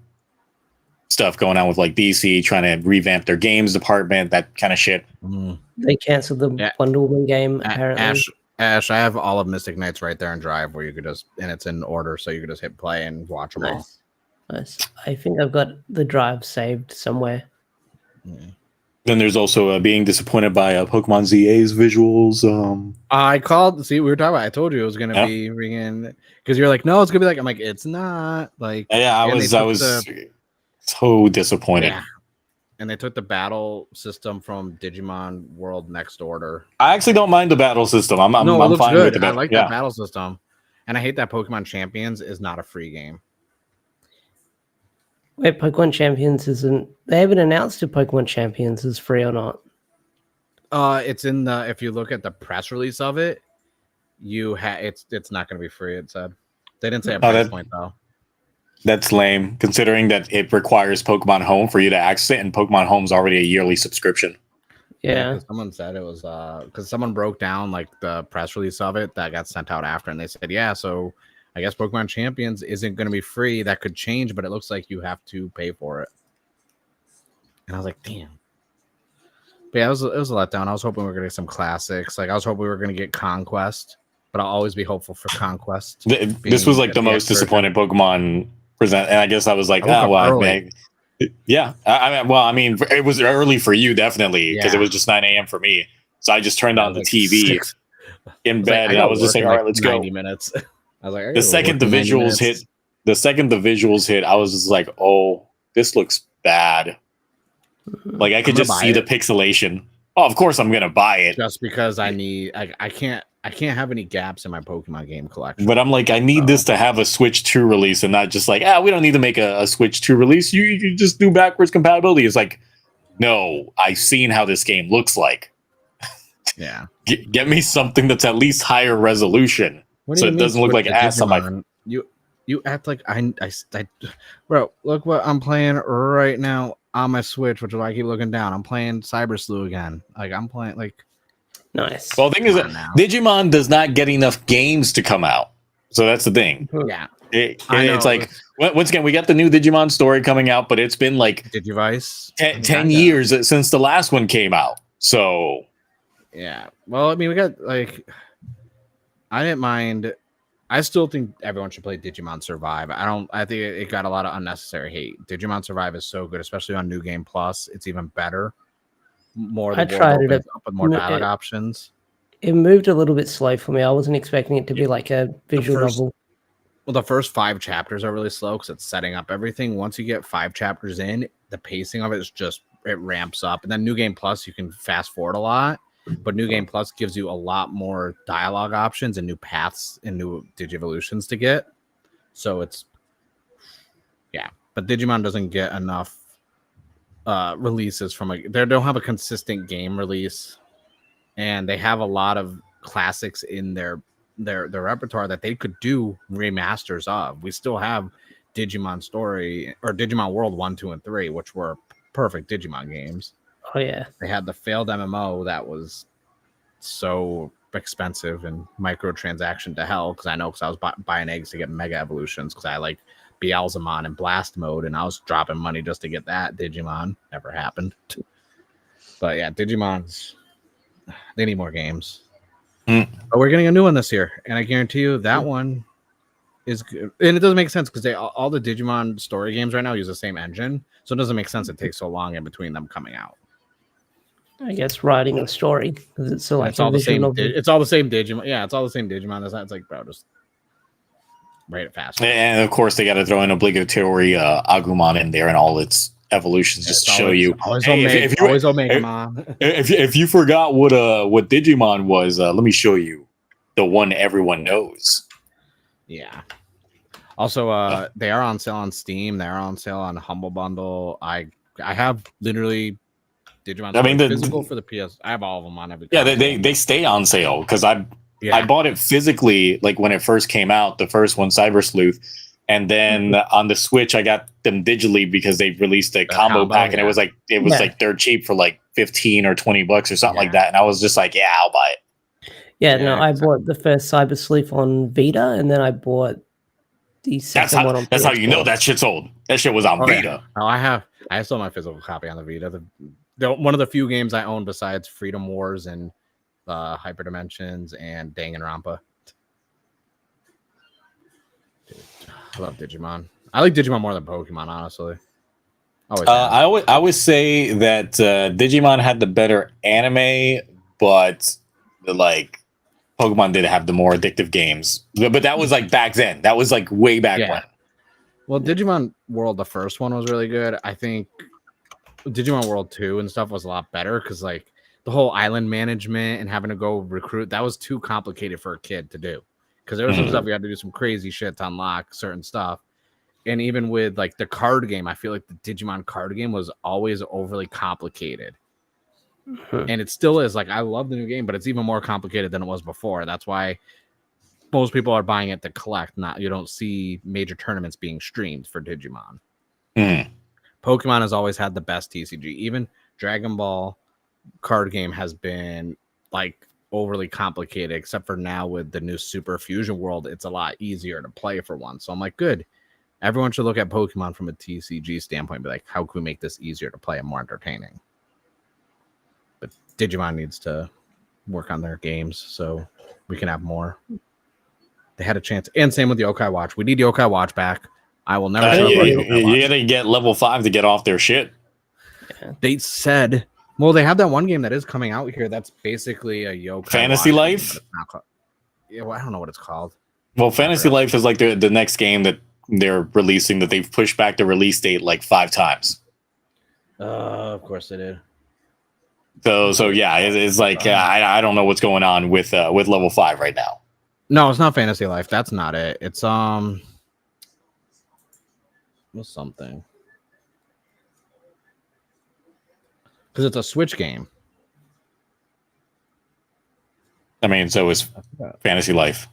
stuff going on with like DC trying to revamp their games department, that kind of shit. They canceled the Wonder Woman game apparently. Ash, I have all of Mystic Knights right there in Drive where you could just, and it's in order, so you could just hit play and watch them all. Nice. I think I've got the Drive saved somewhere. Yeah. Then there's also being disappointed by Pokemon ZA's visuals. I called. See, we were talking about. I told you it was gonna be ringing because you're like, no, it's gonna be like. I'm like, it's not. Like, yeah, I was so disappointed. Yeah. And they took the battle system from Digimon World Next Order. I actually don't mind the battle system. I'm fine good. with the battle. I like that battle system, and I hate that Pokemon Champions is not a free game. Wait, Pokemon Champions isn't... They haven't announced if Pokemon Champions is free or not. It's in the... If you look at the press release of it, it's not going to be free, it said. They didn't say a price point, though. That's lame, considering that it requires Pokemon Home for you to access it, and Pokemon Home's already a yearly subscription. Yeah. Someone said it was... Because someone broke down, like, the press release of it that got sent out after, and they said, yeah, so... I guess Pokemon Champions isn't going to be free. That could change, but it looks like you have to pay for it. And I was like, damn. But yeah, it was a letdown. I was hoping we were going to get some classics. Like, I was hoping we were going to get Conquest, but I'll always be hopeful for Conquest. This was like the most disappointed Pokemon present. And I guess I was like, oh, well, man. Yeah. I mean, it was early for you, definitely, because it was just 9 a.m. for me. So I just turned on the TV in bed, and I was just like, all right, let's go. 90 minutes. I was like, the second the visuals hit, I was just like, oh, this looks bad. Like I could just see the pixelation. Oh, of course I'm gonna buy it. Just because I can't have any gaps in my Pokemon game collection. But I'm like, I need this to have a Switch 2 release and not just like, we don't need to make a Switch 2 release. You just do backwards compatibility. It's like, no, I've seen how this game looks like. Yeah. Get me something that's at least higher resolution. So it doesn't look like ass on my... You act like I bro, look what I'm playing right now on my Switch, which is why I keep looking down. I'm playing Cyber Sleuth again. Like I'm playing like nice. Well, the thing is that Digimon does not get enough games to come out. So that's the thing. Yeah. It's like once again, we got the new Digimon story coming out, but it's been like Digivice 10 years since the last one came out. So yeah. Well, I mean, we got like I didn't mind. I still think everyone should play Digimon Survive. I think it got a lot of unnecessary hate. Digimon Survive is so good, especially on New Game Plus. It's even better. I tried it up with more dialogue options. It moved a little bit slow for me. I wasn't expecting it to be like a visual novel. Well, the first 5 chapters are really slow because it's setting up everything. Once you get 5 chapters in, the pacing of it is just it ramps up. And then New Game Plus, you can fast forward a lot. But New Game Plus gives you a lot more dialogue options and new paths and new Digivolutions to get. So it's, yeah. But Digimon doesn't get enough releases from they don't have a consistent game release. And they have a lot of classics in their repertoire that they could do remasters of. We still have Digimon Story or Digimon World 1, 2, and 3, which were perfect Digimon games. Oh yeah, they had the failed MMO that was so expensive and microtransaction to hell because I was buying eggs to get Mega Evolutions because I like Beelzemon and Blast Mode and I was dropping money just to get that Digimon. Never happened. But yeah, Digimons, they need more games. But we're getting a new one this year, and I guarantee you that one is good. And it doesn't make sense because all the Digimon story games right now use the same engine, so it doesn't make sense it takes so long in between them coming out. I guess writing a story because it's so like it's all the same. It's all the same Digimon. Yeah, it's all the same Digimon. It's like, bro, just write it fast. And of course, they got to throw in obligatory Agumon in there and all its evolutions just to show you. If you forgot what Digimon was, let me show you the one everyone knows. Yeah. Also, they are on sale on Steam. They are on sale on Humble Bundle. I have literally Digimon. I mean, physical for the PS. I have all of them on every. Yeah, they stay on sale because I bought it physically like when it first came out, the first one, Cyber Sleuth, and then on the Switch I got them digitally because they released a combo pack, and it was like they're cheap for like $15 or $20 or something like that, and I was just like, yeah, I'll buy it. Yeah, no, I bought the first Cyber Sleuth on Vita, and then I bought the second one on PS4. That's how you know that shit's old. That shit was on Vita. Oh, I still have my physical copy on the Vita. One of the few games I own besides Freedom Wars and Hyperdimensions and Danganronpa. Dude, I love Digimon. I like Digimon more than Pokemon, honestly. I would say that Digimon had the better anime, but Pokemon did have the more addictive games. But that was like back then. That was like way back when. Well, Digimon World, the first one was really good. I think Digimon World 2 and stuff was a lot better because like the whole island management and having to go recruit, that was too complicated for a kid to do. Because there was some stuff we had to do some crazy shit to unlock certain stuff. And even with like the card game, I feel like the Digimon card game was always overly complicated. And it still is. Like, I love the new game, but it's even more complicated than it was before. That's why most people are buying it to collect. You don't see major tournaments being streamed for Digimon. Pokemon has always had the best TCG. Even Dragon Ball card game has been like overly complicated, except for now with the new Super Fusion World, it's a lot easier to play for one. So I'm like, good. Everyone should look at Pokemon from a TCG standpoint and be like, how can we make this easier to play and more entertaining? But Digimon needs to work on their games so we can have more. They had a chance. And same with the Yokai Watch. We need the Yokai Watch back. I will never you gotta get level 5 to get off their shit. They said, well, they have that one game that is coming out here that's basically a Yokai Fantasy Life? Well, I don't know what it's called. Well, Fantasy Life is like the next game that they're releasing that they've pushed back the release date like 5 times. Of course they did. So yeah, it's like I don't know what's going on with level 5 right now. No, it's not Fantasy Life. That's not it. It's what's something, because it's a Switch game. I mean, so is Fantasy Life.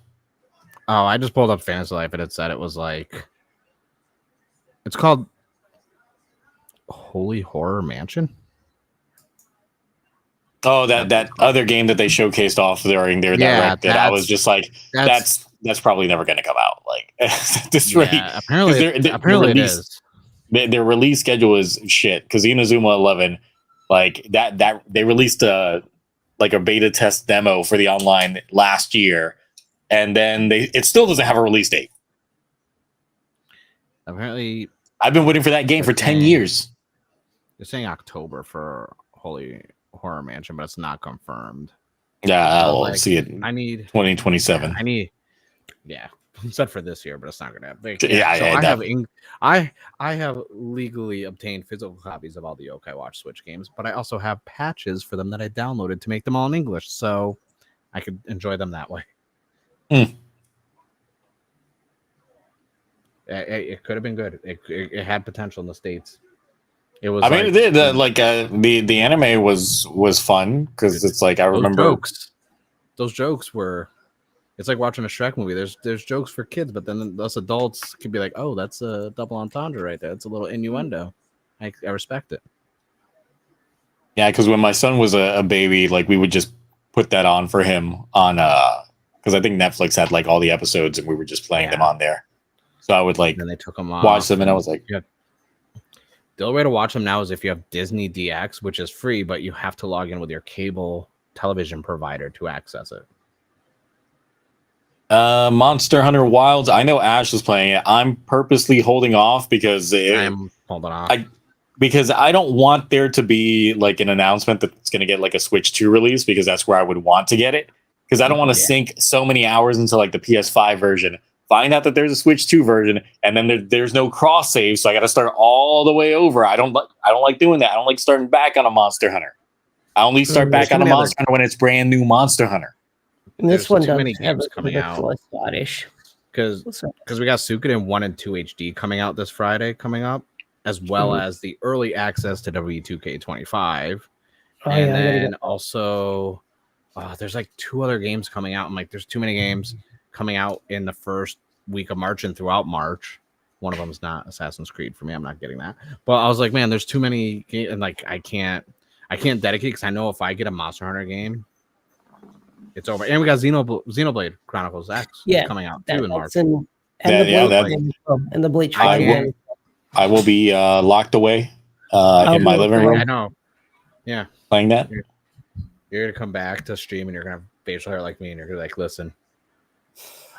Oh, I just pulled up Fantasy Life and it said it was like, it's called Holy Horror Mansion. Oh, that other game that they showcased off during their direct that I was just like, that's probably never going to come out. Like this rate. Apparently it is. Their release schedule is shit because Inazuma 11, like that they released a beta test demo for the online last year. And then it still doesn't have a release date. Apparently, I've been waiting for that game for 10 years. They're saying October for Holy Horror Mansion, but it's not confirmed. Yeah, I'll see it. I need 2027. Set for this year, but it's not gonna happen. I have legally obtained physical copies of all the Yokai Watch Switch games, but I also have patches for them that I downloaded to make them all in English, so I could enjoy them that way. It could have been good. It had potential in the States. It was. I mean, the anime was fun because it's like I remember those jokes were. It's like watching a Shrek movie. There's jokes for kids, but then us adults could be like, "Oh, that's a double entendre right there. It's a little innuendo." I respect it. Yeah, because when my son was a baby, like we would just put that on for him on because I think Netflix had like all the episodes and we were just playing them on there. So I would like, and then they took them off, watch them, and I was like, yeah. The only way to watch them now is if you have Disney DX, which is free, but you have to log in with your cable television provider to access it. Monster Hunter Wilds. I know Ash is playing it. I'm purposely holding off because I'm holding off. Because I don't want there to be like an announcement that it's going to get like a Switch 2 release because that's where I would want to get it. Because I don't want to sink so many hours into like the PS5 version, find out that there's a Switch 2 version, and then there's no cross save, so I got to start all the way over. I don't like doing that. I don't like starting back on a Monster Hunter. I only start back on a Monster Hunter when it's brand new Monster Hunter. And this one doesn't many games coming out because we got Suikoden 1 and 2 HD coming out this Friday as well as the early access to W2K25. And then also there's like 2 other games coming out. I'm like, there's too many games coming out in the first week of March and throughout March. One of them is not Assassin's Creed for me. I'm not getting that. But I was like, man, there's too many games, and like I can't dedicate because I know if I get a Monster Hunter game, it's over. And we got Xenoblade Chronicles X coming out too in March. And the Bleach. I will be locked away in my living room. I know. Yeah. Playing that. You're gonna come back to stream and you're gonna have facial hair like me, and you're gonna be like, listen,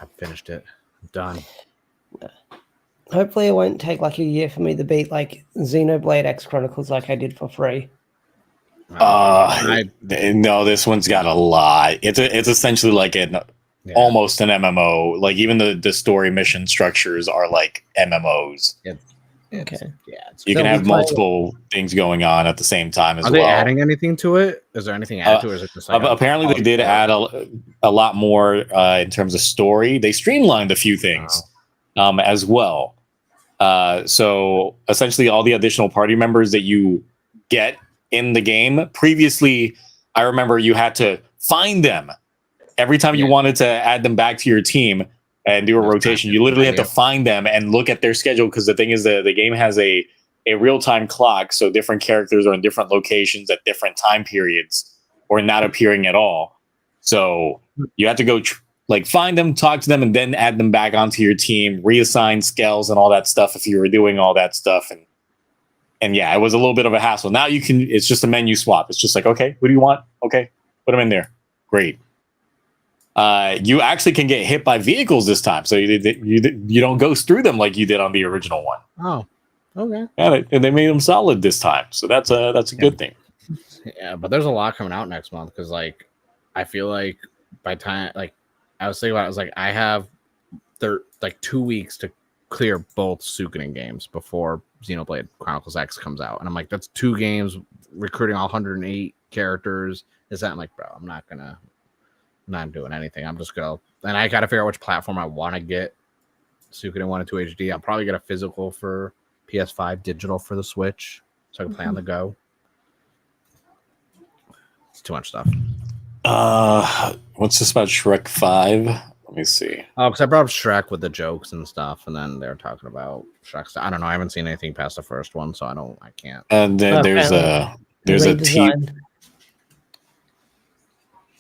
I finished it. I'm done. Hopefully it won't take like a year for me to beat like Xenoblade X Chronicles like I did for free. No, this one's got a lot. It's essentially like almost an MMO. Like even the story mission structures are like MMOs. Okay. Yeah. You can have multiple things going on at the same time as well. Are they adding anything to it? Is there anything added to it? Or is it just like apparently they did add a lot more in terms of story. They streamlined a few things as well. So essentially all the additional party members that you get in the game, previously I remember you had to find them every time you wanted to add them back to your team and do a rotation. You literally had to find them and look at their schedule, because the thing is that the game has a real-time clock, so different characters are in different locations at different time periods or not appearing at all. So you have to go find them, talk to them, and then add them back onto your team, reassign skills and all that stuff if you were doing all that stuff. And yeah, it was a little bit of a hassle. Now it's just a menu swap. It's just like, okay, what do you want? Okay, put them in there. Great. You actually can get hit by vehicles this time, so you don't go through them like you did on the original one. Oh, okay. Yeah, and they made them solid this time, so that's a good thing. Yeah, but there's a lot coming out next month, because like I feel like by time I was thinking about it, I was like, I have 2 weeks to clear both Suikoden games before Xenoblade Chronicles X comes out, and I'm like, that's 2 games recruiting all 108 characters. Is that? I'm like, bro, I'm not doing anything. I'm just gonna, and I gotta figure out which platform I want to get Suikoden 1 and 2 HD. I'll probably get a physical for PS5, digital for the Switch, so I can play on the go. It's too much stuff. What's this about Shrek 5? Let me see. Oh, because I brought up Shrek with the jokes and stuff, and then they're talking about Shrek. I don't know. I haven't seen anything past the first one, so I can't. And then there's a team.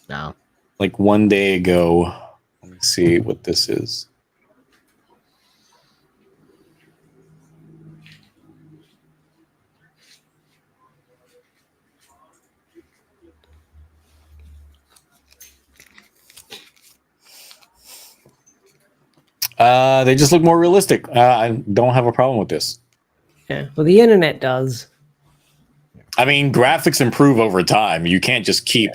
No. Like 1 day ago. Let me see what this is. They just look more realistic. I don't have a problem with this. Yeah, well, the internet does. I mean, graphics improve over time. You can't just keep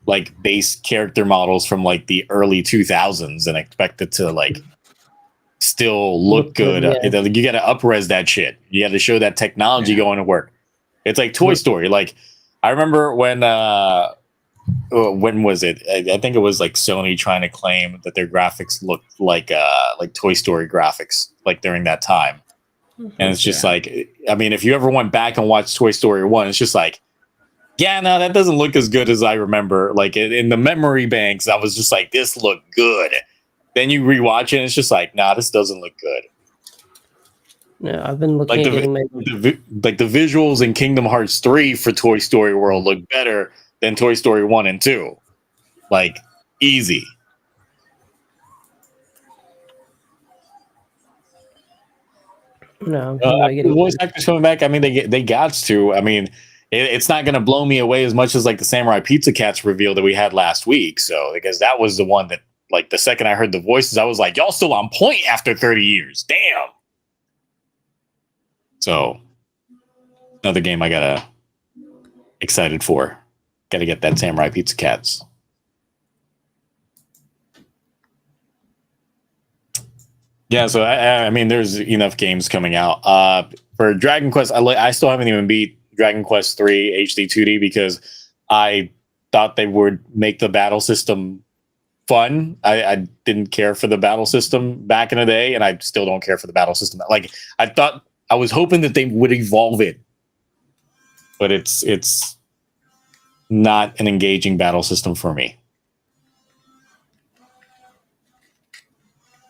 like base character models from like the early 2000s and expect it to like still look good. Yeah. You got to up-res that shit. You got to show that technology going to work. It's like Toy Story. Like I remember when was it? I think it was like Sony trying to claim that their graphics looked like Toy Story graphics, like during that time. And it's just like, I mean, if you ever went back and watched Toy Story 1, it's just like, yeah, no, that doesn't look as good as I remember. Like in the memory banks, I was just like, this looked good. Then you rewatch it, and it's just like, nah, this doesn't look good. No, I've been looking like at the visuals in Kingdom Hearts 3 for Toy Story World look better than Toy Story 1 and 2. Like, easy. No, the voice actors coming back. I mean, they got to. I mean, it's not going to blow me away as much as like the Samurai Pizza Cats reveal that we had last week. So, because that was the one that, like, the second I heard the voices, I was like, y'all still on point after 30 years. Damn. So, another game I got excited for. Got to get that Samurai Pizza Cats. Yeah, so I mean, there's enough games coming out. For Dragon Quest, I still haven't even beat Dragon Quest 3 HD 2D because I thought they would make the battle system fun. I didn't care for the battle system back in the day, and I still don't care for the battle system. Like, I was hoping that they would evolve it, but it's not an engaging battle system for me.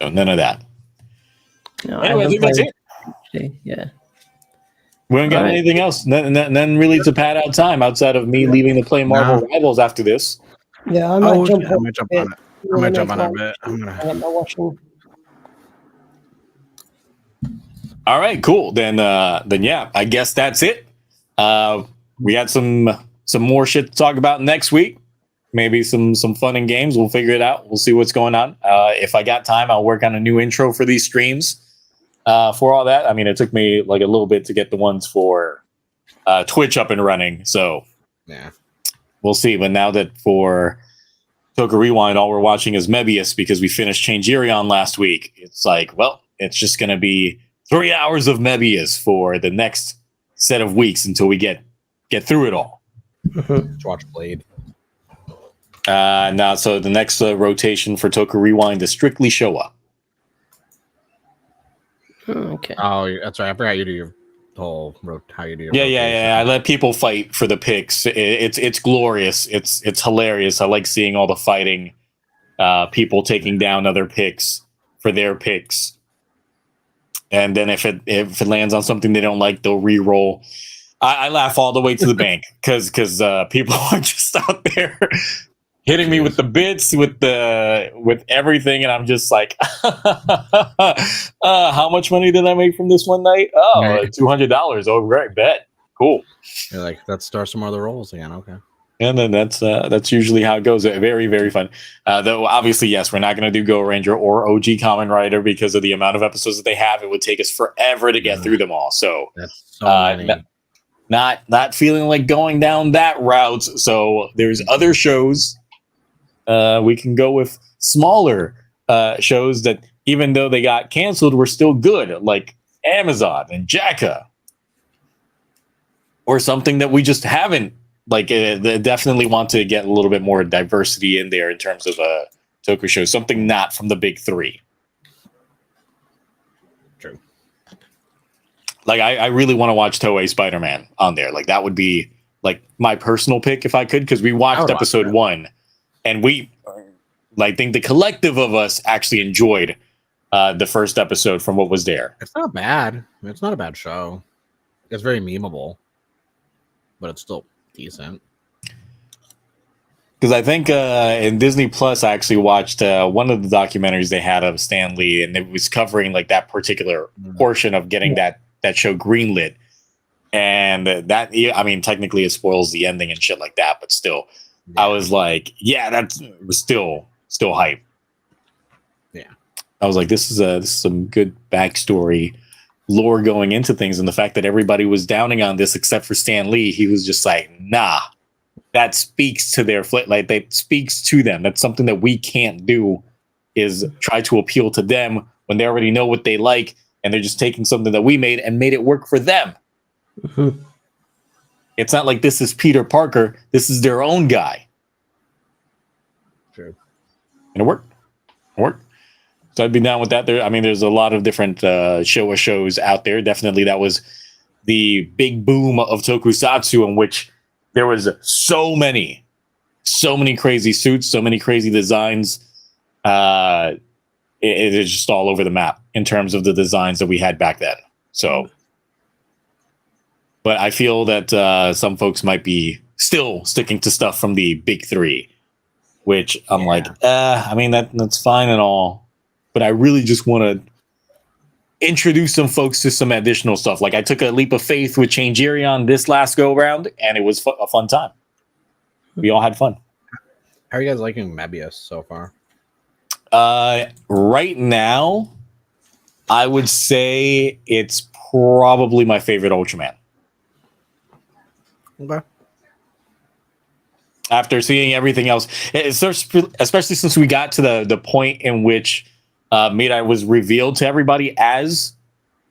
So none of that. No, anyway, I think that's it. Yeah. We haven't got anything else. None really to pad out time outside of me leaving to play Marvel Rivals after this. Yeah, I might jump on it. I might jump on it a bit. I'm gonna get my watching. All right, cool. Then yeah, I guess that's it. We had some more shit to talk about next week. maybe some fun and games. We'll figure it out. We'll see what's going on. If I got time, I'll work on a new intro for these streams. For all that, I mean, it took me like a little bit to get the ones for Twitch up and running. So yeah, we'll see. But now that for Toku Rewind, all we're watching is Mebius because we finished Changerion last week. It's like, well, it's just going to be 3 hours of Mebius for the next set of weeks until we get through it all. Let's watch Blade. Now, so the next rotation for Toku Rewind is strictly Showa. Okay. Oh, that's right. I forgot you do your whole how you do your Yeah. I let people fight for the picks. It's glorious. It's hilarious. I like seeing all the fighting, people taking down other picks for their picks, and then if it lands on something they don't like, they'll re-roll. I laugh all the way to the bank because people are just out there hitting me with the bits, with everything, and I'm just like, how much money did I make from this one night? Oh, $200. Oh, great, bet, cool. You're like, let's start some other rolls again. Okay, and then that's usually how it goes. Very, very fun. Though obviously, yes, we're not going to do Go Ranger or OG Kamen Rider because of the amount of episodes that they have. It would take us forever to get through them all. So that's so many. Not feeling like going down that route. So there's other shows. We can go with smaller shows that, even though they got canceled, were still good, like Amazon and Jacka, or something that we just haven't like. They definitely want to get a little bit more diversity in there in terms of a Toku show, something not from the big three. True. Like I really want to watch Toei Spider-Man on there. Like that would be like my personal pick if I could, because we watched episode 1. And I think the collective of us actually enjoyed the first episode from what was there. It's not bad. It's not a bad show. It's very memeable, but it's still decent. Because I think in Disney Plus, I actually watched one of the documentaries they had of Stan Lee, and it was covering like that particular portion of getting that show greenlit. And that, I mean, technically it spoils the ending and shit like that, but still. Yeah. I was like, yeah, that was still hype. Yeah, I was like, this is some good backstory lore going into things, and the fact that everybody was downing on this except for Stan Lee, he was just like, nah, that speaks to their like that speaks to them. That's something that we can't do, is try to appeal to them when they already know what they like, and they're just taking something that we made and made it work for them. Mm-hmm. It's not like this is Peter Parker. This is their own guy. True. And it worked. So I'd be down with that. There's a lot of different Showa shows out there. Definitely that was the big boom of tokusatsu, in which there was so many crazy suits, so many crazy designs. It is just all over the map in terms of the designs that we had back then. So... But I feel that some folks might be still sticking to stuff from the big three, which I'm like, that's fine and all. But I really just want to introduce some folks to some additional stuff. Like I took a leap of faith with Changerion this last go round, and it was a fun time. We all had fun. How are you guys liking Mebius so far? Right now, I would say it's probably my favorite Ultraman. Okay. After seeing everything else, especially since we got to the point in which Mirai was revealed to everybody as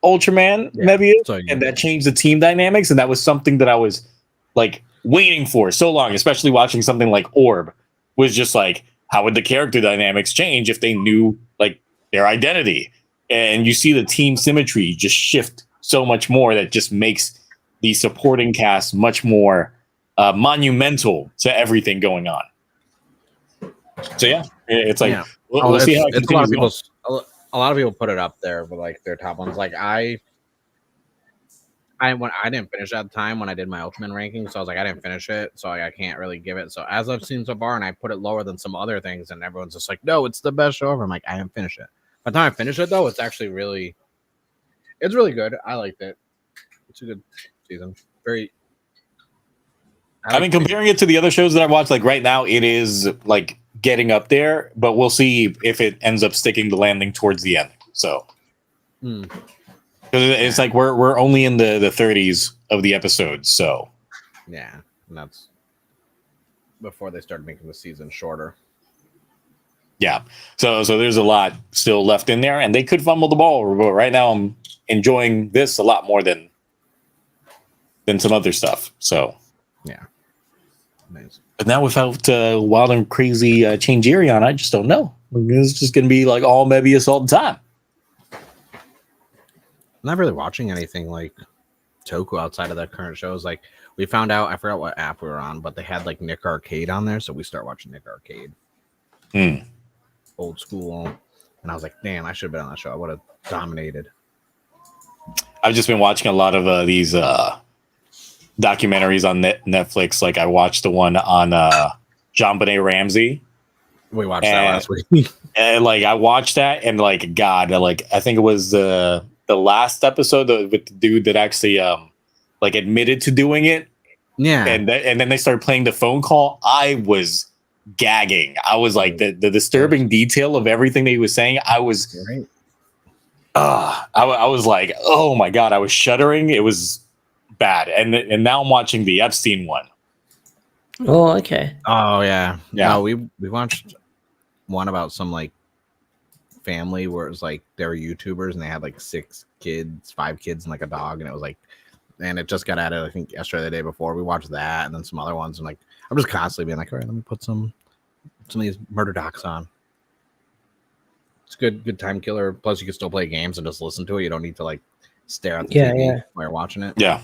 Ultraman Mebius, and that changed the team dynamics, and that was something that I was like waiting for so long, especially watching something like Orb, was just like, how would the character dynamics change if they knew like their identity? And you see the team symmetry just shift so much more, that just makes the supporting cast much more monumental to everything going on. So yeah, it's like we'll see how it continues. A lot of people put it up there with like their top ones. Like I didn't finish at the time when I did my Ultraman ranking, so I was like, I didn't finish it, so I can't really give it. So as I've seen so far, and I put it lower than some other things, and everyone's just like, no, it's the best show ever. I'm like, I didn't finish it. By the time I finish it though, it's actually really good. I liked it. It's a good season. I mean, comparing it to the other shows that I watch, like right now, it is like getting up there, but we'll see if it ends up sticking the landing towards the end. So, because it's like we're only in the 30s of the episodes, so yeah, and that's before they started making the season shorter. Yeah, so there's a lot still left in there, and they could fumble the ball. But right now, I'm enjoying this a lot more than some other stuff. So yeah, nice. But now without Wild and Crazy Changeri on, I just don't know. It's just gonna be like all Mebius all the time. I'm not really watching anything like Toku outside of the current shows. Like we found out, I forgot what app we were on, but they had like Nick Arcade on there, so we start watching Nick Arcade. Old school, and I was like, damn, I should have been on that show. I would have dominated. I've just been watching a lot of these documentaries on Netflix. Like I watched the one on JonBenet Ramsey. We watched that last week. And like I watched that, and like God, like I think it was the last episode with the dude that actually like admitted to doing it. Yeah, and then they started playing the phone call. I was gagging. I was like the disturbing detail of everything that he was saying. I was right. I was like, oh my God, I was shuddering. It was bad. And now I'm watching the Epstein one. Oh, okay. Oh yeah. Yeah. No, we watched one about some like family where it was like they were YouTubers and they had like 5 kids and like a dog, and it was like, and it just got added, I think yesterday or the day before. We watched that and then some other ones, and like I'm just constantly being like, all right, let me put some of these murder docs on. It's good time killer. Plus, you can still play games and just listen to it. You don't need to like stare at the TV while you're watching it. Yeah.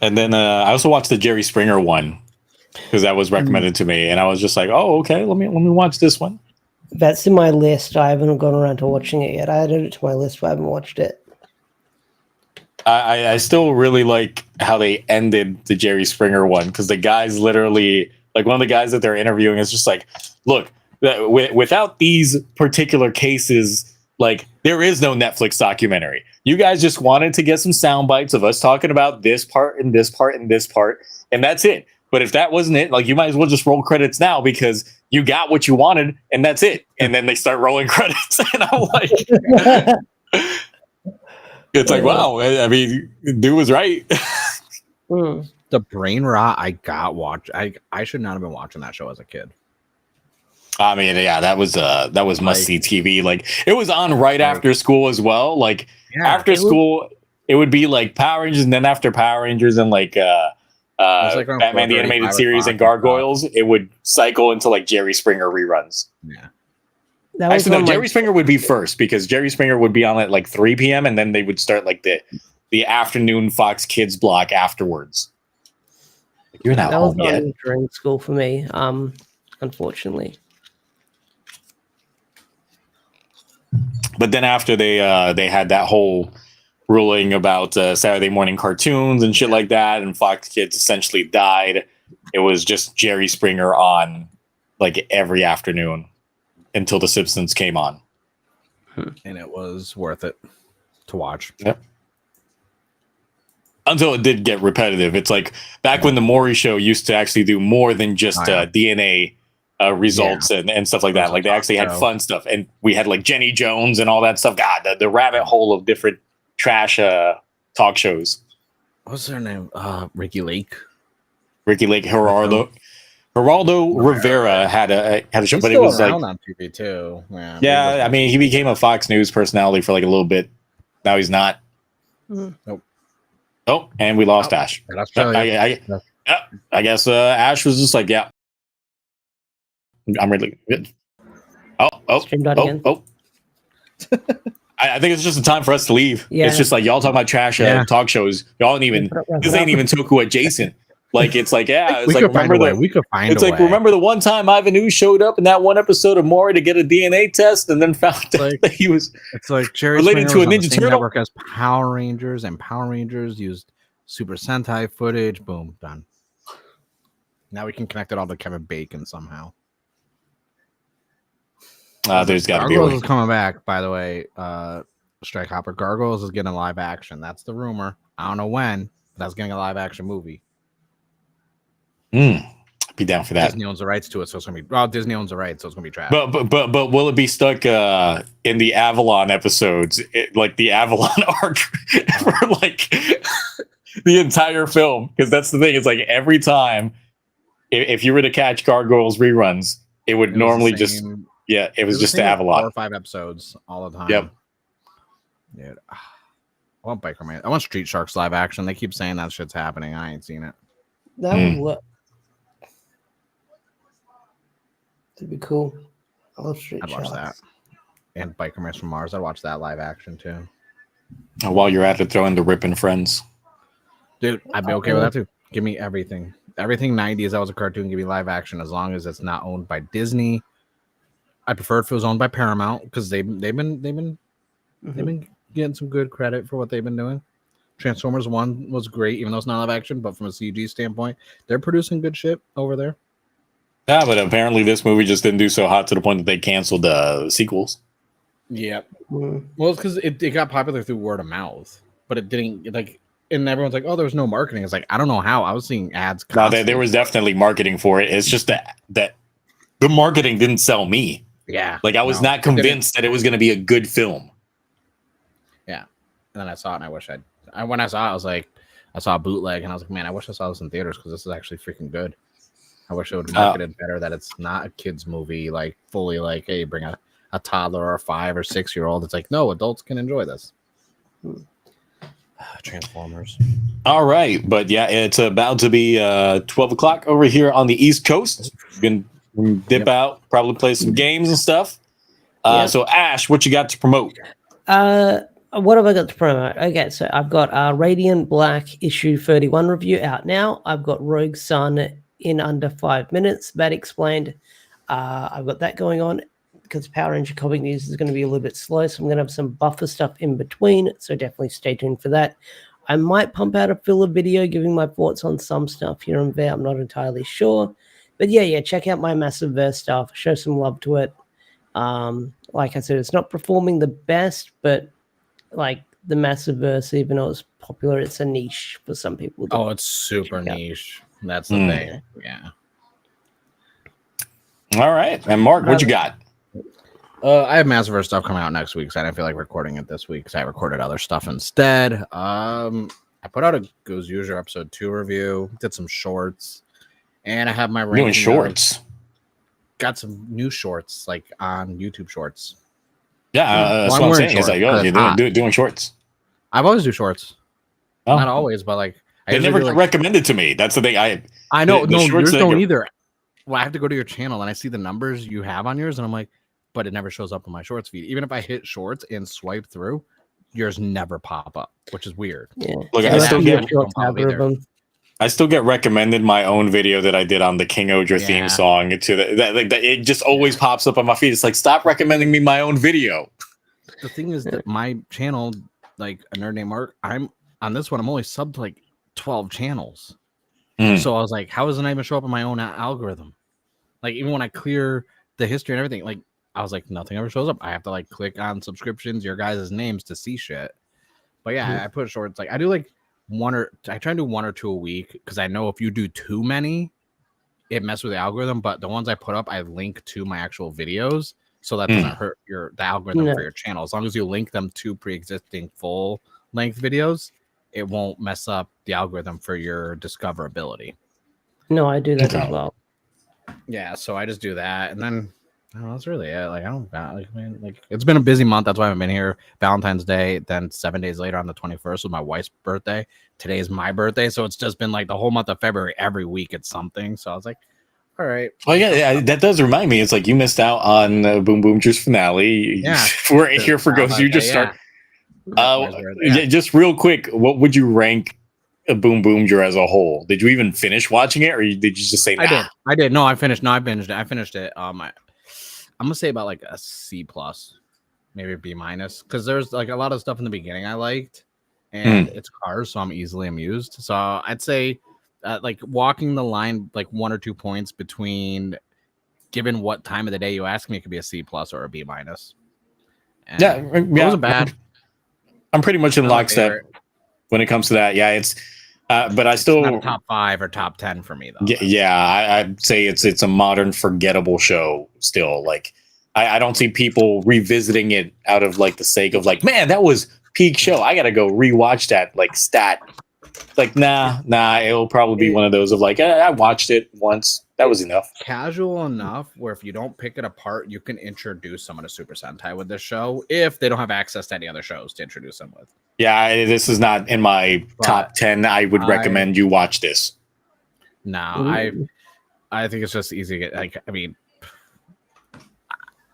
And then I also watched the Jerry Springer one because that was recommended to me, and I was just like, oh, okay, let me watch this one. That's in my list. I haven't gone around to watching it yet. I added it to my list, but I haven't watched it. I still really like how they ended the Jerry Springer one, because the guys literally, like one of the guys that they're interviewing is just like, look, without these particular cases, like there is no Netflix documentary. You guys just wanted to get some sound bites of us talking about this part and this part and this part, and that's it. But if that wasn't it, like you might as well just roll credits now because you got what you wanted, and that's it. And then they start rolling credits, and I'm like. It's like, wow, I mean, dude was right. The brain rot I got watched. I should not have been watching that show as a kid. I mean, yeah, that was must see TV. Like it was on right after school as well. Like after school, it would be like Power Rangers, and then after Power Rangers and like Batman the Animated Series and Gargoyles, it would cycle into like Jerry Springer reruns. Yeah. Actually, no, Jerry Springer would be first because Jerry Springer would be on at like 3 p.m. and then they would start like the afternoon Fox Kids block afterwards. You're not home yet. During school for me, unfortunately. But then after they had that whole ruling about Saturday morning cartoons and shit like that, and Fox Kids essentially died. It was just Jerry Springer on like every afternoon until The Simpsons came on. And it was worth it to watch. Yep. Until it did get repetitive. It's like back when the Maury show used to actually do more than just DNA results and stuff like that. Like they actually had fun stuff. And we had like Jenny Jones and all that stuff. God, the rabbit hole of different trash talk shows. What's their name? Ricky Lake. Geraldo Rivera had a show, but it was like on TV too. Yeah, I mean, he became a Fox News personality for like a little bit. Now he's not. Nope. Oh, and we lost Ash. I guess Ash was just like, yeah, I'm really good. Oh. I think it's just a time for us to leave. Yeah. It's just like y'all talking about trash talk shows. Y'all ain't even this ain't even Toku adjacent. Like it's like we could find a way. It's like remember the one time Ivan Ooze showed up in that one episode of Maury to get a DNA test and then found out that he was. It's like Jerry related to a Ninja Turtle network as Power Rangers, and Power Rangers used Super Sentai footage. Boom, done. Now we can connect it all to Kevin Bacon somehow. There's got to be a way. Gargoyles is coming back, by the way. Strike Hopper Gargoyles is getting live action. That's the rumor. I don't know when. That's getting a live action movie. Be down for that. Disney owns the rights to it, so it's gonna be Disney owns the rights, so it's gonna be trash. But will it be stuck in the Avalon episodes, like the Avalon arc for like the entire film? Because that's the thing. It's like every time, if you were to catch Gargoyles reruns, it would normally just it was just the Avalon. 4 or 5 episodes all the time. Yep. Dude, I want Biker Man. I want Street Sharks live action. They keep saying that shit's happening. I ain't seen it. That would work. That'd be cool. I love Street Sharks. I'd watch that. And Biker Man from Mars. I'd watch that live action too. While you're at it, throw in the Rippin' Friends. Dude, I'd be okay with that too. Give me everything. Everything 90s that was a cartoon, give me live action as long as it's not owned by Disney. I prefer if it was owned by Paramount because they've been getting some good credit for what they've been doing. Transformers 1 was great, even though it's not live action, but from a CG standpoint, they're producing good shit over there. Yeah, but apparently this movie just didn't do so hot to the point that they canceled the sequels. Yep. Well, it's because it got popular through word of mouth, but it didn't and everyone's like, oh, there was no marketing. It's like, I don't know how. I was seeing ads constantly. No, there was definitely marketing for it. It's just that the marketing didn't sell me. Yeah. Like I was not convinced that it was going to be a good film. Yeah. And then I saw it and when I saw it, I was like, I saw a bootleg and I was like, man, I wish I saw this in theaters because this is actually freaking good. I wish it would market it better that it's not a kid's movie, like fully like, hey, bring a toddler or a 5 or 6 year old. It's like, no, adults can enjoy this. Transformers. All right. But yeah, it's about to be 12 o'clock over here on the East Coast. We're going to dip out, probably play some games and stuff. So Ash, what you got to promote? What have I got to promote? Okay, so I've got Radiant Black issue 31 review out now. I've got Rogue Sun in under 5 minutes. That explained. I've got that going on because Power Ranger comic news is going to be a little bit slow, so I'm going to have some buffer stuff in between, so definitely stay tuned for that. I might pump out a filler video giving my thoughts on some stuff here and there. I'm not entirely sure. But yeah, check out my Massive Verse stuff. Show some love to it. Like I said, it's not performing the best, but like the Massive Verse, even though it's popular, it's a niche for some people. Oh, it's super niche. That's the thing. Yeah. All right. And Mark, what you got? I have Massive stuff coming out next week, so I didn't feel like recording it this week because I recorded other stuff instead. I put out a GoZyuger episode 2 review, did some shorts, and I have my doing shorts. Got some new shorts like on YouTube Shorts. Yeah, that's what I'm saying. It's like, oh, you're doing shorts. I've always do shorts. Oh. Not always, but like they never get recommended to me. That's the thing. I know. No, yours don't either. Well, I have to go to your channel and I see the numbers you have on yours, and I'm like, but it never shows up on my shorts feed. Even if I hit shorts and swipe through, yours never pop up, which is weird. Yeah. Look, I still get recommended my own video that I did on the King Odra theme song to it just always pops up on my feed. It's like, stop recommending me my own video. The thing is that my channel, like a nerd named Mark, I'm on this one. I'm only subbed to like 12 channels. So I was like, how does it not even show up in my own algorithm? Like even when I clear the history and everything, like I was like, nothing ever shows up. I have to like click on subscriptions, your guys' names to see shit. But yeah, I put shorts. Like I do like I try and do 1 or 2 a week because I know if you do too many, it messes with the algorithm. But the ones I put up, I link to my actual videos, so that doesn't hurt the algorithm for your channel. As long as you link them to pre-existing full length videos, it won't mess up the algorithm for your discoverability. No, I do that as well. Yeah, so I just do that, and then that's really it. Like it's been a busy month. That's why I haven't been here. Valentine's Day, then 7 days later on the 21st was my wife's birthday. Today is my birthday, so it's just been like the whole month of February. Every week it's something. So I was like, all right. Well, yeah, that does remind me. It's like you missed out on Boom Boom Juice finale. Yeah, we're here for GoZyuger start. Just real quick, what would you rank a Boom Boomger as a whole? Did you even finish watching it, or did you just say? Nah? I did. No, I finished. No, I binged it. I finished it. I'm gonna say about like a C+, maybe a B-, because there's like a lot of stuff in the beginning I liked, and it's cars, so I'm easily amused. So I'd say like walking the line like 1 or 2 points between, given what time of the day you ask me, it could be a C+ or a B-. And it wasn't bad. I'm pretty much in lockstep when it comes to that. Yeah, it's But I still not a top 5 or top 10 for me though. I'd say it's a modern forgettable show still. Like I don't see people revisiting it out of like the sake of like, man, that was peak show. I gotta go rewatch that like stat. Like nah, it'll probably be one of those of like I watched it once. That was enough. Casual enough where if you don't pick it apart, you can introduce someone to Super Sentai with this show if they don't have access to any other shows to introduce them with. Yeah, this is not in my top 10. I would recommend you watch this. No, I think it's just easy to get. Like, I mean,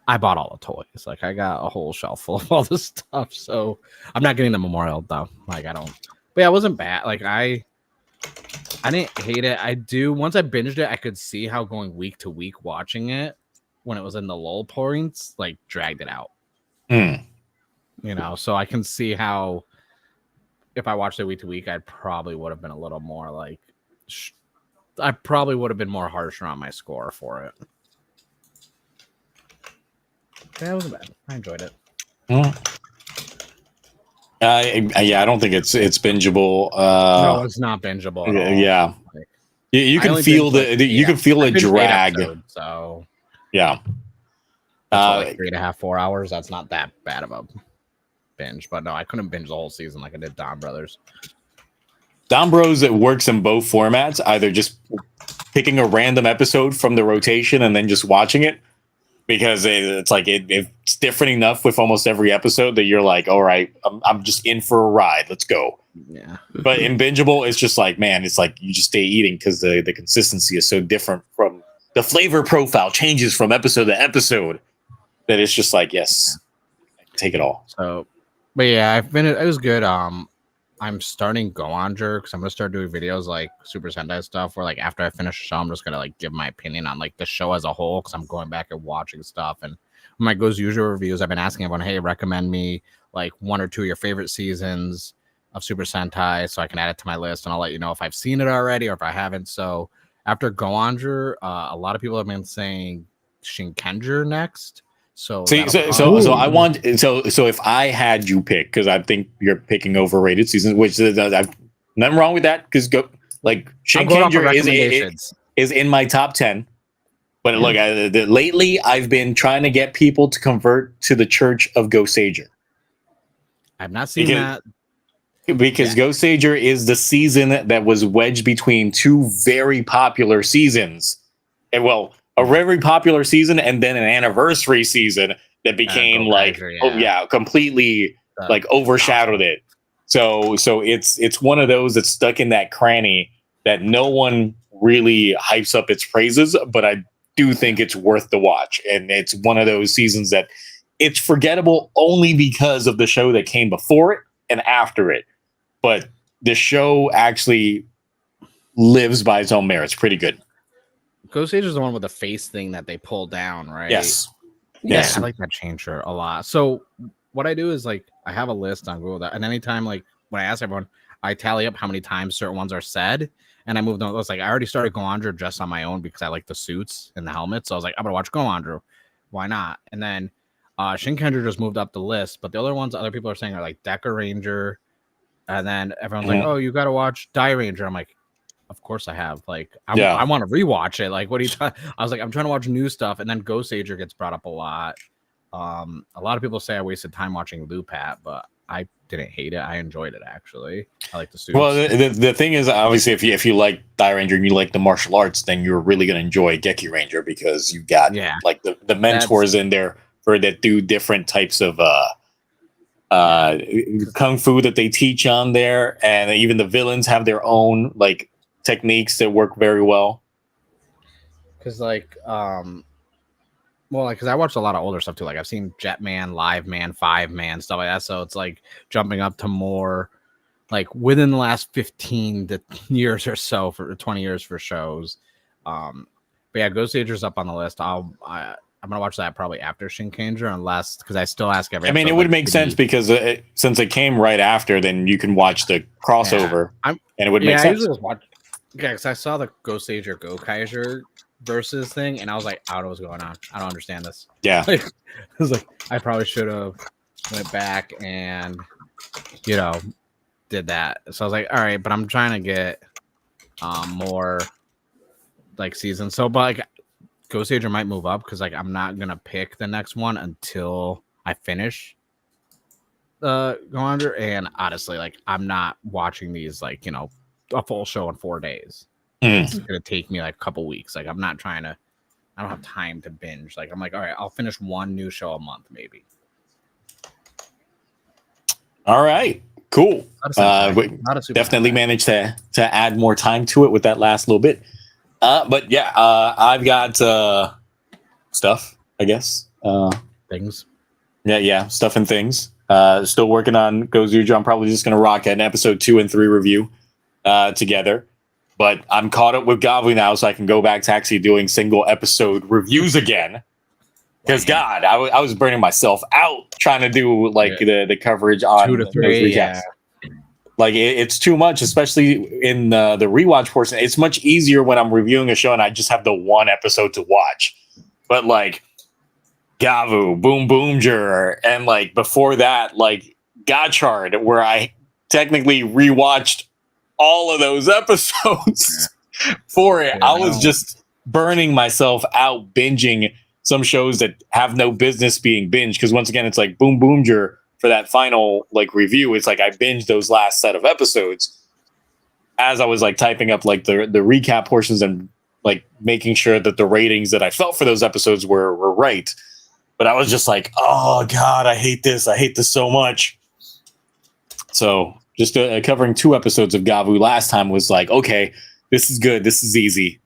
I bought all the toys. Like, I got a whole shelf full of all this stuff. So I'm not getting the memorial though. Like, I don't. But yeah, it wasn't bad. Like, I didn't hate it. I do. Once I binged it, I could see how going week to week watching it when it was in the lull points, like, dragged it out. You know, so I can see how if I watched it week to week, I probably would have been a little more like, I probably would have been more harsher on my score for it. Yeah, it wasn't bad. I enjoyed it. I don't think it's bingeable. No, it's not bingeable. Yeah, you can feel you can feel a drag. So yeah, like 3.5, 4 hours. That's not that bad of a binge. But no, I couldn't binge the whole season like I did Don Brothers. Don Bros, it works in both formats. Either just picking a random episode from the rotation and then just watching it, because it's like it's different enough with almost every episode that you're like, all right, I'm just in for a ride. Let's go. Yeah. But in bingeable, it's just like, man, it's like you just stay eating because the consistency is so different. From the flavor profile changes from episode to episode that it's just like, yes, take it all. So, but yeah, it was good. I'm starting GoZyuger because I'm gonna start doing videos like Super Sentai stuff where like after I finish the show, I'm just gonna like give my opinion on like the show as a whole because I'm going back and watching stuff. And when my GoZyuger reviews, I've been asking everyone, hey, recommend me like 1 or 2 of your favorite seasons of Super Sentai so I can add it to my list, and I'll let you know if I've seen it already or if I haven't. So after GoZyuger, a lot of people have been saying Shinkenger next. So I want so if I had you pick, because I think you're picking overrated seasons, which I've nothing wrong with that, because Shinkenger is in my top 10. But look, lately I've been trying to get people to convert to the Church of GoZyuger. I've not seen that. Because GoZyuger is the season that was wedged between 2 very popular seasons. And a very popular season and then an anniversary season that became completely like overshadowed it. So it's one of those that's stuck in that cranny that no one really hypes up its praises, but I do think it's worth the watch. And it's one of those seasons that it's forgettable only because of the show that came before it and after it. But the show actually lives by its own merits. Pretty good. GoZyuger is the one with the face thing that they pull down, right? Yes. I like that changer a lot. So what I do is like I have a list on Google, and anytime like when I ask everyone, I tally up how many times certain ones are said, and I moved on. It's like I already started GoZyuger just on my own because I like the suits and the helmets. So I was like, I'm gonna watch GoZyuger. Why not? And then Shinkenger just moved up the list, but the other ones other people are saying are like Deca Ranger, and then everyone's like, oh, you got to watch Die Ranger. I'm like, of course I have. Like, I want to rewatch it. Like, what are you trying? I was like, I'm trying to watch new stuff. And then GoZyuger gets brought up a lot. A lot of people say I wasted time watching Lupat, but I didn't hate it. I enjoyed it, actually. I like the suits. Well, the thing is, obviously, if you like Die Ranger and you like the martial arts, then you're really going to enjoy Geki Ranger because you got like the mentors in there that do different types of kung fu that they teach on there. And even the villains have their own like techniques that work very well. Because because I watched a lot of older stuff too. Like I've seen Jetman, Live Man, 5-Man, stuff like that. So it's like jumping up to more like within the last 15 years or so for 20 years for shows. But yeah, GoZyuger's up on the list. I'm gonna watch that probably after Shinkenger, unless because I still ask every. I mean, it would make sense because since it came right after, then you can watch the crossover, and it would make sense. I usually just watch. Yeah, because I saw the GoZyuger GoKaiser versus thing, and I was like, I don't know what's going on. I don't understand this. Yeah, I was like, I probably should have went back and did that. So I was like, all right, but I'm trying to get more like seasons. So, but like GoZyuger might move up because like I'm not gonna pick the next one until I finish Go Under. And honestly, like I'm not watching these like a full show in 4 days. It's gonna take me like a couple weeks. Like I'm not trying to. I don't have time to binge. Like I'm like, all right, I'll finish one new show a month maybe. All right, cool. Definitely managed to add more time to it with that last little bit. But yeah, I've got stuff, I guess. Things. Yeah, stuff and things. Still working on GoZyuger. I'm probably just going to rock an episode 2 and 3 review together. But I'm caught up with Gavv now, so I can go back to actually doing single episode reviews again. Because God, I was burning myself out trying to do like the coverage on 2 to 3. Yeah. Like it's too much, especially in the rewatch portion. It's much easier when I'm reviewing a show and I just have the one episode to watch. But like Gavv, Boom Boomger, and like before that, like Gotchard, where I technically rewatched all of those episodes for it. I was just burning myself out binging some shows that have no business being binged. Because once again, it's like Boom Boomger for that final like review. It's like I binged those last set of episodes as I was like typing up like the recap portions and like making sure that the ratings that I felt for those episodes were right. But I was just like, oh God, I hate this. I hate this so much. So just covering 2 episodes of Gavv last time was like, okay, this is good. This is easy.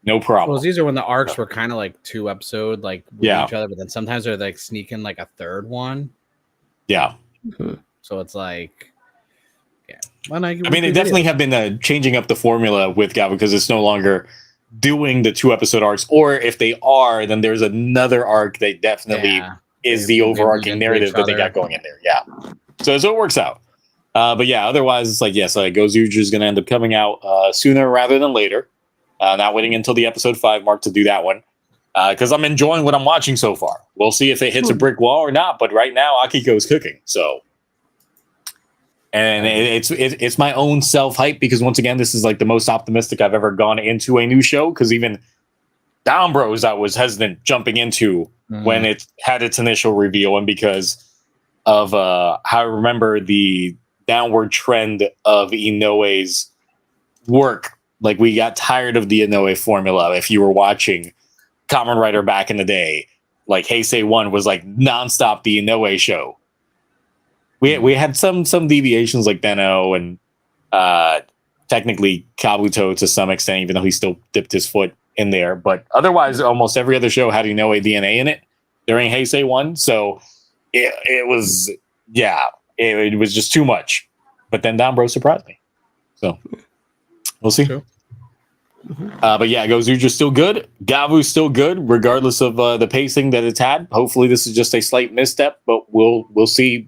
No problem. Well, it was easier when the arcs were kind of like 2 episode like with each other, but then sometimes they're like sneaking like a third one. Yeah. So it's like, yeah. Well, I mean, they definitely have been changing up the formula with Gavv because it's no longer doing the 2 episode arcs, or if they are, then there's another arc that definitely is the overarching narrative that they got going in there. Yeah. So it works out. But yeah, otherwise it's like, yes, GoZyuger is going to end up coming out sooner rather than later. Not waiting until the episode 5 mark to do that one. Because I'm enjoying what I'm watching so far. We'll see if it hits a brick wall or not. But right now, Akiko's cooking. So, and it's my own self hype because once again, this is like the most optimistic I've ever gone into a new show. Because even Down Bros, I was hesitant jumping into when it had its initial reveal, and because of how I remember the downward trend of Inoue's work. Like we got tired of the Inoue formula. If you were watching Kamen Rider back in the day, like Heisei 1 was like nonstop the Inoue show. We had some deviations like Benno and technically Kabuto to some extent, even though he still dipped his foot in there. But otherwise, almost every other show had Inoue DNA in it during Heisei 1. So it was, it was just too much. But then Down Bro surprised me. So we'll see. Sure. But yeah, GoZyuger's still good. Gavv's still good, regardless of the pacing that it's had. Hopefully, this is just a slight misstep, but we'll see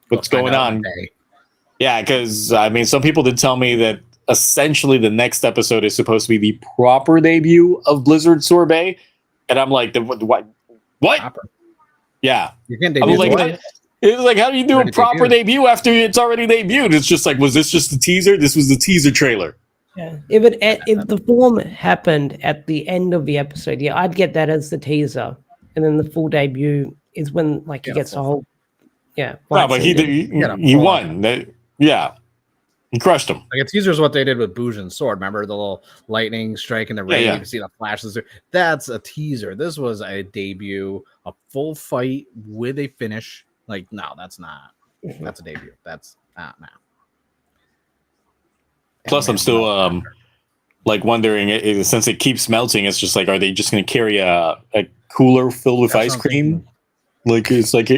what's going on. Yeah, because I mean, some people did tell me that essentially the next episode is supposed to be the proper debut of Blizzard Sorbet, and I'm like, what? Proper. Yeah, you can't debut. It's like, how do you do a proper debut after it's already debuted? It's just like, was this just a teaser? This was the teaser trailer. Yeah, if the form happened at the end of the episode, I'd get that as the teaser, and then the full debut is when like he gets the whole. Yeah, no, but he won. He crushed him. Like a teaser is what they did with Bujin's sword. Remember the little lightning strike in the rain? You can see the flashes. That's a teaser. This was a debut, a full fight with a finish. Like, no, that's not. That's a debut. That's not now. Plus, I'm still like wondering, since it keeps melting, it's just like, are they just going to carry a cooler filled with ice cream? Like, it's like,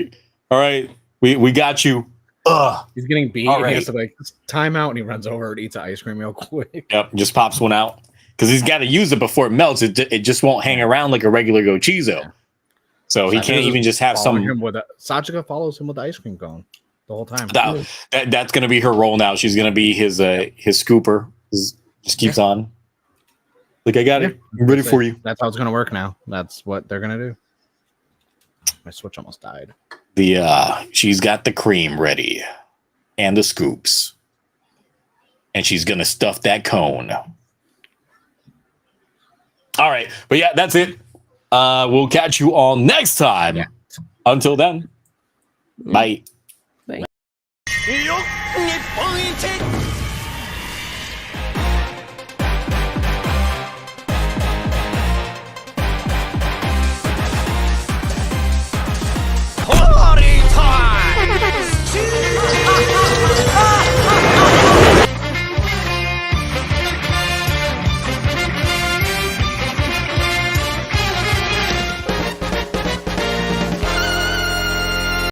all right, we got you. Ugh. He's getting beat. Right. He has to like time out, and he runs over and eats an ice cream real quick. Yep, just pops one out because he's got to use it before it melts. It just won't hang around like a regular Gochizo. Yeah. So he can't even just have some. Sachika follows him with the ice cream cone the whole time. That's going to be her role now. She's going to be his scooper. Just keeps on. Like, I got it. I'm ready for you. That's how it's going to work now. That's what they're going to do. My Switch almost died. She's got the cream ready and the scoops. and she's gonna stuff that cone. All right, but yeah, that's it. We'll catch you all next time. Yeah. Until then, bye. Bye.